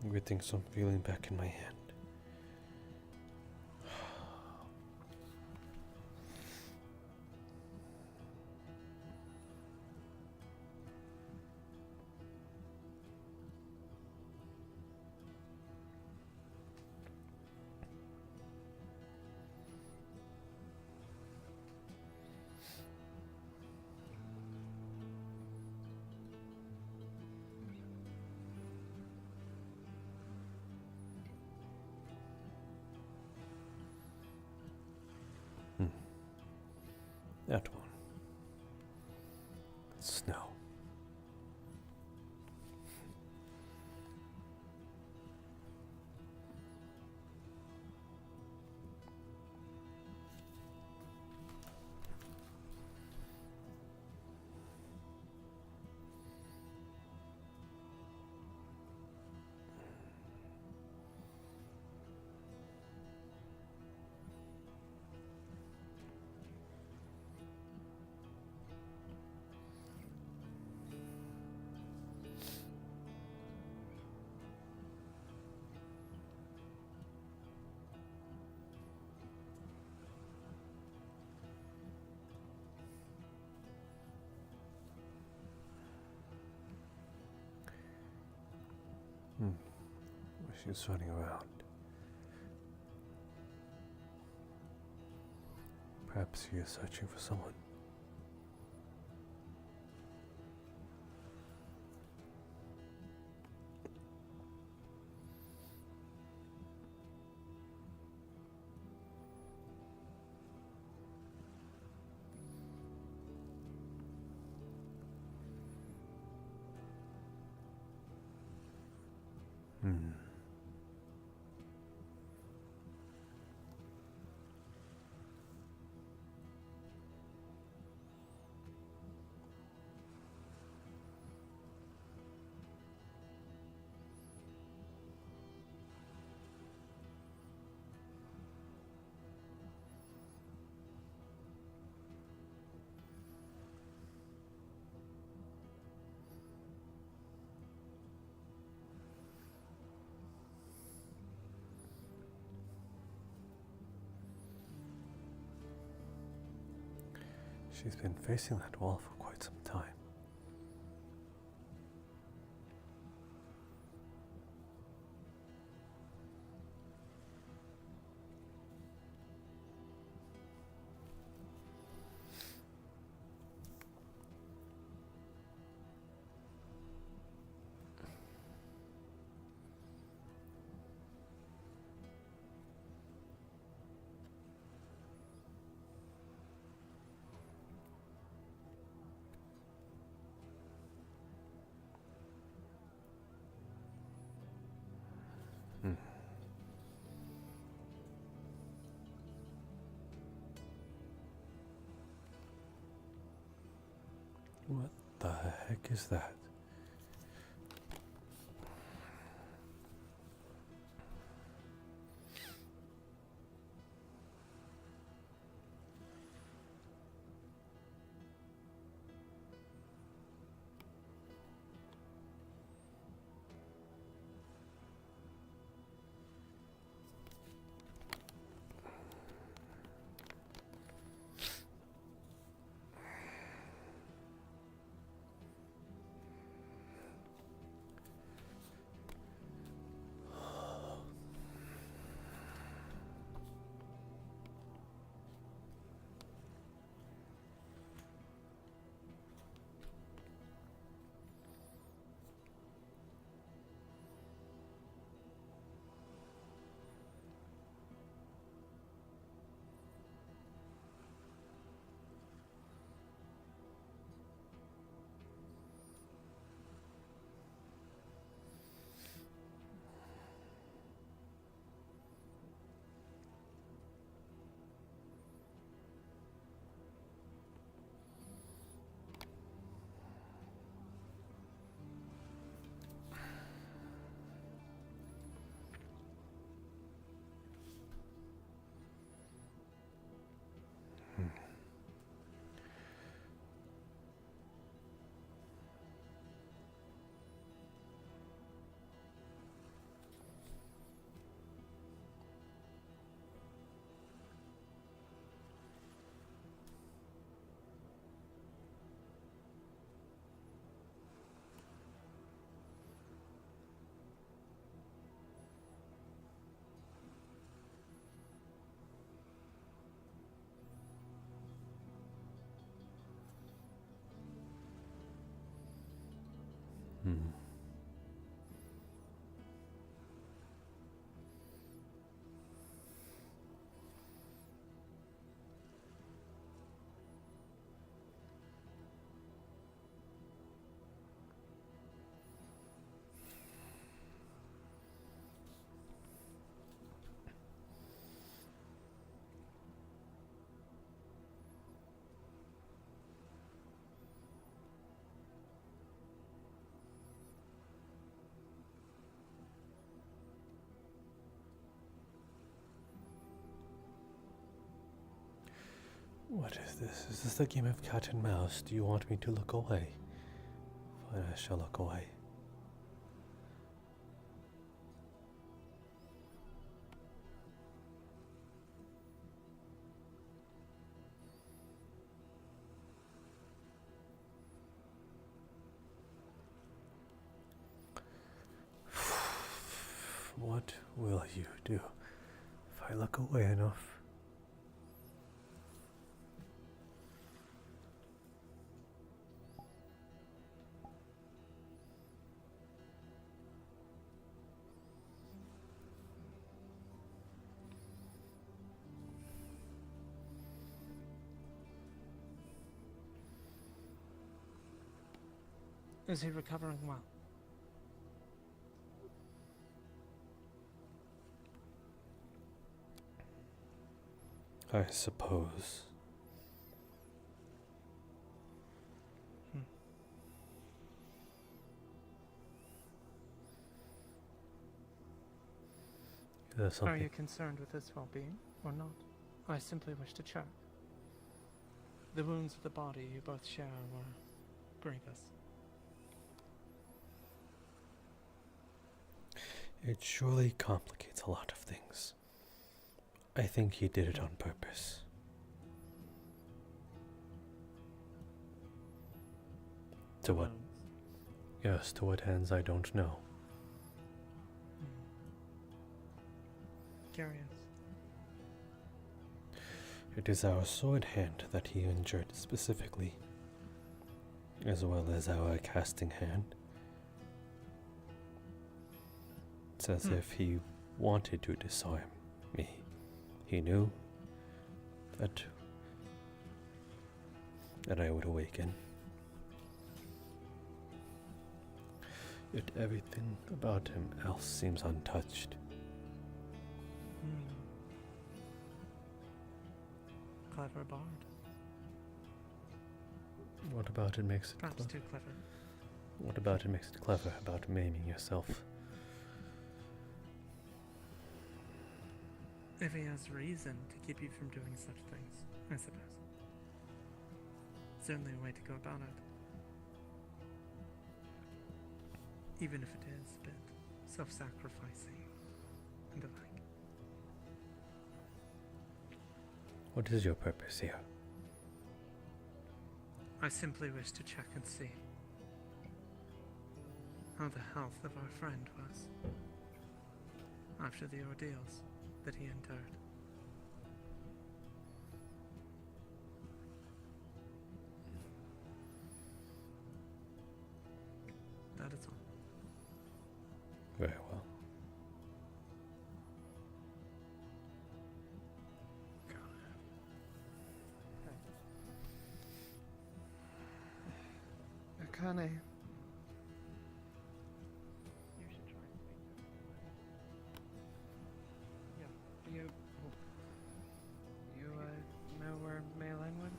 Everything's so I'm feeling back in my hand. That one. Snow. She's running around. Perhaps she is searching for someone. She's been facing that wall for quite some time. What the heck is that? What is this? Is this a game of cat and mouse? Do you want me to look away? Fine, I shall look away. What will you do if I look away enough? Is he recovering well? I suppose. Are you concerned with his well-being, or not? I simply wish to check. The wounds of the body you both share were grievous. It surely complicates a lot of things. I think he did it on purpose. To what? Yes, to what ends I don't know. Curious. It is our sword hand that he injured specifically, as well as our casting hand. It's as if he wanted to disarm me. He knew that I would awaken. Yet everything about him else seems untouched. Clever bard. What about it makes it Perhaps clever? too clever. What about it makes it clever about maiming yourself? If he has reason to keep you from doing such things, I suppose. Certainly a way to go about it. Even if it is a bit self-sacrificing and the like. What is your purpose here? I simply wish to check and see how the health of our friend was after the ordeals that he endured. That is all. Very well. Akane. You know where Maylin went?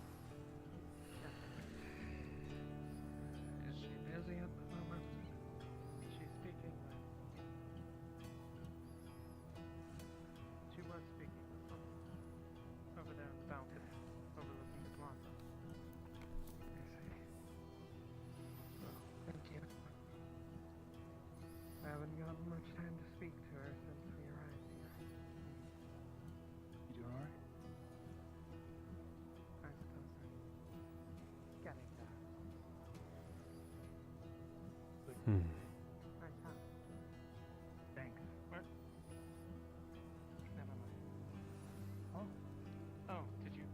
Is she busy at the moment? She's speaking with... She was speaking with someone over there on the balcony, overlooking the plaza. Thank you. I haven't gotten much time to speak to her since we arrived here. You doing alright? I suppose so. Getting there. I have. Thanks. What? Never mind. Oh? Oh, did you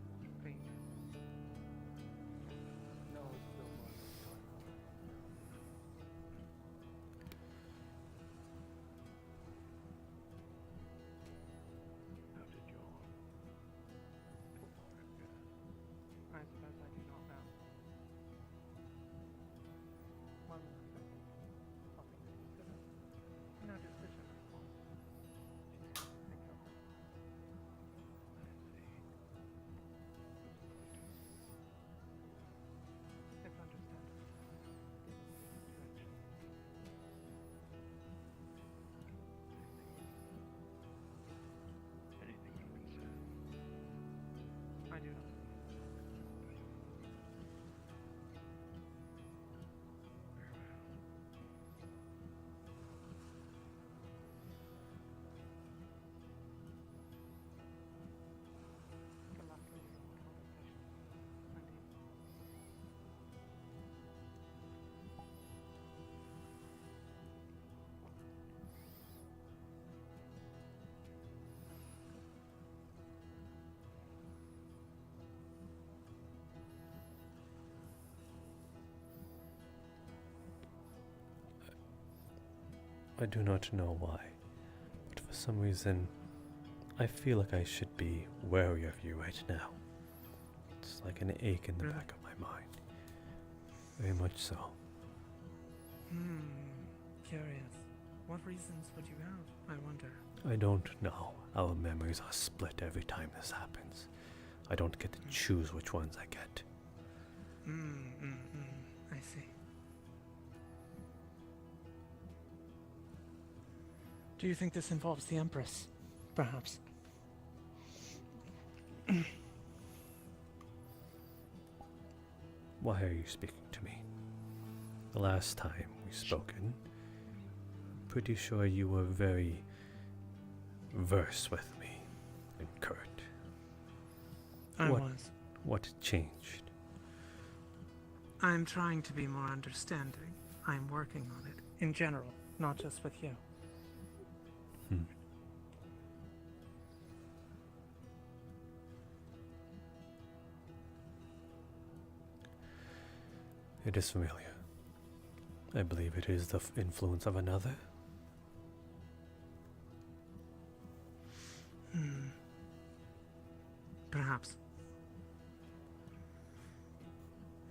faint? No, it's still going. How did your I suppose I do not know. One more second. Something to consider. No decision, of course. She's got to think of it. It's understandable. Given the situation. anything you can say? I do not. Good luck in your conversation. Indeed. I do not know why, but for some reason, I feel like I should be wary of you right now. It's like an ache in the Really? back of my mind. Very much so. Curious. What reasons would you have, I wonder? I don't know. Our memories are split every time this happens. I don't get to choose which ones I get. I see. Do you think this involves the Empress? Perhaps. Why are you speaking to me? The last time we spoken, pretty sure you were very verse with me and Kurt. I was. What changed? I'm trying to be more understanding. I'm working on it. In general, not just with you. It is familiar. I believe it is the influence of another. Perhaps.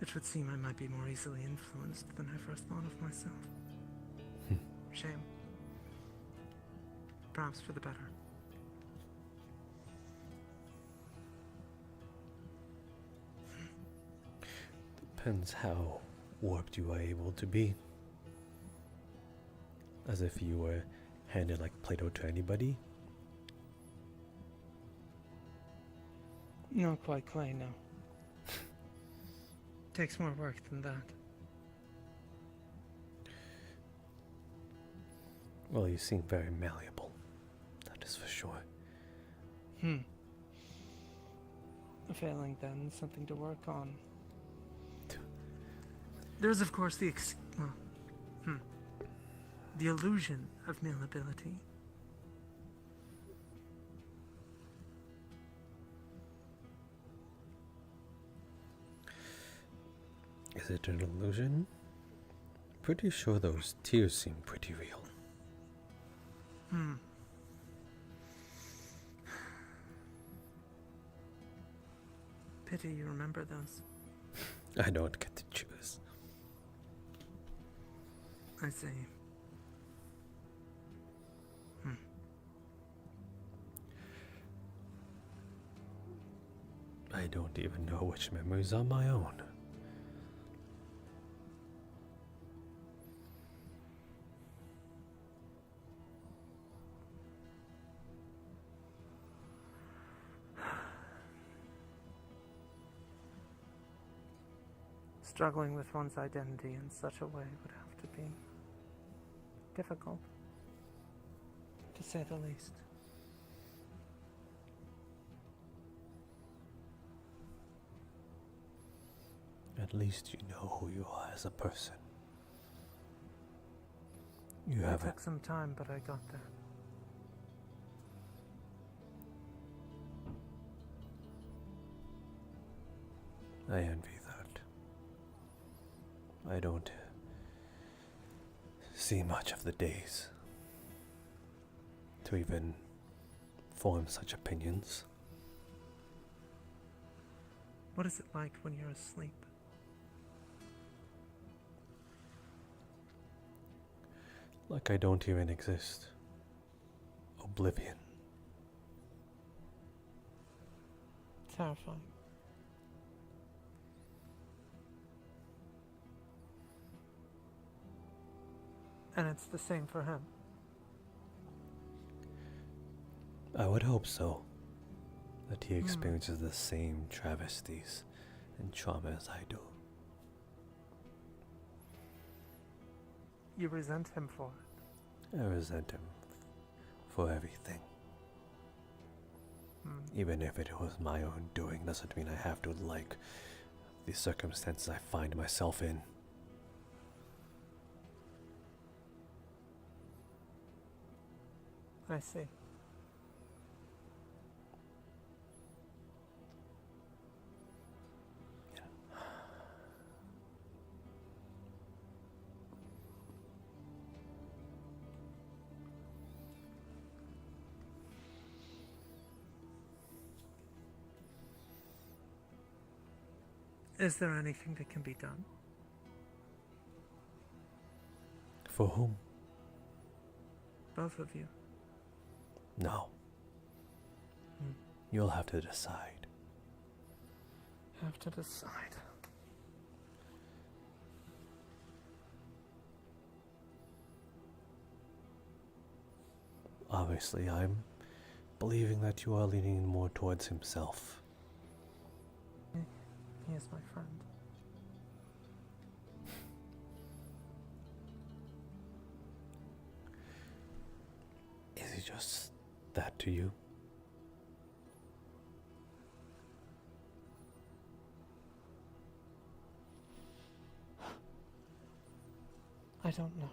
It would seem I might be more easily influenced than I first thought of myself. Shame. Perhaps for the better. Depends how warped you are able to be. As if you were handed like Play-Doh to anybody. Not quite clay, no. Takes more work than that. Well, you seem very malleable. That is for sure. A failing then, something to work on. There's of course the the illusion of malleability. Is it an illusion? Pretty sure those tears seem pretty real. Pity you remember those. I don't get to choose. I see. I don't even know which memories are my own. Struggling with one's identity in such a way would have to be difficult, to say the least. At least you know who you are as a person. You It have took some time, but I got there. I envy that. I don't see much of the days to even form such opinions. What is it like when you're asleep? Like I don't even exist. Oblivion. Terrifying. And it's the same for him. I would hope so. That he experiences the same travesties and trauma as I do. You resent him for it. I resent him for everything. Even if it was my own doing, doesn't mean I have to like the circumstances I find myself in. I see. Is there anything that can be done? For whom? Both of you. No. You'll have to decide. Have to decide. Obviously, I'm believing that you are leaning more towards himself. He is my friend. Is he just that to you? I don't know.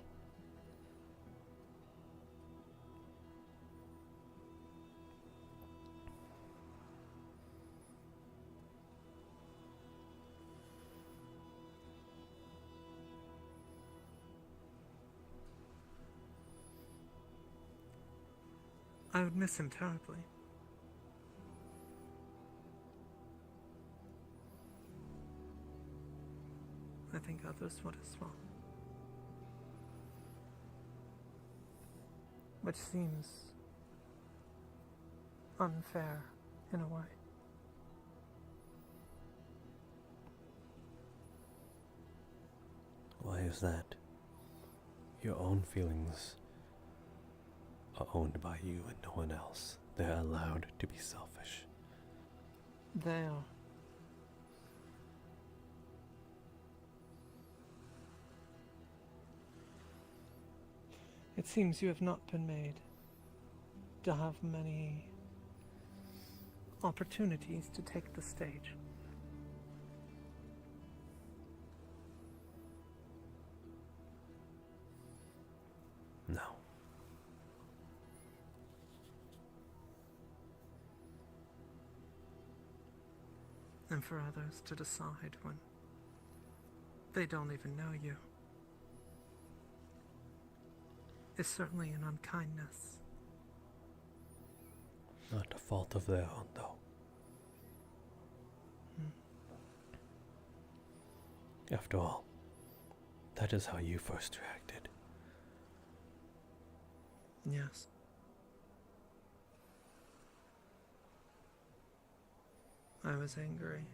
I would miss him terribly. I think others would as well. Which seems unfair in a way. Why is that? Your own feelings are owned by you and no one else. They're allowed to be selfish. They are. It seems you have not been made to have many opportunities to take the stage. No. And for others to decide when they don't even know you is certainly an unkindness. Not a fault of their own, though. After all, that is how you first reacted. Yes. I was angry.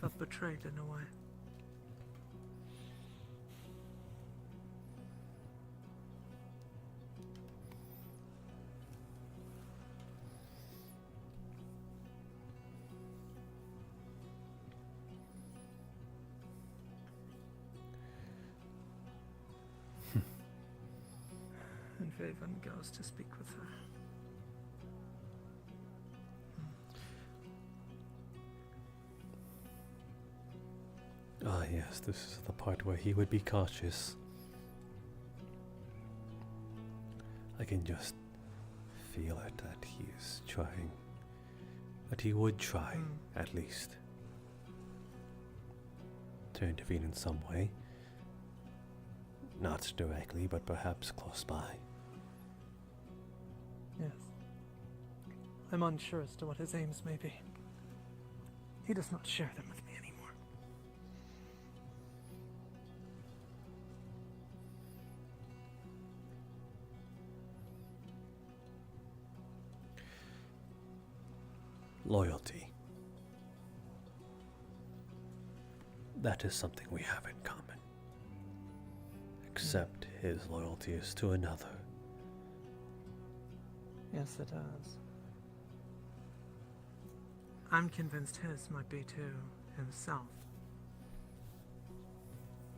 Felt betrayed in a way. And Vaven goes to speak with her. Ah, yes, this is the part where he would be cautious. I can just feel it that he's trying. That he would try, at least, to intervene in some way. Not directly, but perhaps close by. Yes. I'm unsure as to what his aims may be. He does not share them with me anymore. Loyalty. That is something we have in common. Except his loyalty is to another. Yes, it does. I'm convinced his might be to himself.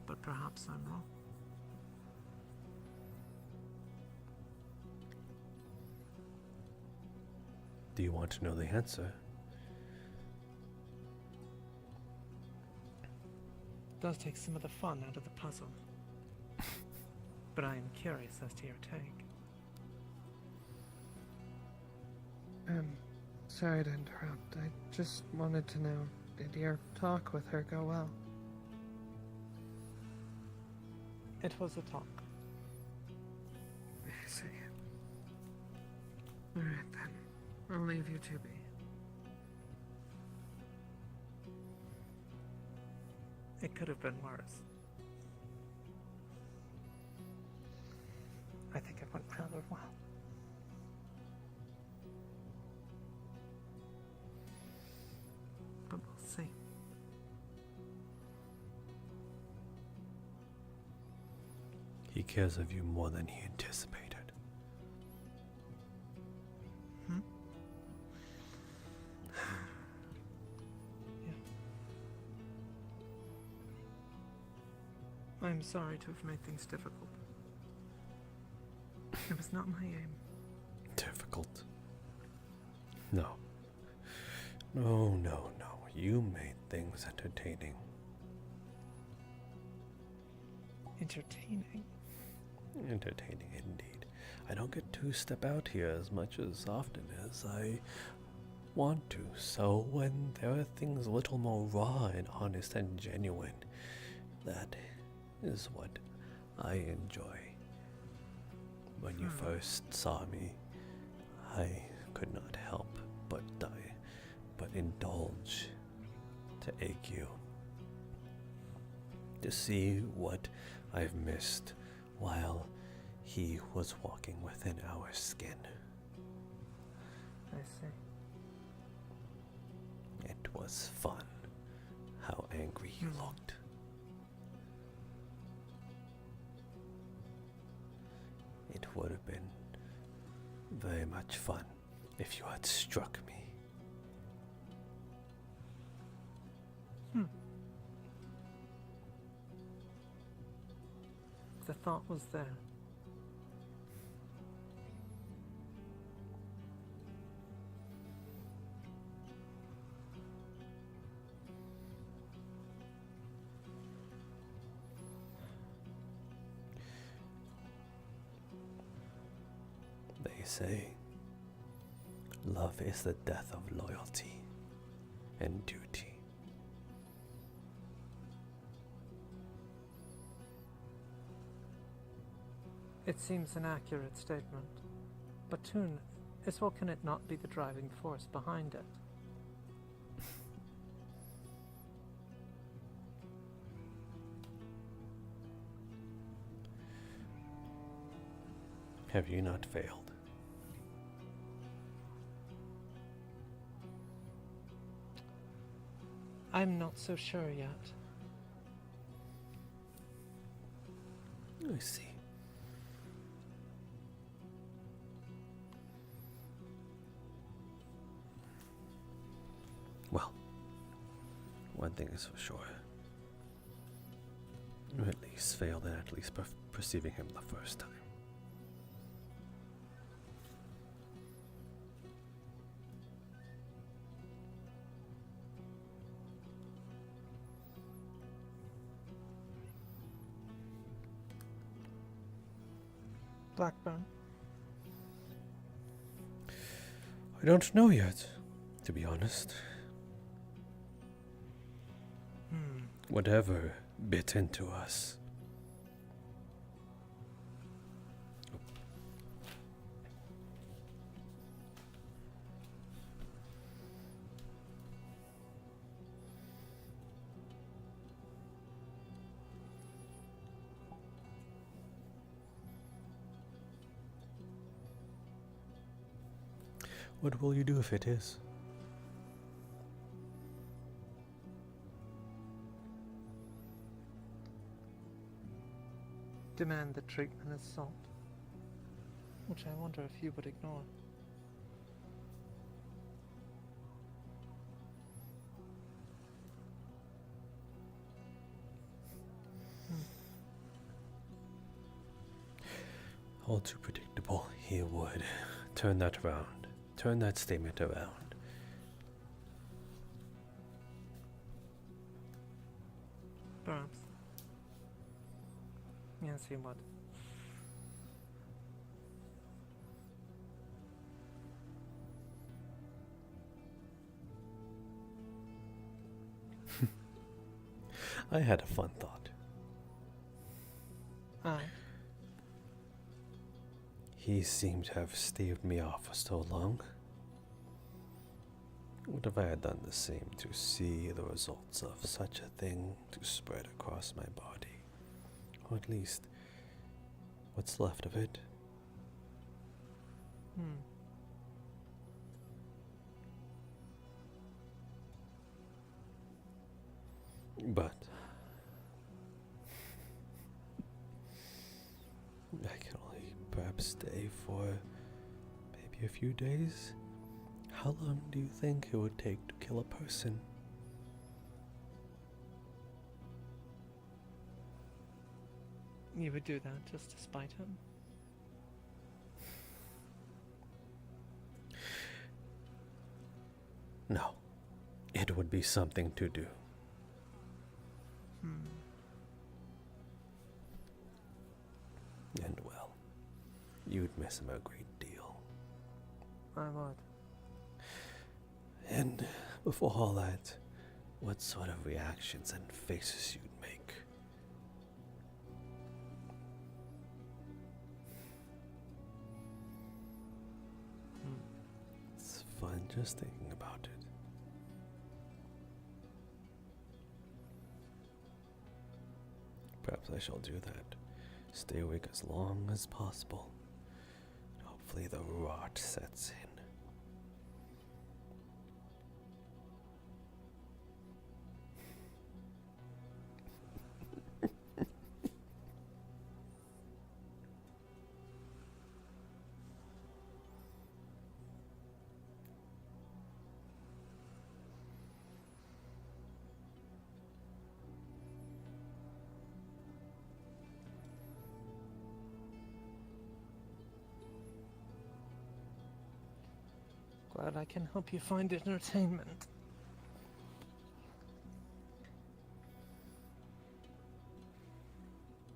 But perhaps I'm wrong. Do you want to know the answer? Does take some of the fun out of the puzzle. But I am curious as to your take. Sorry to interrupt. I just wanted to know, did your talk with her go well? It was a talk. I see. Alright then. I'll leave you to be. It could have been worse. I think it went rather well. But we'll see. He cares of you more than he anticipated. I'm sorry to have made things difficult. It was not my aim. Difficult? No. No, no, no. You made things entertaining. Entertaining. Entertaining indeed. I don't get to step out here as much as often as I want to, so when there are things a little more raw and honest and genuine, that is what I enjoy. When you first saw me, I could not help but indulge to ache you, to see what I've missed while he was walking within our skin. I see. It was fun how angry you looked. It would have been very much fun if you had struck me. The thought was there. They say love is the death of loyalty and duty. It seems an accurate statement. But Toon, as well can it not be the driving force behind it? Have you not failed? I'm not so sure yet. I see. Well, one thing is for sure. You at least failed in at least perceiving him the first time. Blackburn? I don't know yet, to be honest. Whatever bit into us. What will you do if it is? Demand the treatment as salt, which I wonder if you would ignore. All too predictable. He would turn that around, turn that statement around. Perhaps. Yes, he would. I had a fun thought. Aye. He seemed to have staved me off for so long. What if I had done the same to see the results of such a thing to spread across my body? Or at least, what's left of it? But I can only perhaps stay for maybe a few days. How long do you think it would take to kill a person? You would do that just to spite him? No. It would be something to do. you'd miss him a great deal. I would. And before all that, what sort of reactions and faces you'd make? It's fun just thinking about it. Perhaps I shall do that. Stay awake as long as possible. Hopefully the rot sets in. Glad I can help you find entertainment.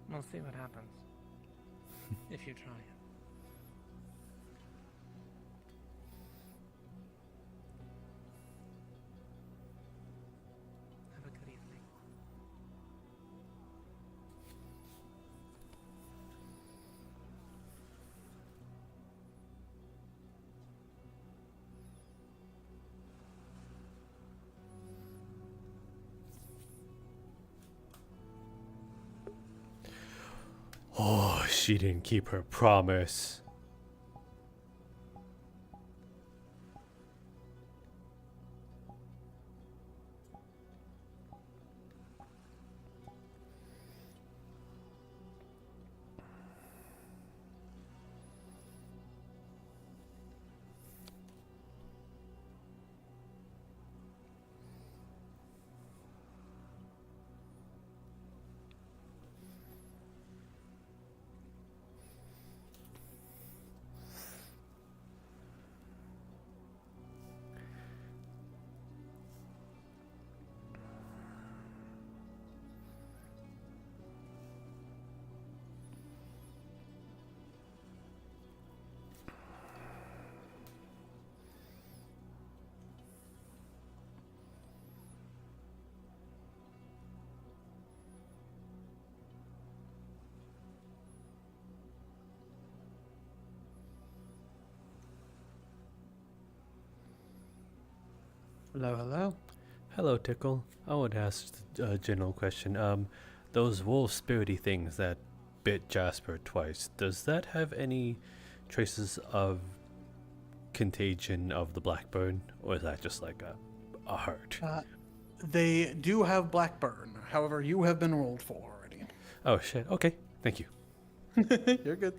We'll see what happens. If you try. Have a good evening. Oh, she didn't keep her promise. Hello, hello. Hello, Tickle. I would ask a general question. Those wolf spirity things that bit Jasper twice, does that have any traces of contagion of the Blackburn, or is that just like a hurt? They do have Blackburn. However, you have been rolled for already. Oh shit. Okay. Thank you. You're good.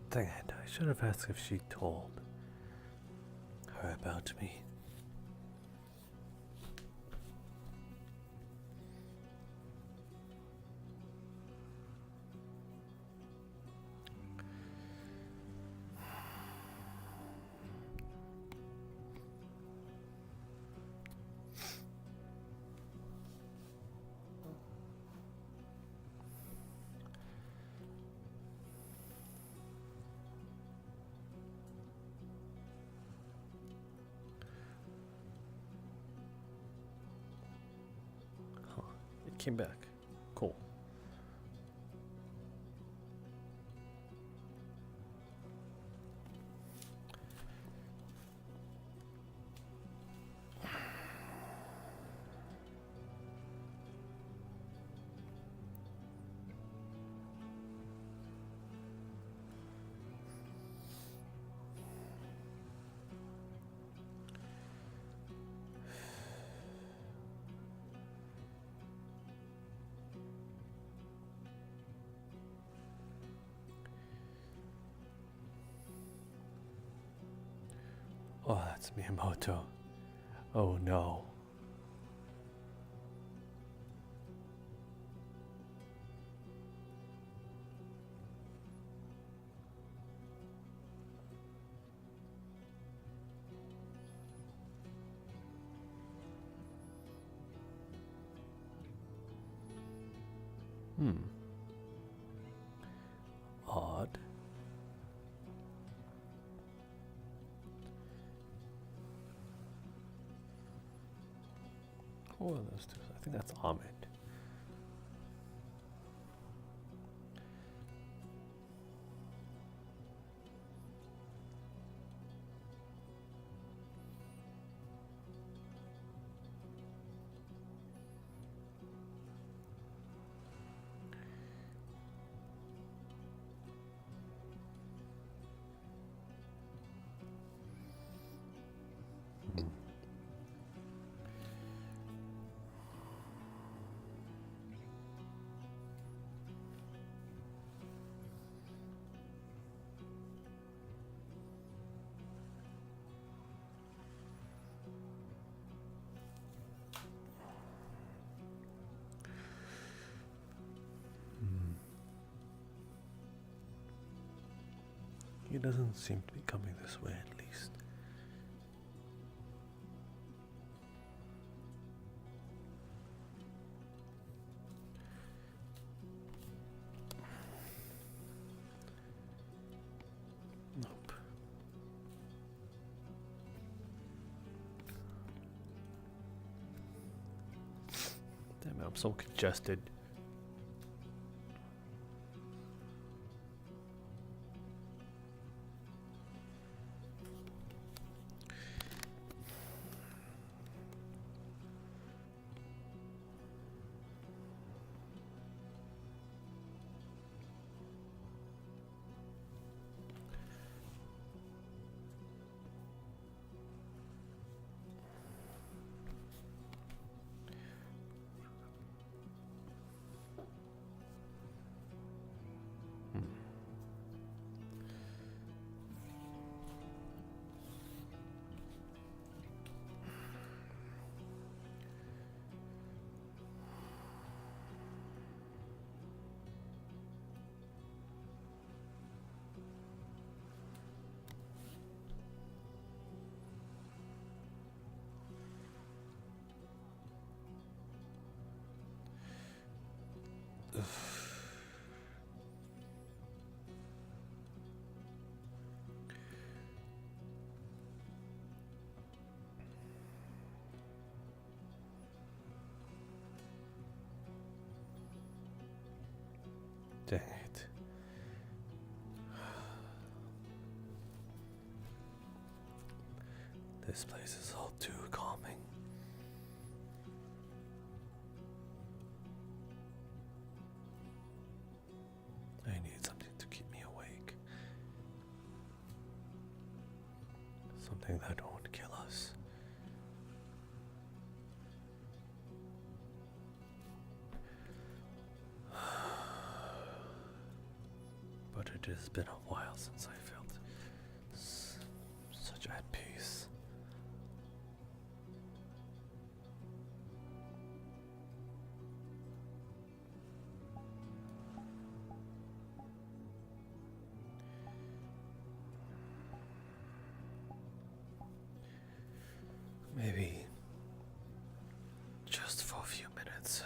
Dang it, I should have asked if she told. are about me. It came back. Cool. Oh, that's Miyamoto. Oh no. Odd. Who are those two? I think that's Ahmed. He doesn't seem to be coming this way, at least. Nope. Damn, I'm so congested. Dang it. This place is all too calming. I need something to keep me awake. Something that won't kill us. But it has been a while since I felt such at peace. Maybe just for a few minutes.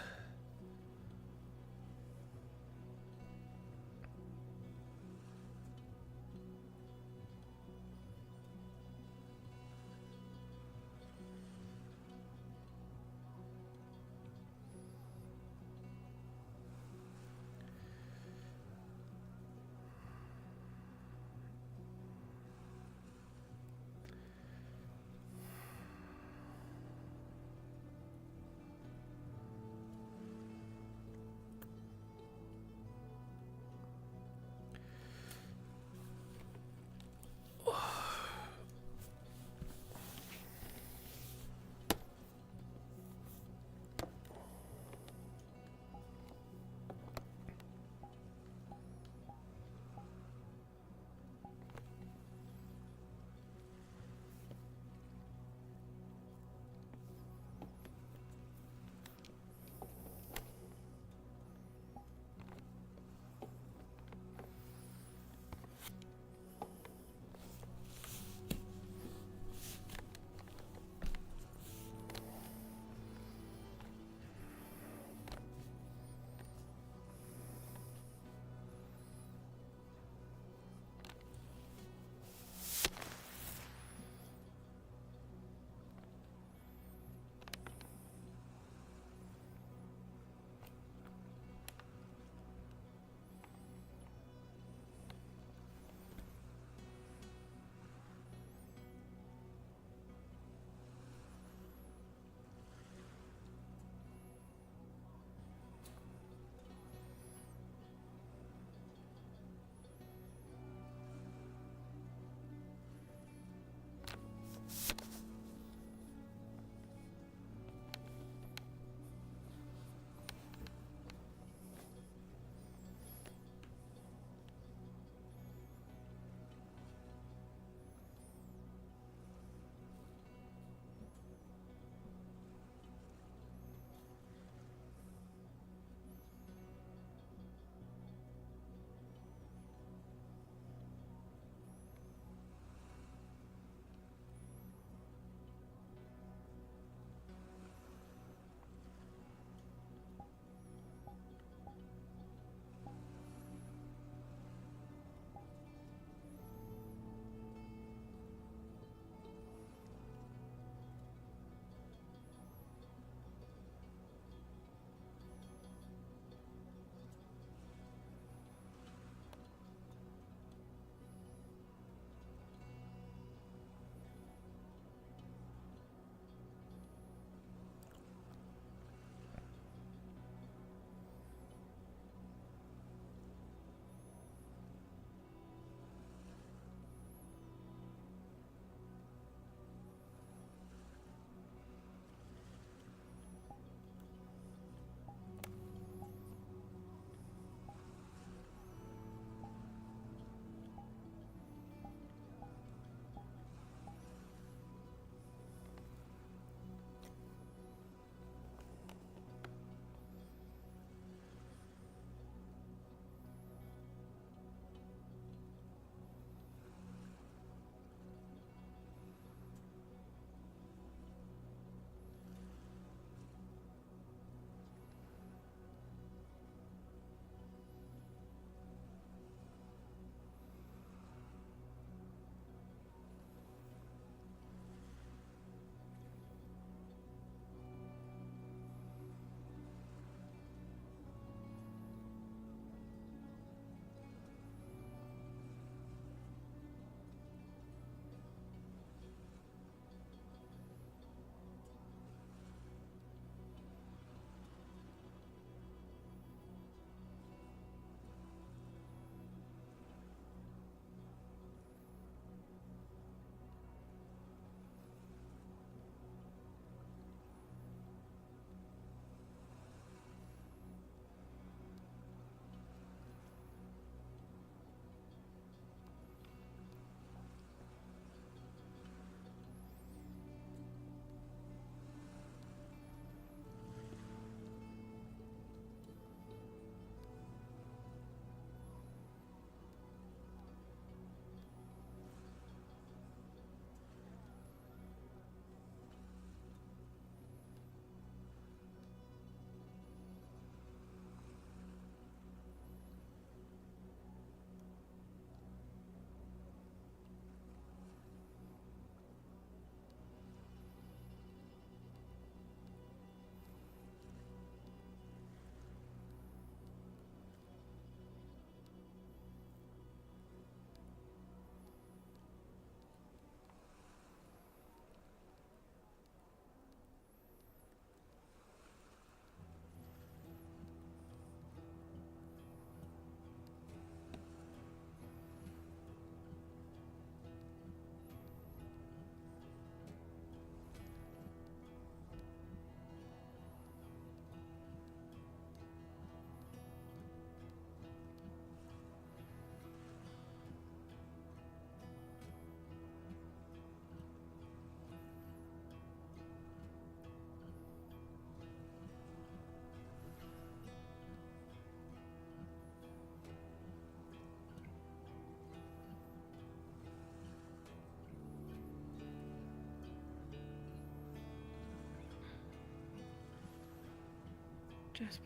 Jasper.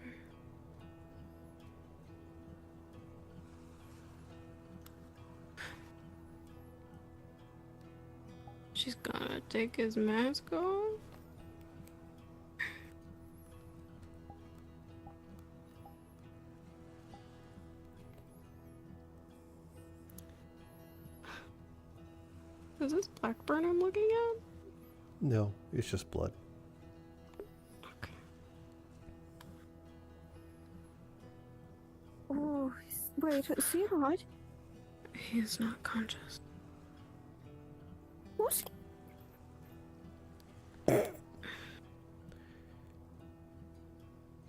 She's gonna take his mask off? Is this Blackburn I'm looking at? No, it's just blood. Oh, wait, is he alright? He is not conscious. What? I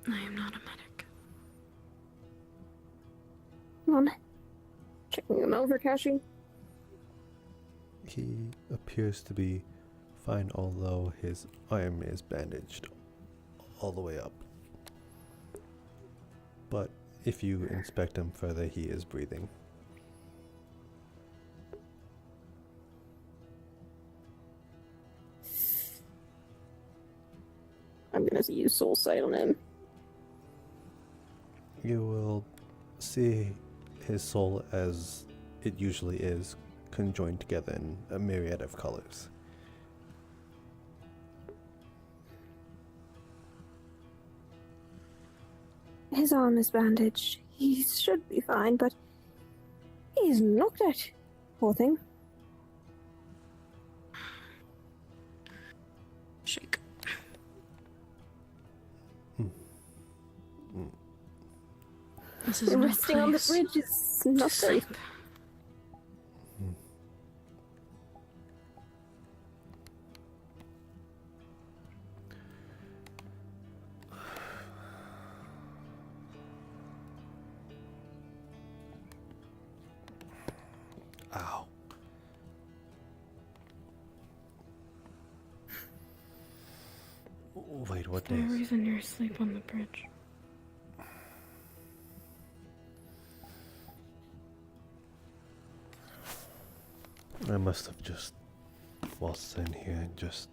am not a medic. Come on. Checking him over, Kashi. He appears to be fine, although his arm is bandaged all the way up. But if you inspect him further, he is breathing. I'm gonna use Soul Sight on him. You will see his soul as it usually is, conjoined together in a myriad of colors. His arm is bandaged. He should be fine, but he's knocked out. Poor thing. Shake. This is no Resting on the place bridge is not to safe. sleep. Ow. Wait, what There's no days? reason you're asleep on the bridge. I must have just waltzed in here and just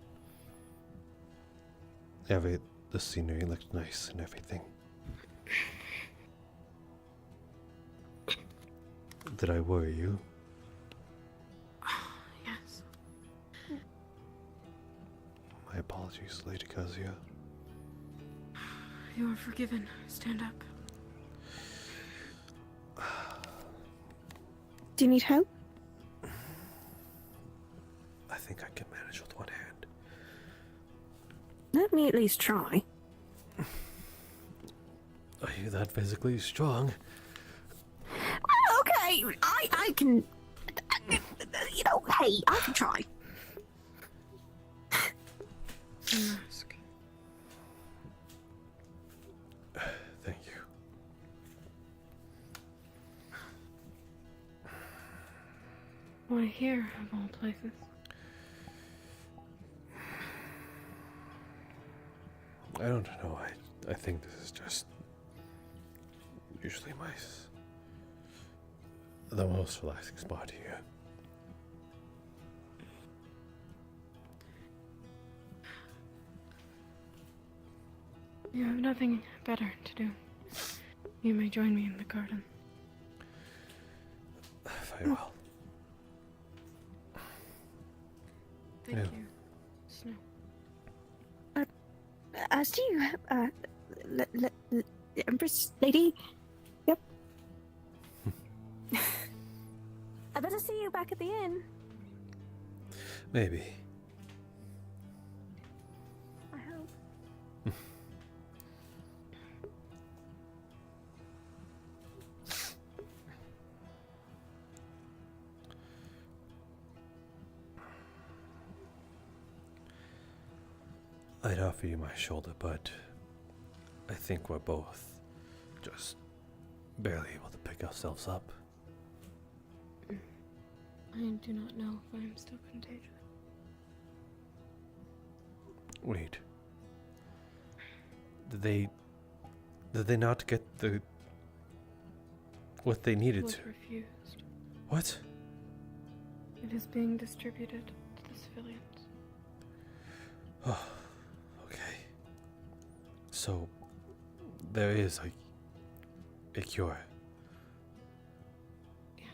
the scenery looked nice and everything. Did I worry you? Yes. My apologies, Lady Kazuya. You are forgiven. Stand up. Do you need help? I think I can manage with one hand. Let me at least try. Are you that physically strong? Okay, I can. You know, hey, I can try. Mask. Thank you. Why here, of all places? I don't know. I think this is just usually the most relaxing spot here. You have nothing better to do. You may join me in the garden. Very well. Thank Yeah. you, Snow. As to you, Empress Lady. Yep. I better see you back at the inn. Maybe. I hope. I'd offer you my shoulder, but I think we're both just barely able to pick ourselves up. I do not know if I am still contagious. Wait. Did they not get what they needed Was to? refused. What? It is being distributed to the civilians. Oh, okay. So, there is a cure. Yes.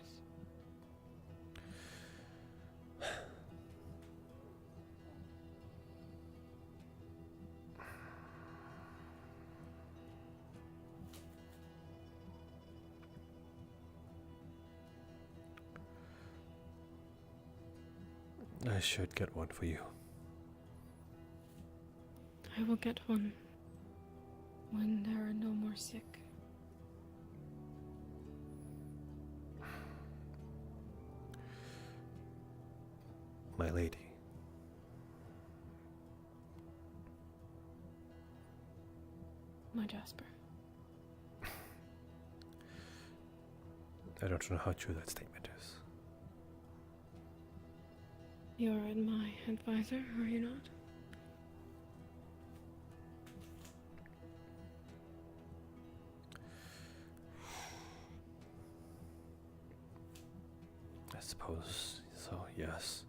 I should get one for you. I will get one when there are no more sick. My lady. My Jasper. I don't know how true that statement is. You're my advisor, are you not? I suppose so, yes.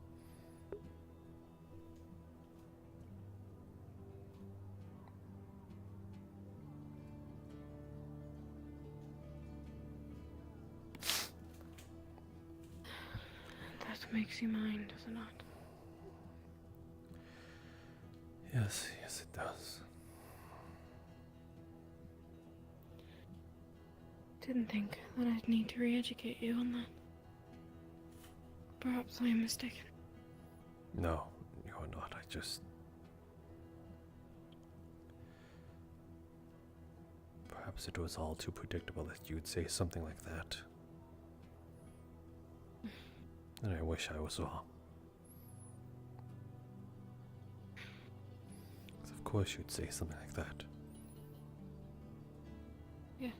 That makes you mine, does it not? Yes, yes it does. Didn't think that I'd need to re-educate you on that. Perhaps I am mistaken. No, you're not. I just... Perhaps it was all too predictable that you'd say something like that. And I wish I was wrong. Of course you'd say something like that. Yes.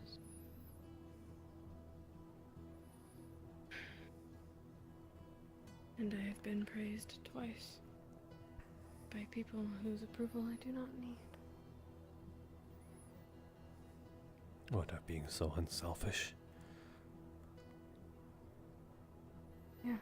And I have been praised twice by people whose approval I do not need. What, of being so unselfish? Yes.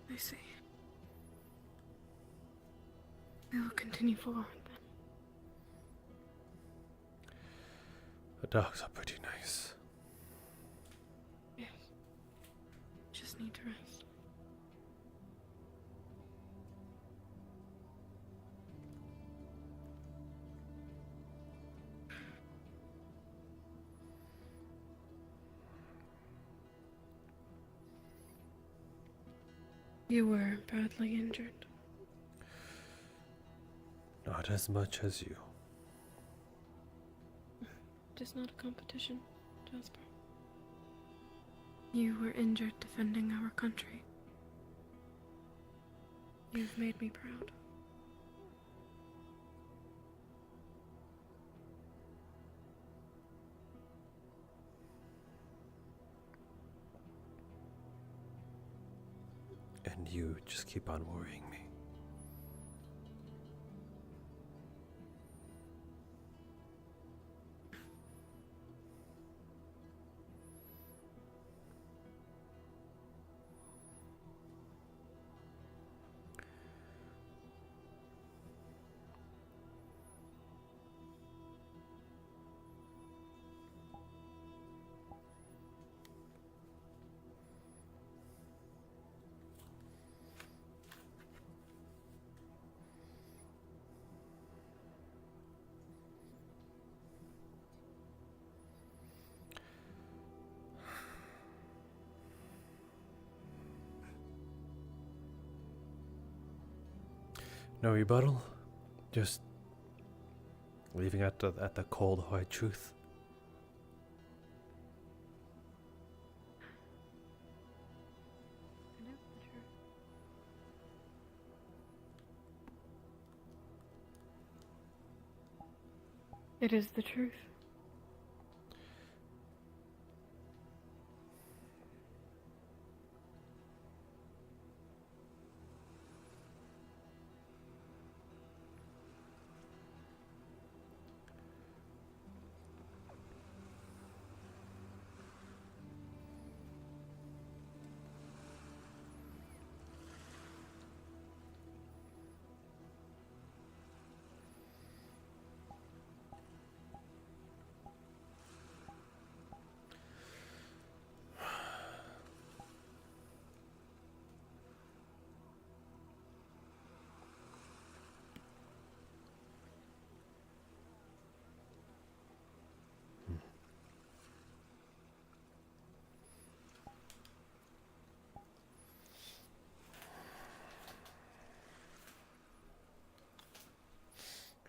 I see. We will continue forward then. The dogs are pretty nice. Yes. Just need to rest. You were badly injured. Not as much as you. Just not a competition, Jasper. You were injured defending our country. You've made me proud. And you just keep on worrying me. No rebuttal? Just leaving at the cold hard truth? It is the truth.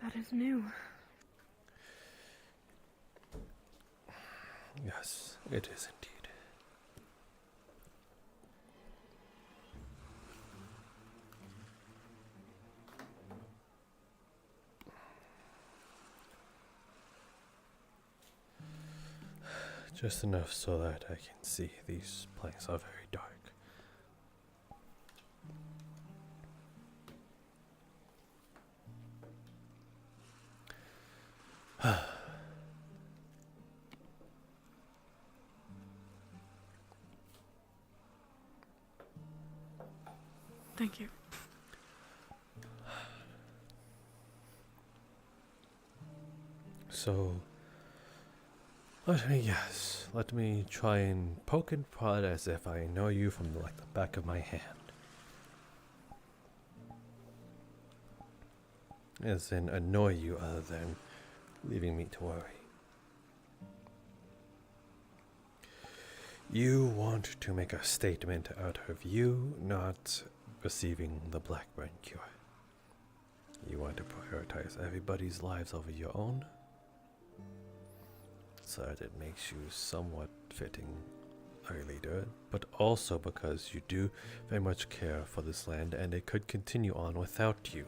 That is new. Yes, it is indeed. Just enough so that I can see these planks are very dark. Thank you. So, let me guess. Let me try and poke and prod as if I know you from like the back of my hand. As in annoy you other than leaving me to worry. You want to make a statement out of you not receiving the Blackburn cure. You want to prioritize everybody's lives over your own, so that it makes you somewhat fitting a leader, but also because you do very much care for this land and it could continue on without you.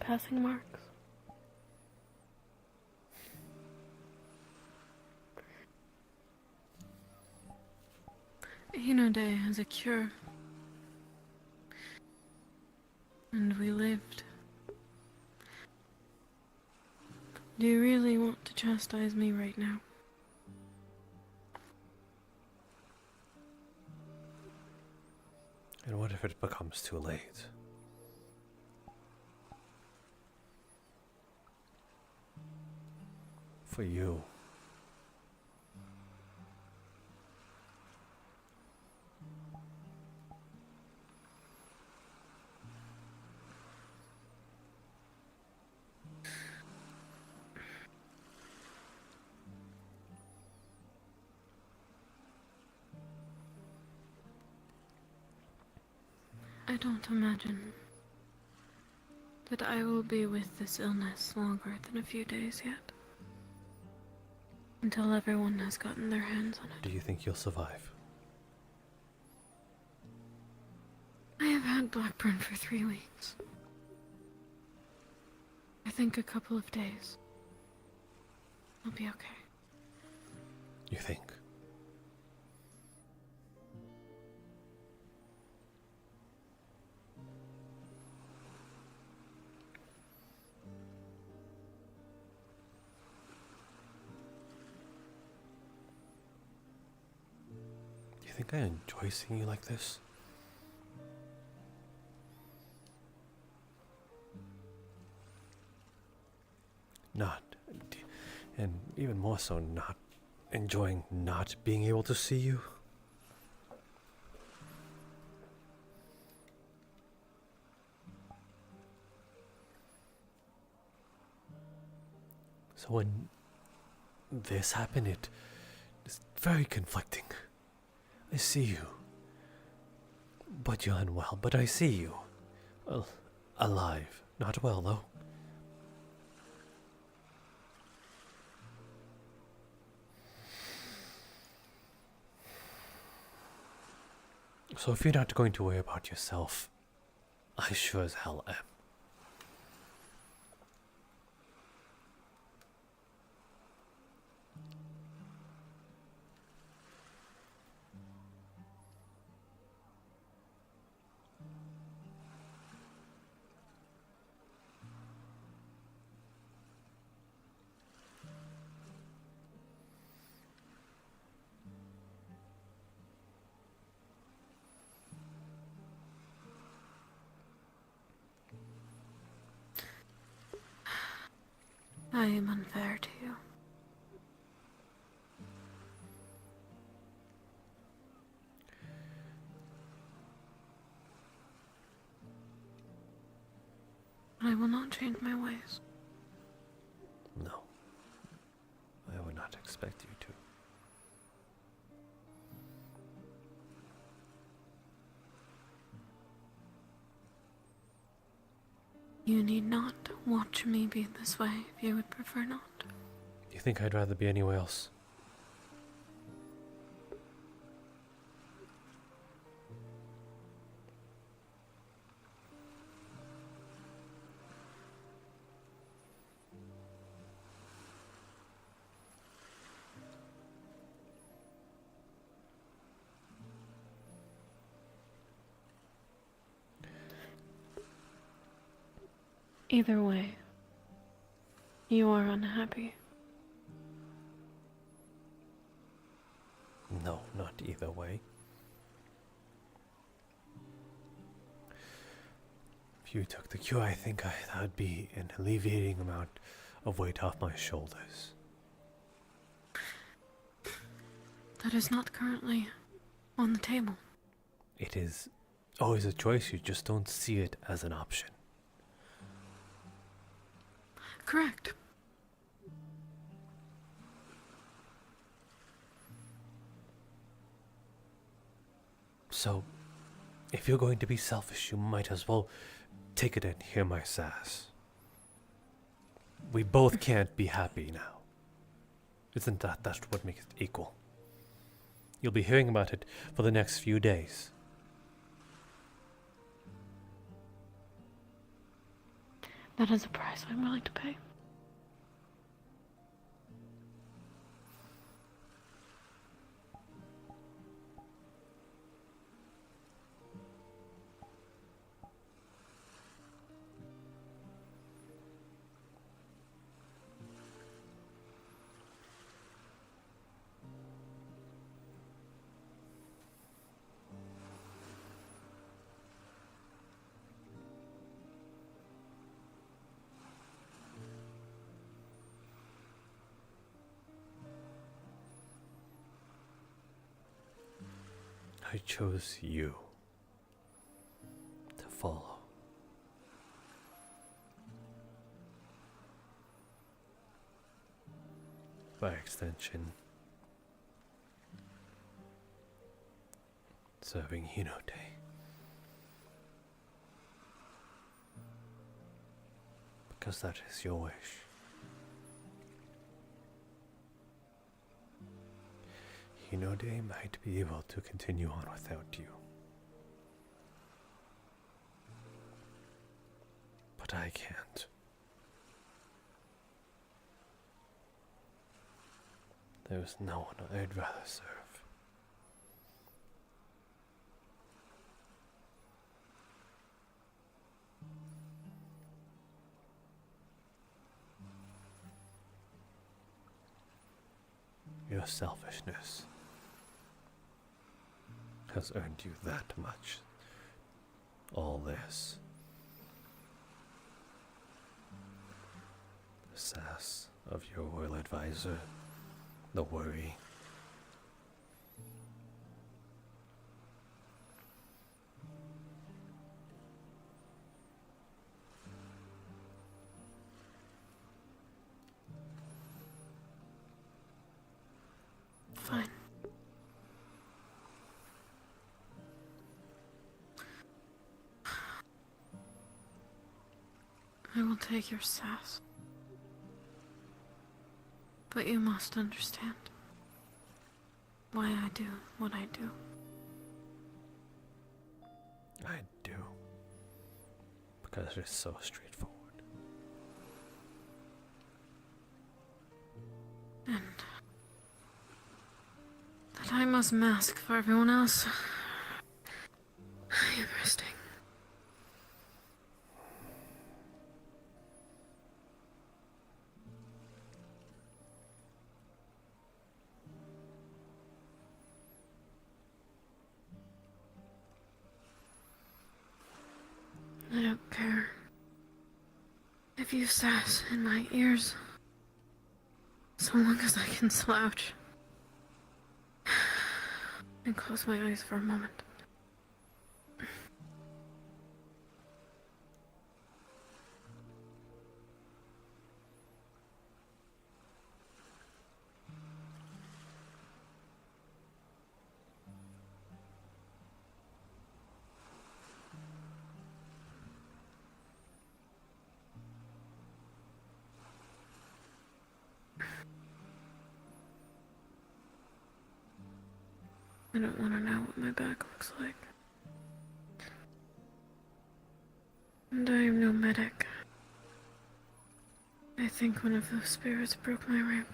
Passing marks. Hinode has a cure. And we lived. Do you really want to chastise me right now? And what if it becomes too late? For you. I don't imagine that I will be with this illness longer than a few days yet. Until everyone has gotten their hands on it. Do you think you'll survive? I have had Blackburn for 3 weeks. I think a couple of days. I'll be okay. You think? Do you think I enjoy seeing you like this? Not, and even more so, not enjoying not being able to see you. So when this happened, it's very conflicting. I see you, but you're unwell, but I see you. Alive, not well though. So if you're not going to worry about yourself, I sure as hell am. I am unfair to you. I will not change my ways. No. I would not expect you to. You need not watch me be this way if you would prefer not. You think I'd rather be anywhere else? Either way, you are unhappy. No, not either way. If you took the cure, I think that would be an alleviating amount of weight off my shoulders. That is not currently on the table. It is always a choice, you just don't see it as an option. Correct. So, if you're going to be selfish, you might as well take it and hear my sass. We both can't be happy now. Isn't that's what makes it equal? You'll be hearing about it for the next few days. That is a price I'm willing to pay. I chose you to follow. By extension, serving Hino Day. Because that is your wish. Hinode might be able to continue on without you. But I can't. There's no one I'd rather serve. Your selfishness has earned you that much. All this. The sass of your royal advisor, the worry. Fine. I will take your sass. But you must understand why I do what I do. I do. Because it's so straightforward. And that I must mask for everyone else. Interesting. I don't care if you sass in my ears, so long as I can slouch and close my eyes for a moment. I don't want to know what my back looks like. And I am no medic. I think one of those spirits broke my rib.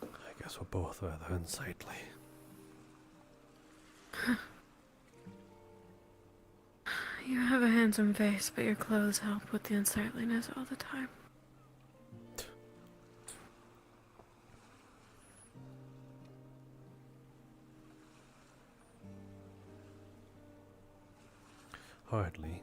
I guess we're both rather unsightly. You have a handsome face, but your clothes help with the unsightliness all the time. Hardly.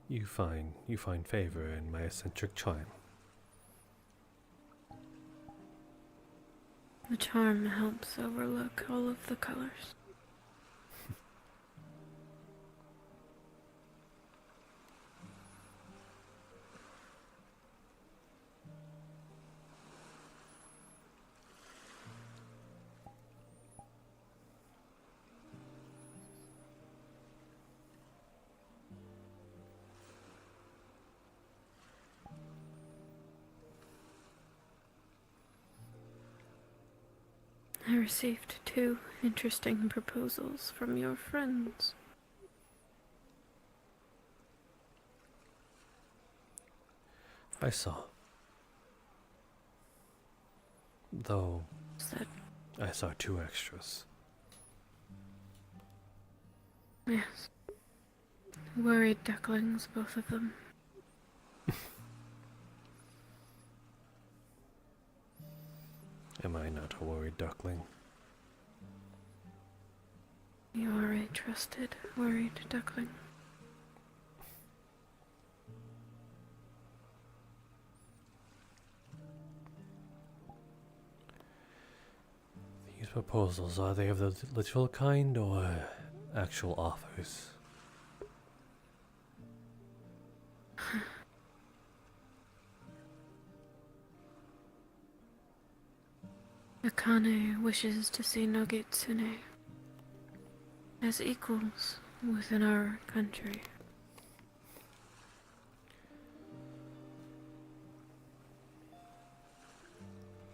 You find favor in my eccentric charm. The charm helps overlook all of the colors. I received 2 interesting proposals from your friends. I saw. Though, I saw 2 extras. Yes. Worried ducklings, both of them. Am I not a worried duckling? You are a trusted, worried duckling. These proposals, are they of the literal kind or actual offers? Akane wishes to see Nogitsune as equals within our country.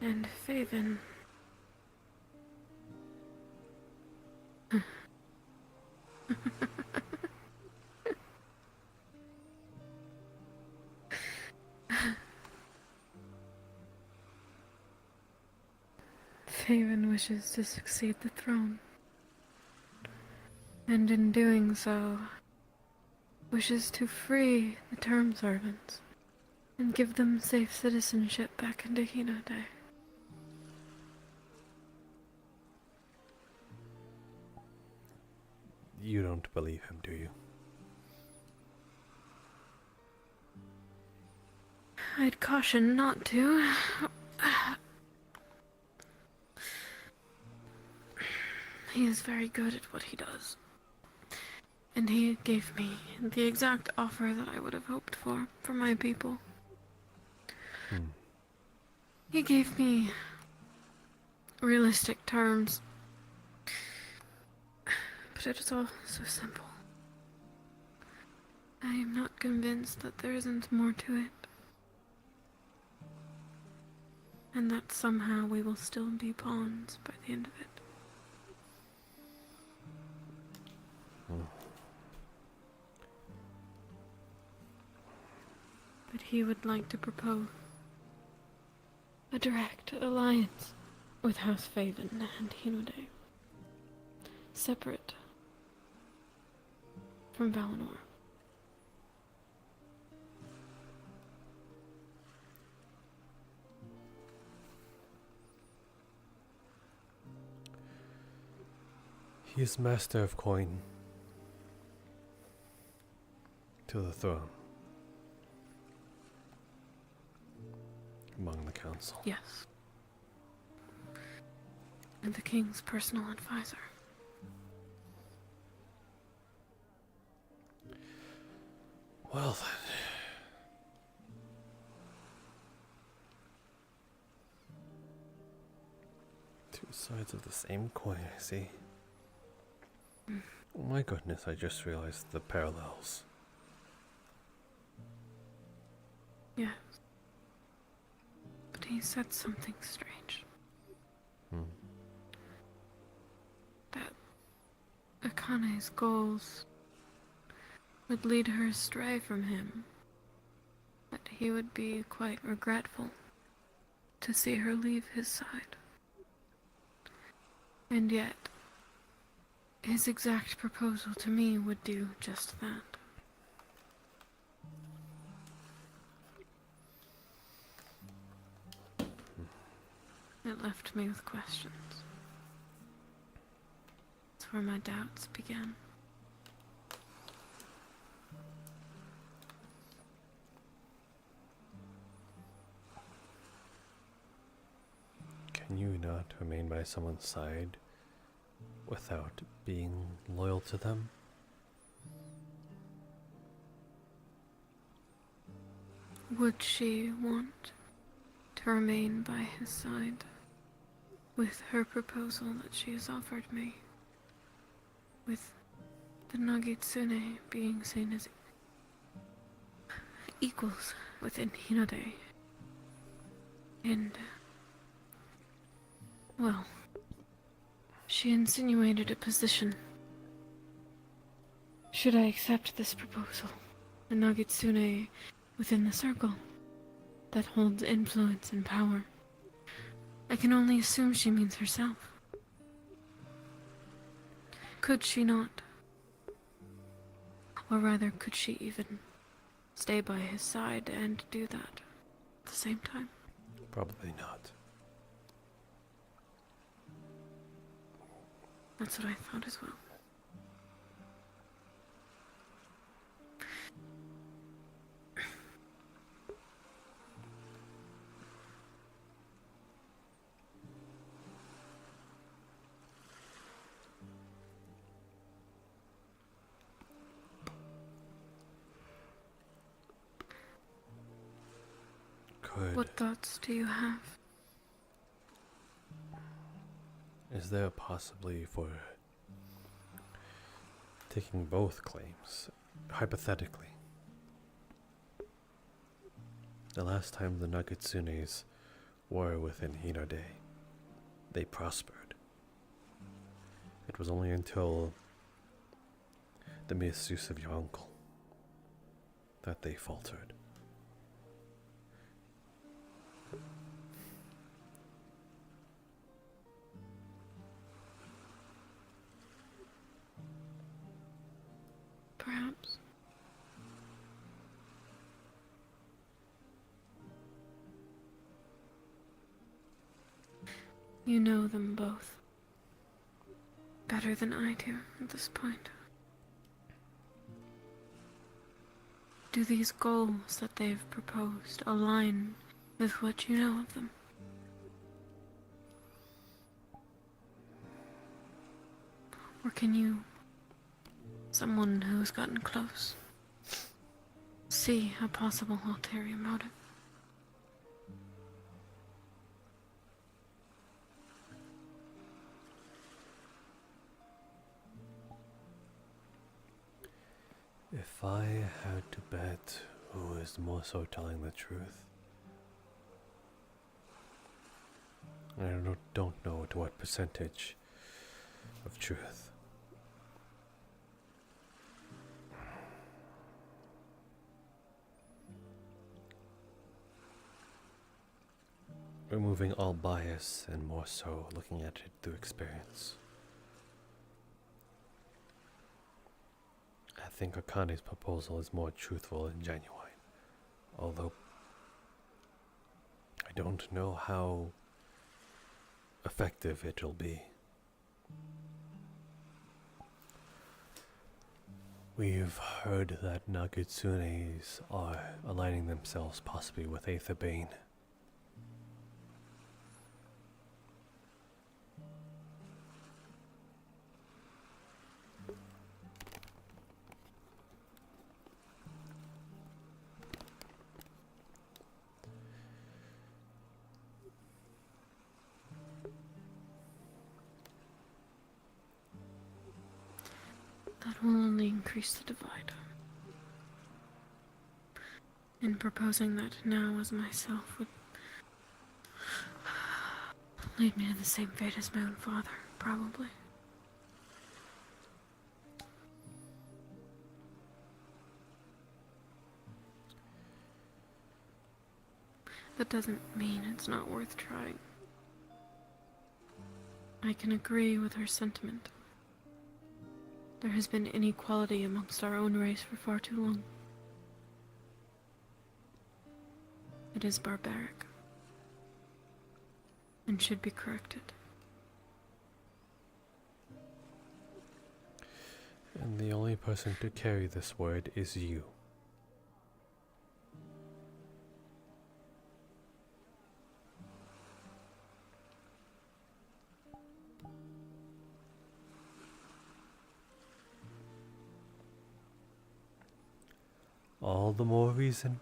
And Faven. Faven wishes to succeed the throne, and in doing so, wishes to free the term servants and give them safe citizenship back into Hinode. You don't believe him, do you? I'd caution not to. He is very good at what he does. And he gave me the exact offer that I would have hoped for my people. He gave me realistic terms. But thought it was all so simple. I am not convinced that there isn't more to it. And that somehow we will still be pawns by the end of it. But he would like to propose a direct alliance with House Faven and Hinode, separate from Valinor. He is master of coin to the throne among the council. Yes. And the king's personal advisor. Well then. Two sides of the same coin, I see. Oh my goodness, I just realized the parallels. Yes. But he said something strange. That Akane's goals would lead her astray from him. That he would be quite regretful to see her leave his side. And yet, his exact proposal to me would do just that. It left me with questions. That's where my doubts began. Can you not remain by someone's side without being loyal to them? Would she want to remain by his side with her proposal that she has offered me? With the Nagitsune being seen as equals within Hinode. And, well, she insinuated a position. Should I accept this proposal, the Nagitsune within the circle that holds influence and power, I can only assume she means herself. Could she not? Or rather, could she even stay by his side and do that at the same time? Probably not. That's what I thought as well. What thoughts do you have? Is there possibly for taking both claims, hypothetically? The last time the Nagitsunes were within Hinode, they prospered. It was only until the misuse of your uncle that they faltered. Perhaps. You know them both better than I do at this point. Do these goals that they've proposed align with what you know of them? Or can you, someone who's gotten close, see a possible ulterior motive? If I had to bet who is more so telling the truth, I don't know to what percentage of truth. Removing all bias and more so looking at it through experience. I think Akane's proposal is more truthful and genuine, although I don't know how effective it'll be. We've heard that Nagitsunes are aligning themselves possibly with Aether Bane. That will only increase the divide. And proposing that now as myself would lead me to the same fate as my own father, probably. That doesn't mean it's not worth trying. I can agree with her sentiment. There has been inequality amongst our own race for far too long. It is barbaric, and should be corrected. And the only person to carry this word is you. All the more reason.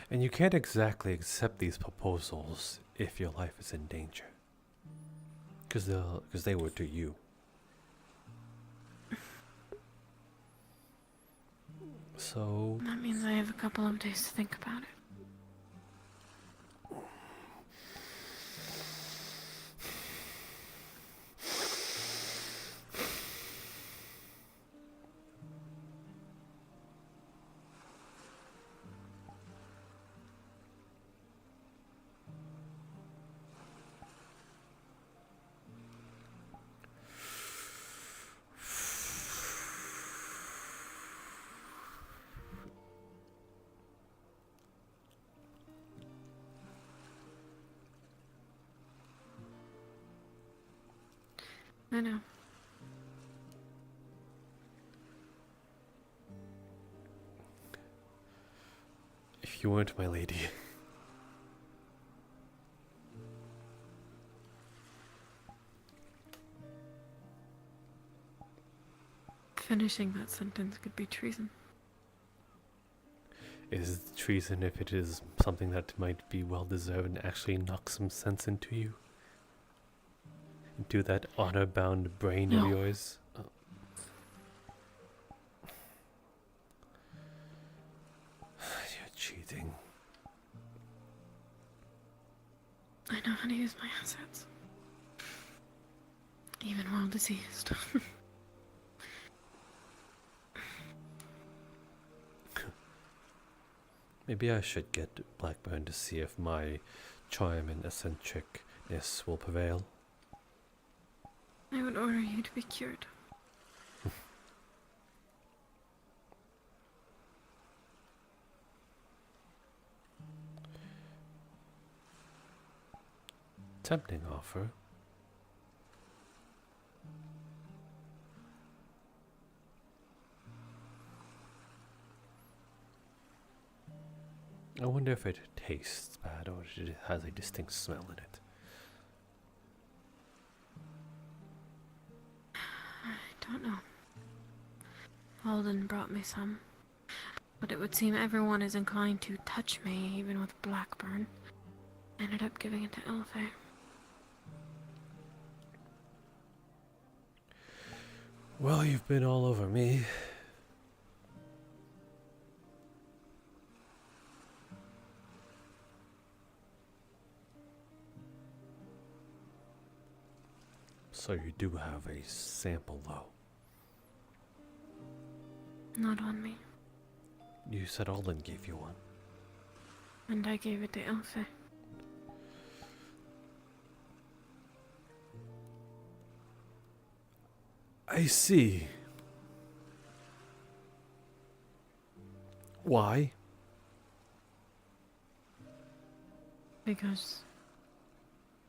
And you can't exactly accept these proposals if your life is in danger. Because they were to you. So that means I have a couple of days to think about it. I know. If you weren't my lady. Finishing that sentence could be treason. Is it treason if it is something that might be well deserved and actually knock some sense into you? Into that honor-bound brain of yours? Oh. You're cheating. I know how to use my assets. Even while diseased. Maybe I should get Blackburn to see if my charm and eccentricness will prevail. I would order you to be cured. Tempting offer. I wonder if it tastes bad or if it has a distinct smell in it. I don't know. Alden brought me some. But it would seem everyone is inclined to touch me, even with Blackburn. I ended up giving it to Elfie. Well, you've been all over me. So you do have a sample, though. Not on me. You said Alden gave you one. And I gave it to Elfie. I see. Why? Because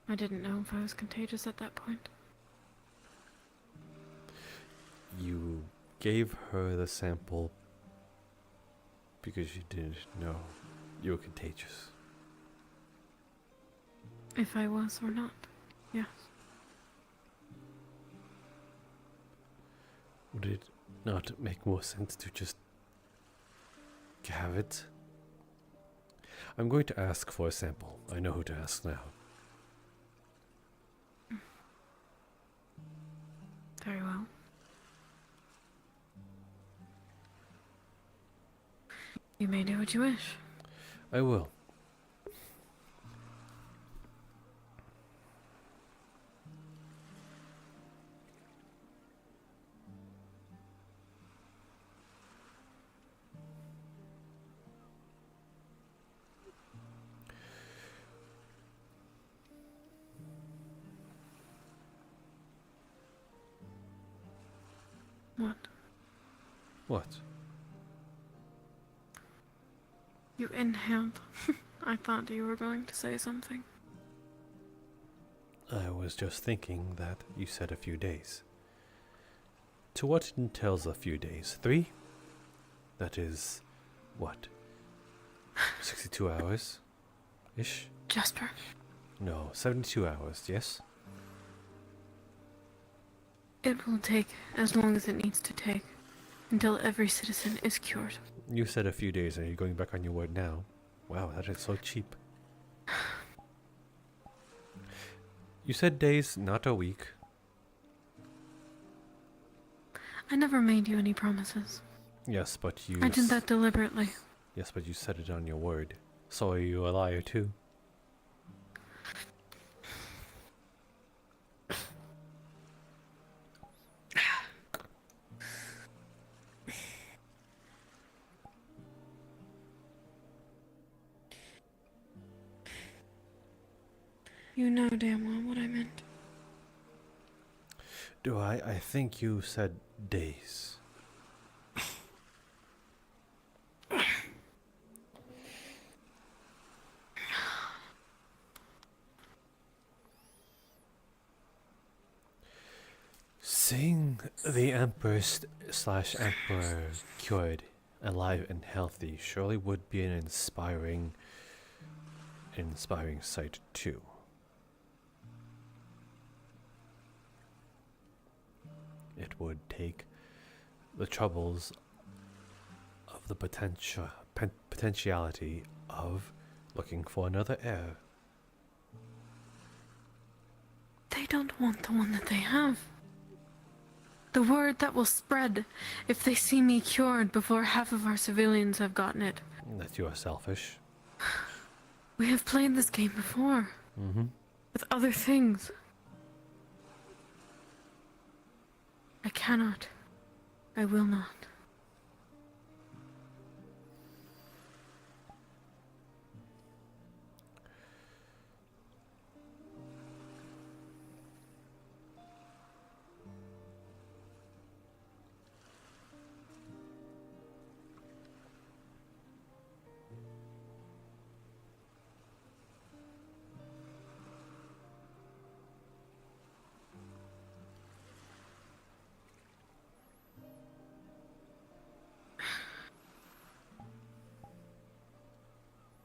I didn't know if I was contagious at that point. You gave her the sample because you didn't know you were contagious. If I was or not, yes. Would it not make more sense to just have it? I'm going to ask for a sample. I know who to ask now. Very well. You may do what you wish. I will. What? What? You inhaled. I thought you were going to say something. I was just thinking that you said a few days. To what entails a few days? 3? That is, what? 62 hours? Ish? Jasper. No, 72 hours, yes? It will take as long as it needs to take, until every citizen is cured. You said a few days, and you're going back on your word now. Wow, that is so cheap. You said days, not a week. I never made you any promises. Yes, but you... I did that deliberately. Yes, but you said it on your word. So are you a liar too? You know damn well what I meant. Do I? I think you said days. Seeing the Emperor/Emperor cured, alive and healthy surely would be an inspiring sight too. It would take the troubles of the potentiality of looking for another heir. They don't want the one that they have. The word that will spread if they see me cured before half of our civilians have gotten it. That you are selfish. We have played this game before. Mm-hmm. With other things. I cannot. I will not.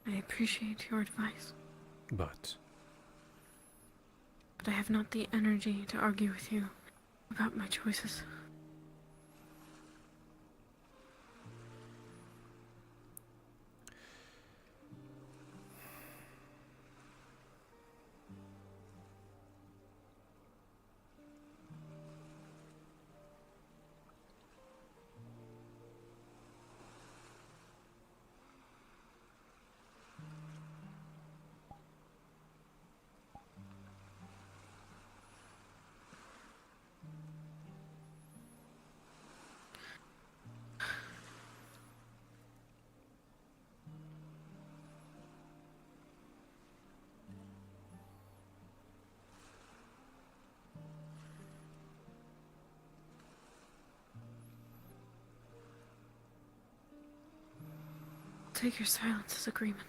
I appreciate your advice. But I have not the energy to argue with you about my choices. take your silence as agreement.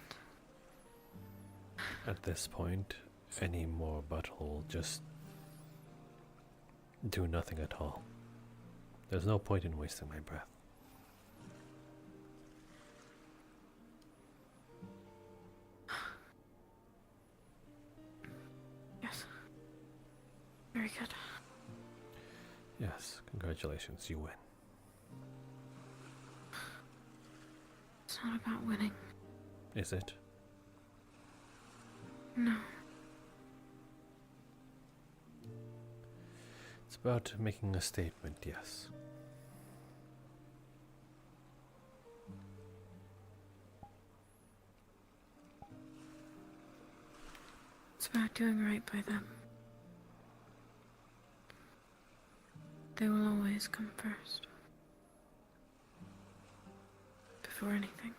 At this point, any more battle will just do nothing at all. There's no point in wasting my breath. Yes. Very good. Yes, congratulations, you win. It's not about winning. Is it? No. It's about making a statement, yes. It's about doing right by them. They will always come first. Before anything.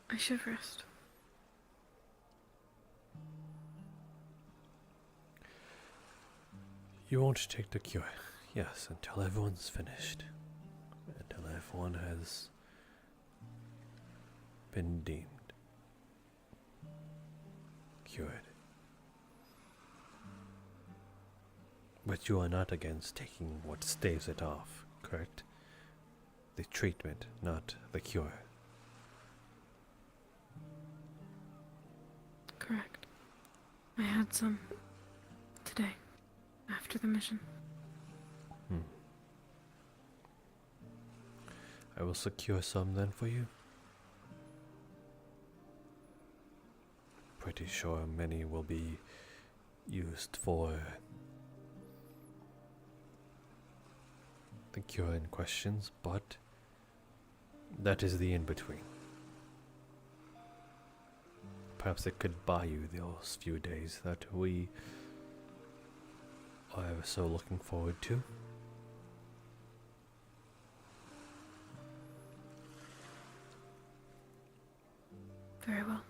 I should rest. You won't take the cure, yes, until everyone's finished. Until everyone has been deemed cured. But you are not against taking what staves it off, correct? The treatment, not the cure. Correct. I had some today, after the mission. I will secure some then for you. Pretty sure many will be used for the cure in questions, but that is the in-between. Perhaps it could buy you those few days that we are ever so looking forward to. Very well.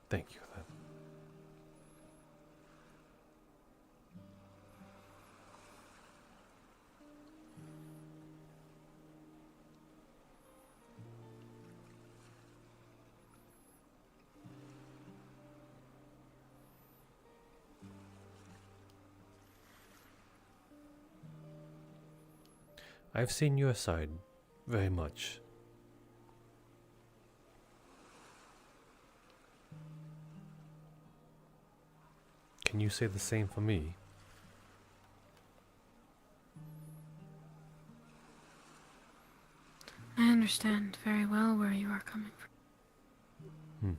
Thank you then. I've seen your side very much. Can you say the same for me? I understand very well where you are coming from.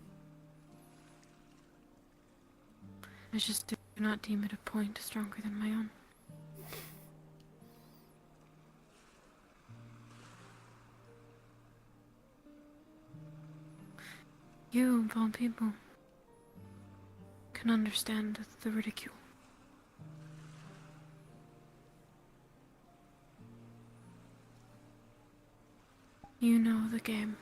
I just do not deem it a point stronger than my own. You, of all people, can understand the ridicule. You know the game.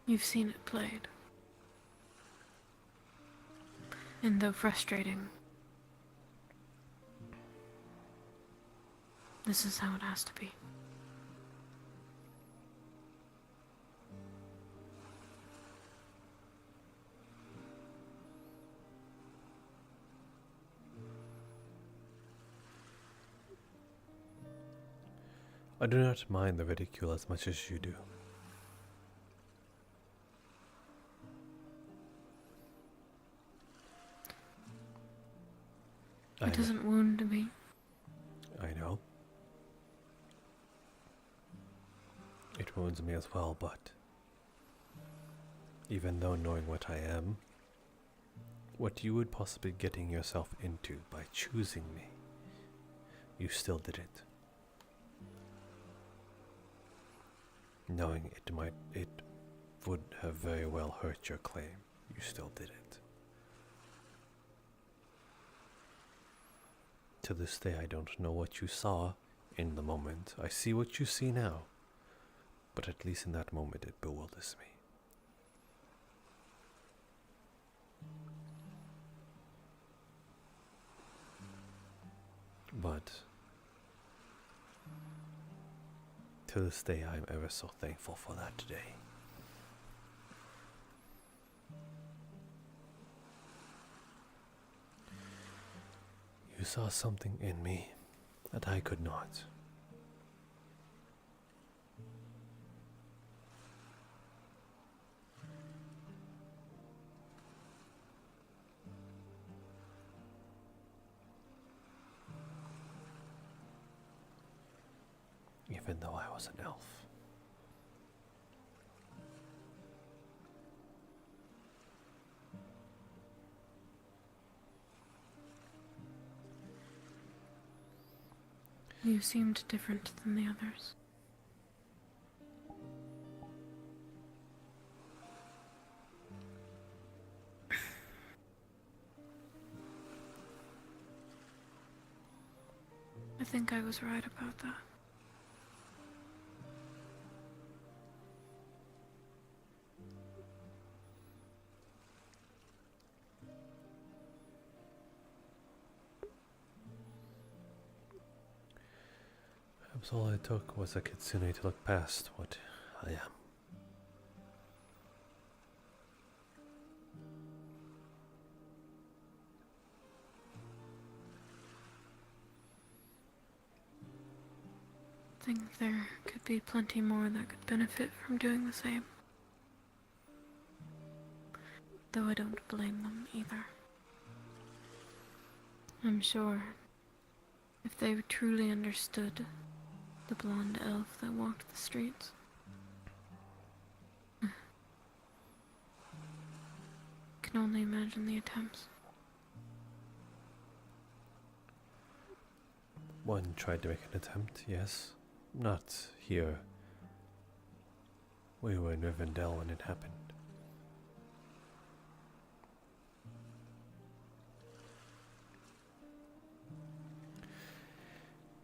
You've seen it played. And though frustrating, this is how it has to be. I do not mind the ridicule as much as you do. It doesn't wound me. I know. It wounds me as well, but even though knowing what I am, What you would possibly be getting yourself into by choosing me, you still did it. Knowing it would have very well hurt your claim, you still did it. To this day, I don't know what you saw in the moment. I see what you see now, but at least in that moment it bewilders me. But to this day, I'm ever so thankful for that today. You saw something in me that I could not. Even though I was an elf. You seemed different than the others. I think I was right about that. Perhaps all it took was a kitsune to look past what I am. I think there could be plenty more that could benefit from doing the same. Though I don't blame them either. I'm sure if they truly understood the blonde elf that walked the streets, can only imagine the attempts. One tried to make an attempt, yes. Not here. We were in Rivendell when it happened.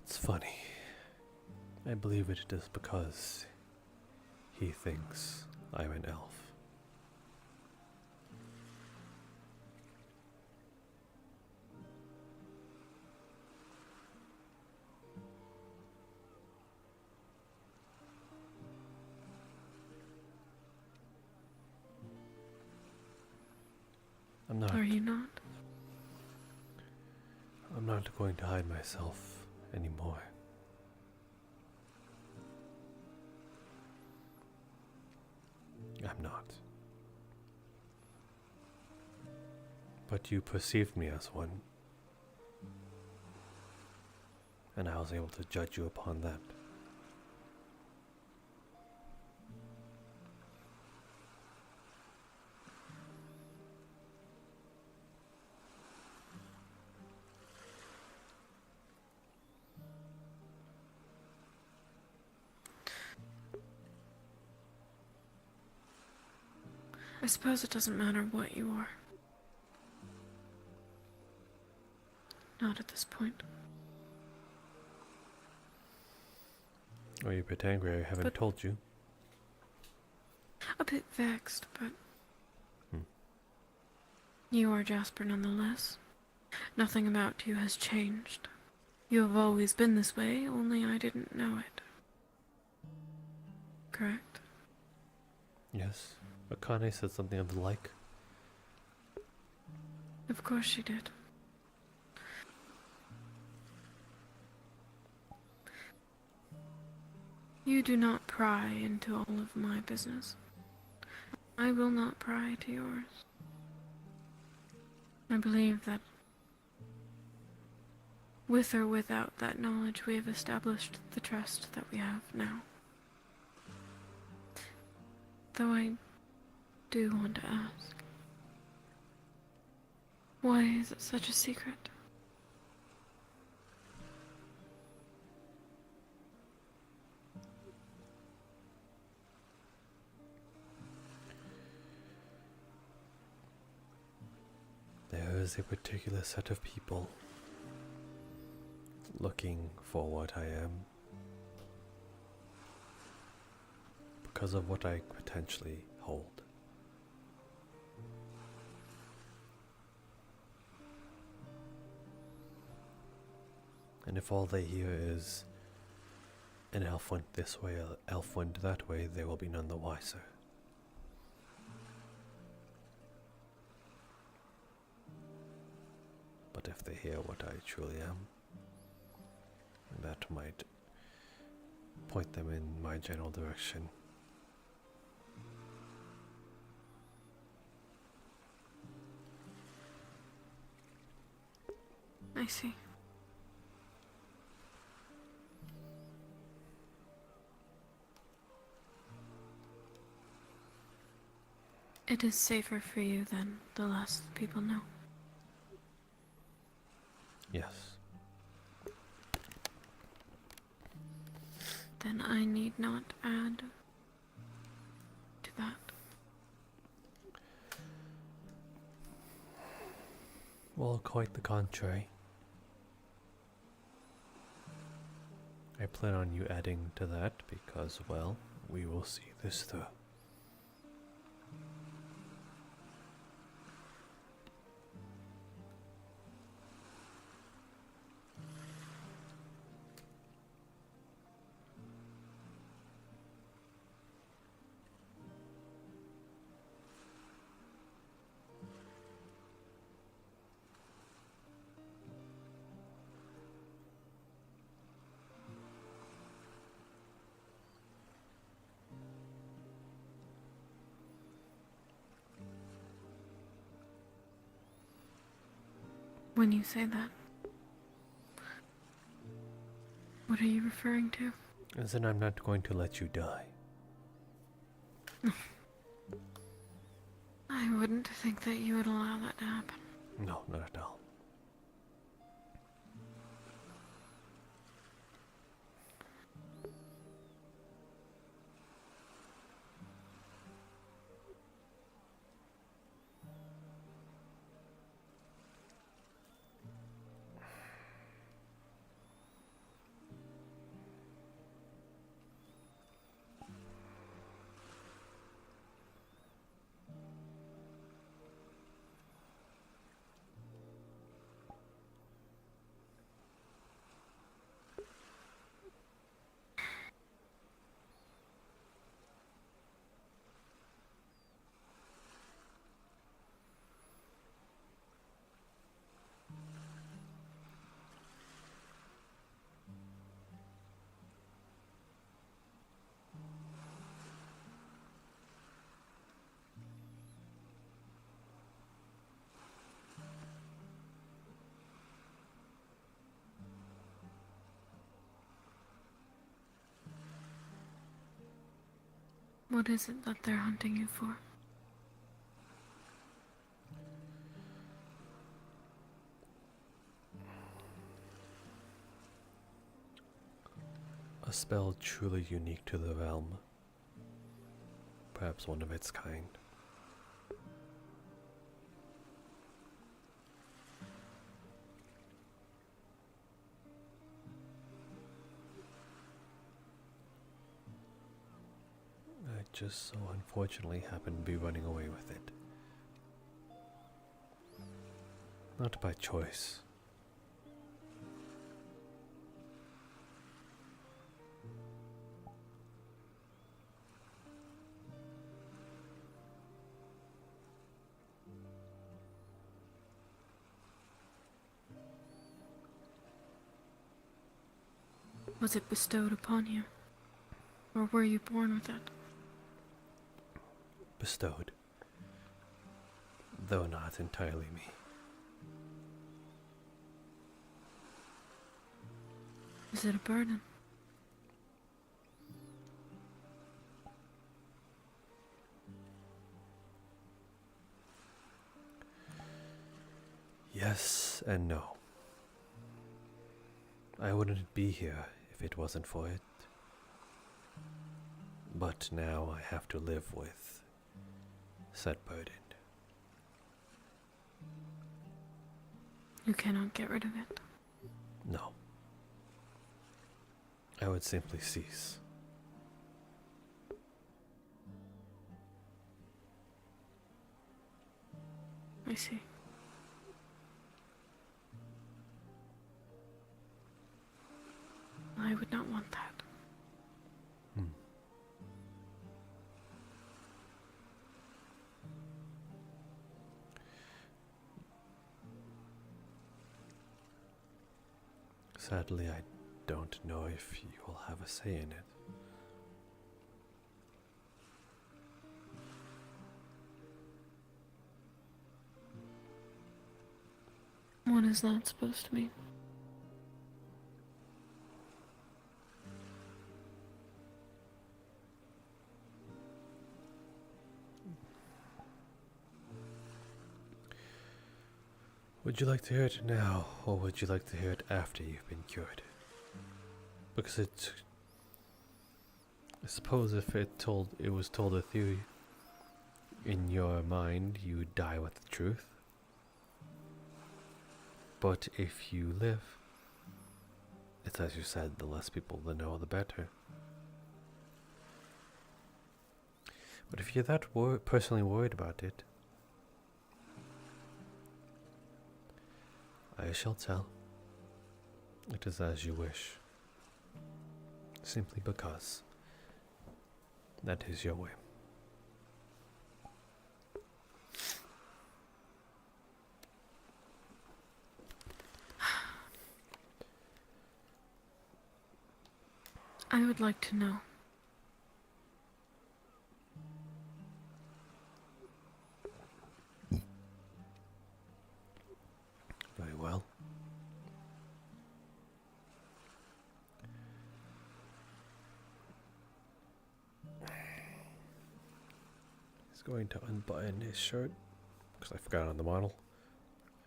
It's funny. I believe it is because he thinks I'm an elf. I'm not. Are you not? I'm not going to hide myself anymore. I'm not. But you perceived me as one, and I was able to judge you upon that. I suppose it doesn't matter what you are. Not at this point. Are you a bit angry I haven't told you? A bit vexed, but you are Jasper nonetheless. Nothing about you has changed. You have always been this way, only I didn't know it. Correct? Yes. Akane said something of the like. Of course she did. You do not pry into all of my business. I will not pry to yours. I believe that with or without that knowledge, we have established the trust that we have now. Though I do want to ask, Why is it such a secret? There is a particular set of people looking for what I am because of what I potentially hold. And if all they hear is an elf went this way, an elf went that way, they will be none the wiser. But if they hear what I truly am, that might point them in my general direction. I see. It is safer for you than the less people know. Yes. Then I need not add to that. Well, quite the contrary. I plan on you adding to that because, well, we will see this through. When you say that, what are you referring to? As in, I'm not going to let you die. I wouldn't think that you would allow that to happen. No, not at all. What is it that they're hunting you for? A spell truly unique to the realm. Perhaps one of its kind. I just so unfortunately happened to be running away with it. Not by choice. Was it bestowed upon you? Or were you born with it? Bestowed. Though not entirely me. Is it a burden? Yes and no. I wouldn't be here if it wasn't for it. But now I have to live with said burden. You cannot get rid of it. No. I would simply cease. I see. I would not want that. Sadly, I don't know if you will have a say in it. What is that supposed to mean? Would you like to hear it now, or would you like to hear it after you've been cured? Because I suppose if it was told a theory in your mind, you would die with the truth. But if you live, it's as you said, the less people that know, the better. But if you're that personally worried about it, I shall tell. It is as you wish. Simply because that is your way. I would like to know. Very well. He's going to unbutton his shirt because I forgot on the model,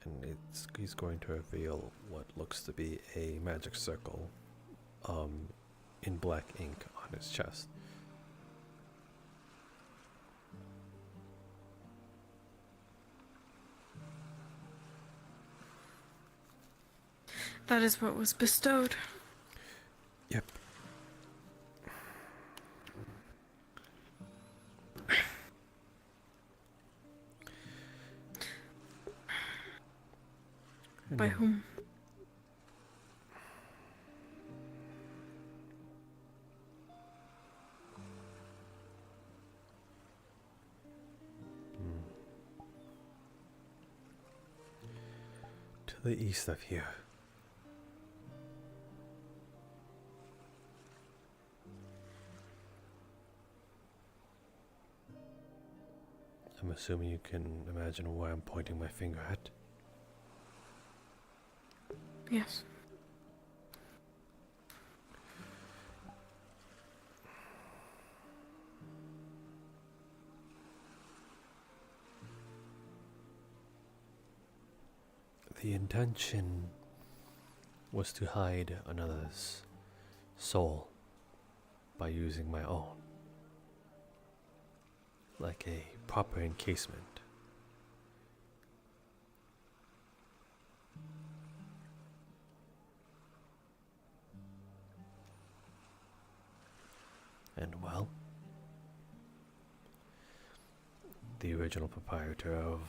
and he's going to reveal what looks to be a magic circle in black ink on his chest. That is what was bestowed. Yep. By whom? To the east of here. I'm assuming you can imagine where I'm pointing my finger at. Yes. The intention was to hide another's soul by using my own, like a proper encasement. And well, the original proprietor of,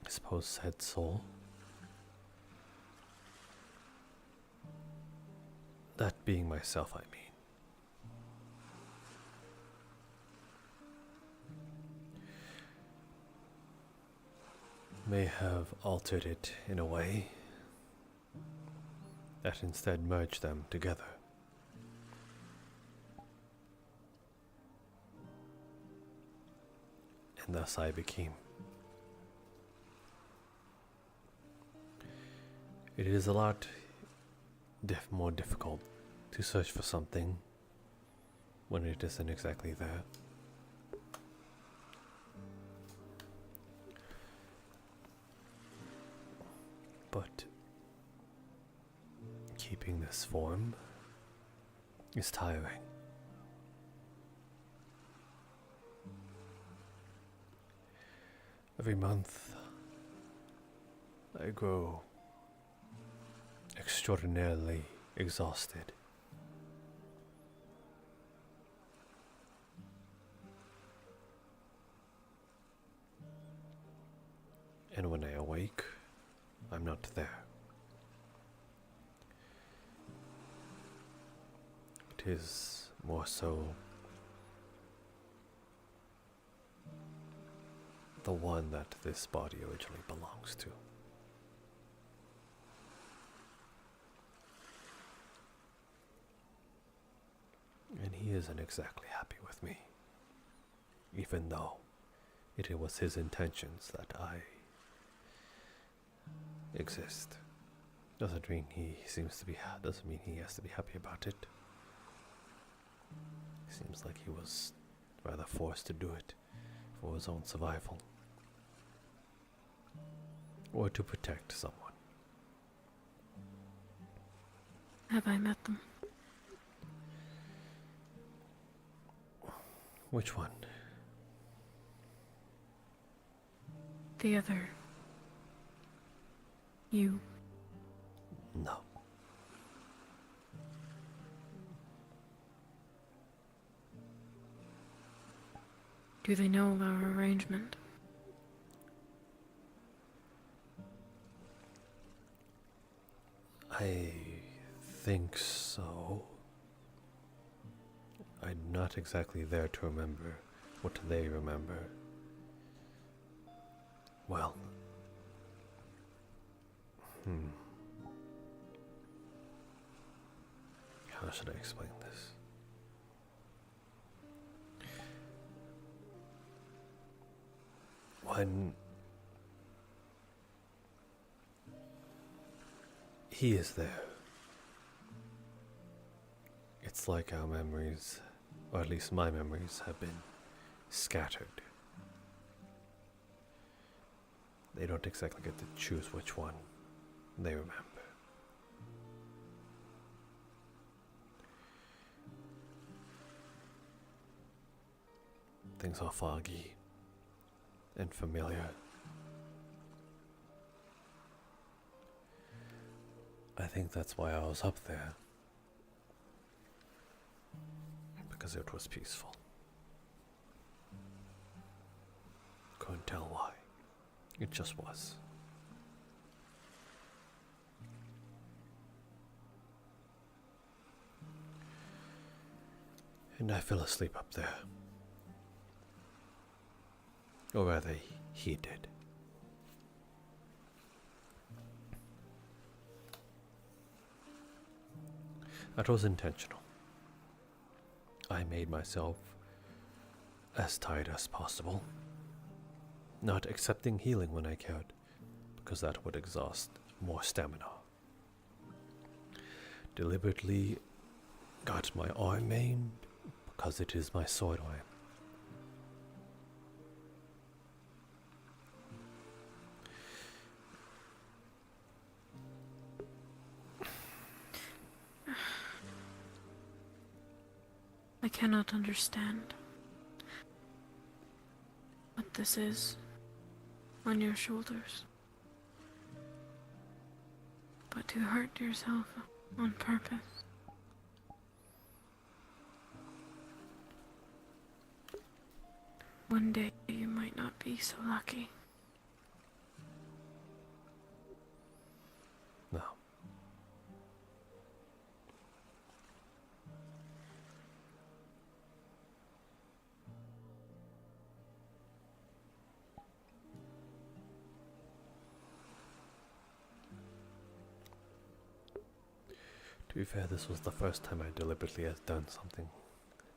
I suppose, said soul, that being myself, I mean, may have altered it in a way that instead merged them together. And thus I became. It is a lot more difficult to search for something when it isn't exactly there. But keeping this form is tiring. Every month, I grow extraordinarily exhausted. And when I awake, I'm not there. It is more so the one that this body originally belongs to. And he isn't exactly happy with me, even though it was his intentions that I exist. Doesn't mean he doesn't mean he has to be happy about it. Seems like he was rather forced to do it for his own survival. Or to protect someone. Have I met them? Which one? The other. You. No. Do they know of our arrangement? I think so. I'm not exactly there to remember what they remember. Well, how should I explain this? When he is there, it's like our memories, or at least my memories, have been scattered. They don't exactly get to choose which one they remember. Things are foggy and familiar. I think that's why I was up there. Because it was peaceful. Couldn't tell why. It just was. And I fell asleep up there. Or rather, he did. That was intentional. I made myself as tired as possible, not accepting healing when I could, because that would exhaust more stamina. Deliberately got my arm maimed, because it is my sword arm. I cannot understand what this is on your shoulders. But to hurt yourself on purpose. One day you might not be so lucky. No. To be fair, this was the first time I deliberately had done something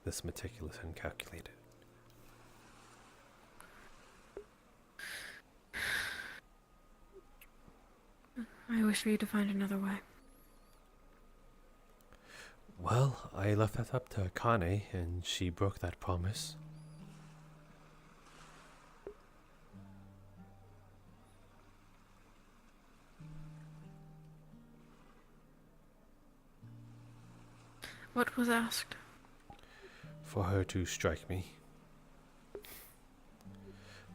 this meticulous and calculated. I wish for you to find another way. Well, I left that up to Akane, and she broke that promise. What was asked? For her to strike me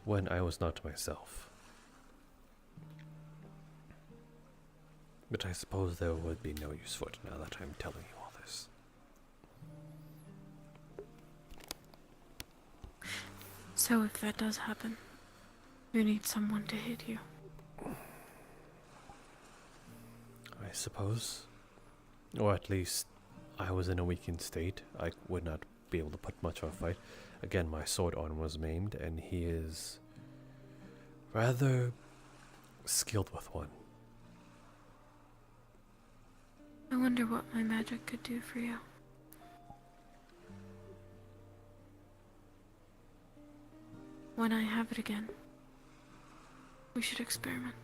when I was not myself. But I suppose there would be no use for it now that I'm telling you all this. So if that does happen, you need someone to hit you. I suppose. Or at least I was in a weakened state. I would not be able to put much of a fight. Again, my sword arm was maimed, and he is rather skilled with one. I wonder what my magic could do for you. When I have it again, we should experiment.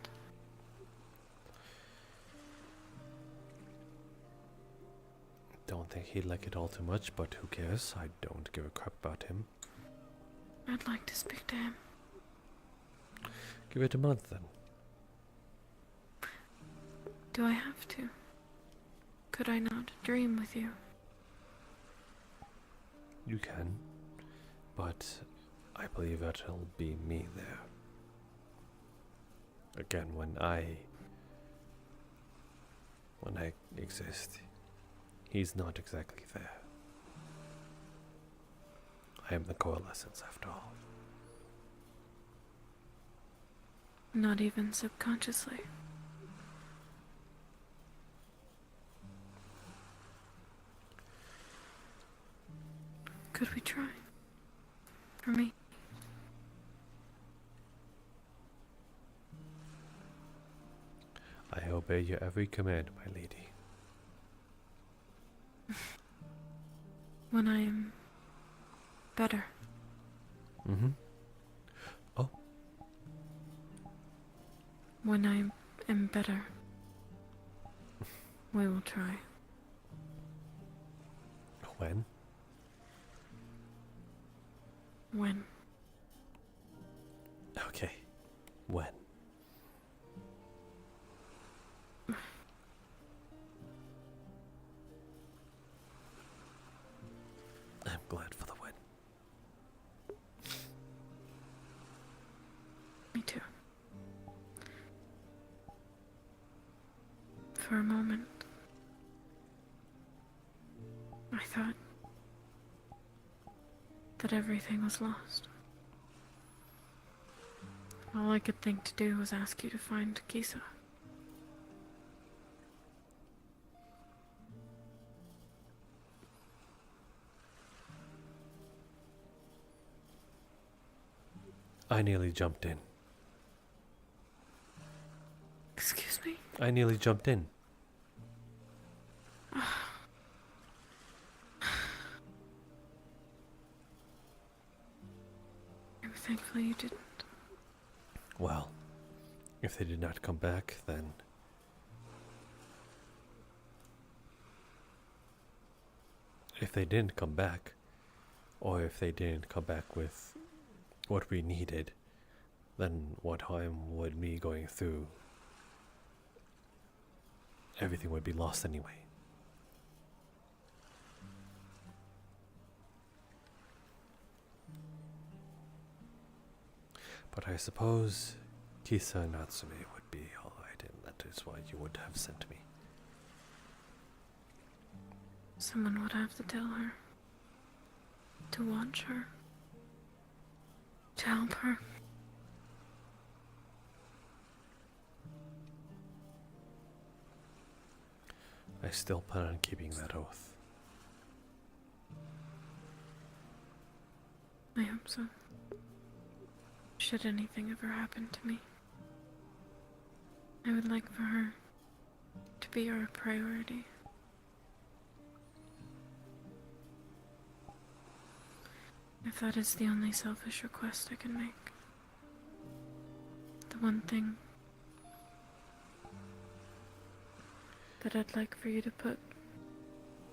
Don't think he'd like it all too much, but who cares? I don't give a crap about him. I'd like to speak to him. Give it a month then. Do I have to? Could I not dream with you? You can, but I believe that it'll be me there. Again, when I exist, he's not exactly there. I am the coalescence after all. Not even subconsciously. Could we try? For me. I obey your every command, my lady. When I am better. Mm-hmm. Oh. When I am better, we will try. When? When? Okay. When? I'm glad for the win. Me too. For a moment, I thought that everything was lost. All I could think to do was ask you to find Kisa. I nearly jumped in. Excuse me? I nearly jumped in. I'm thankful you didn't. Well, if they did not come back, then if they didn't come back, or if they didn't come back with what we needed, then what harm would me going through? Everything would be lost anyway. But I suppose Kisa and Natsume would be alright, and that is why you would have sent me. Someone would have to tell her. To watch her. To help her. I still plan on keeping that oath. I hope so. Should anything ever happen to me, I would like for her to be our priority. If that is the only selfish request I can make. The one thing that I'd like for you to put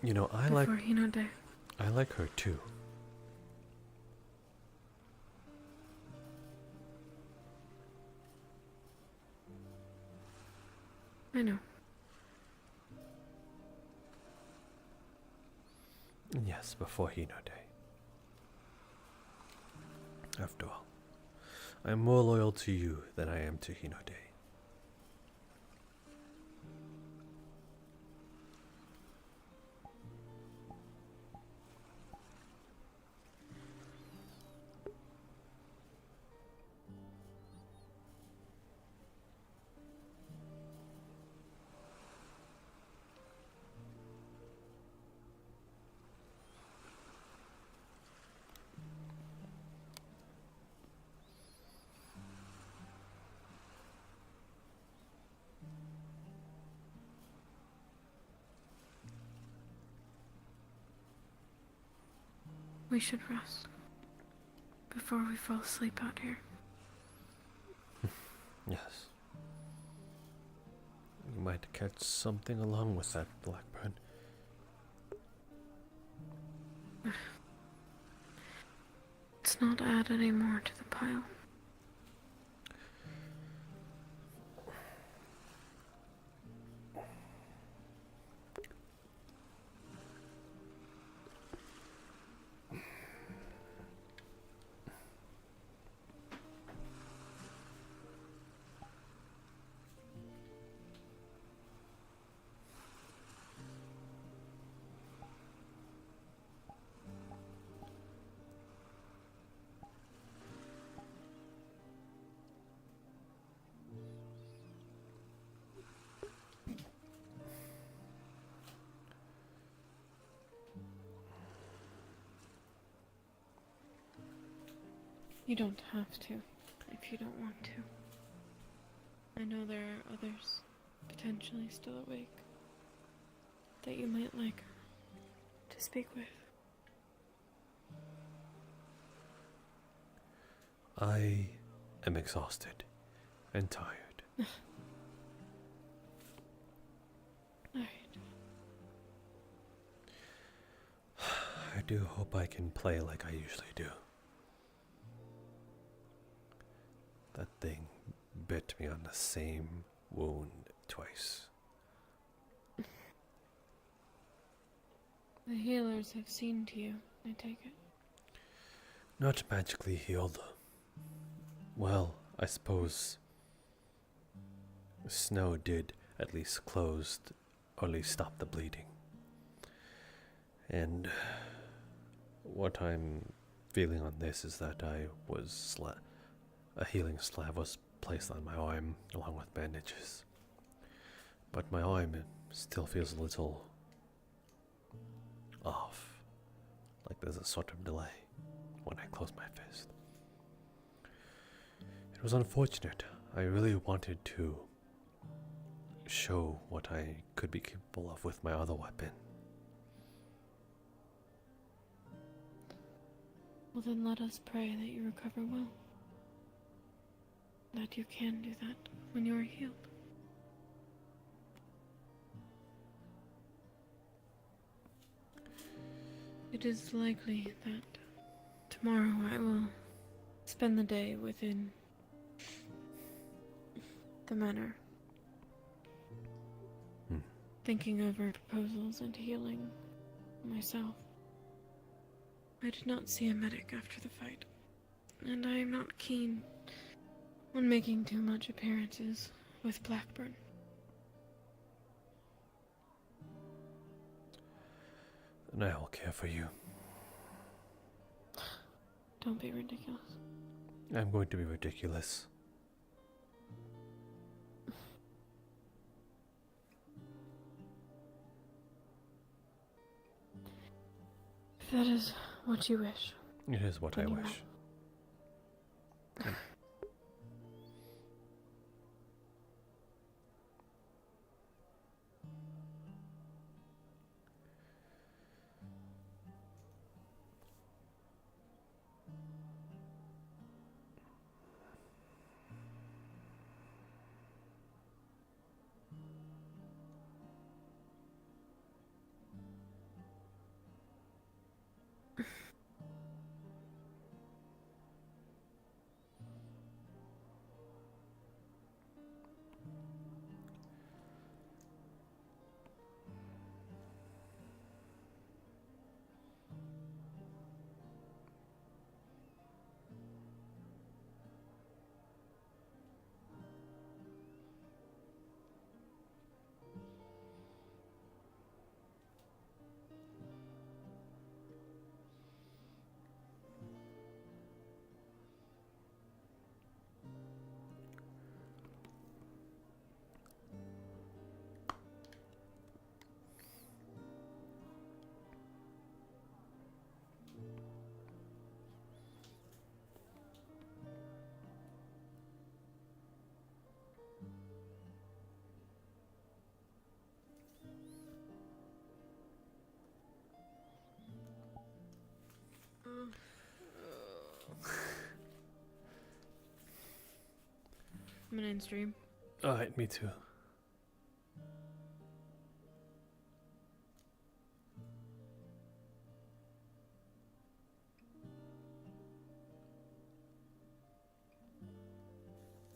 You know, I before Hinode. I like her too. I know. Yes, before Hino Day. After all, I am more loyal to you than I am to Hino Day. We should rest before we fall asleep out here. Yes. You might catch something along with that blackbird. Let's not add any more to the pile. You don't have to, if you don't want to. I know there are others, potentially still awake, that you might like to speak with. I am exhausted and tired. Alright. I do hope I can play like I usually do. That thing bit me on the same wound twice. The healers have seen to you, I take it. Not magically healed. Well, I suppose snow did at least close, or at least stop the bleeding. And what I'm feeling on this is that a healing slab was placed on my arm along with bandages. But my arm still feels a little off, like there's a sort of delay when I close my fist. It was unfortunate. I really wanted to show what I could be capable of with my other weapon. Well then let us pray that you recover well. That you can do that when you are healed. It is likely that tomorrow I will spend the day within the manor, thinking over proposals and healing myself. I did not see a medic after the fight, and I am not keen on making too much appearances with Blackburn. And I will care for you. Don't be ridiculous. I'm going to be ridiculous. If that is what you wish. It is what I wish. coming in stream. Alright, me too.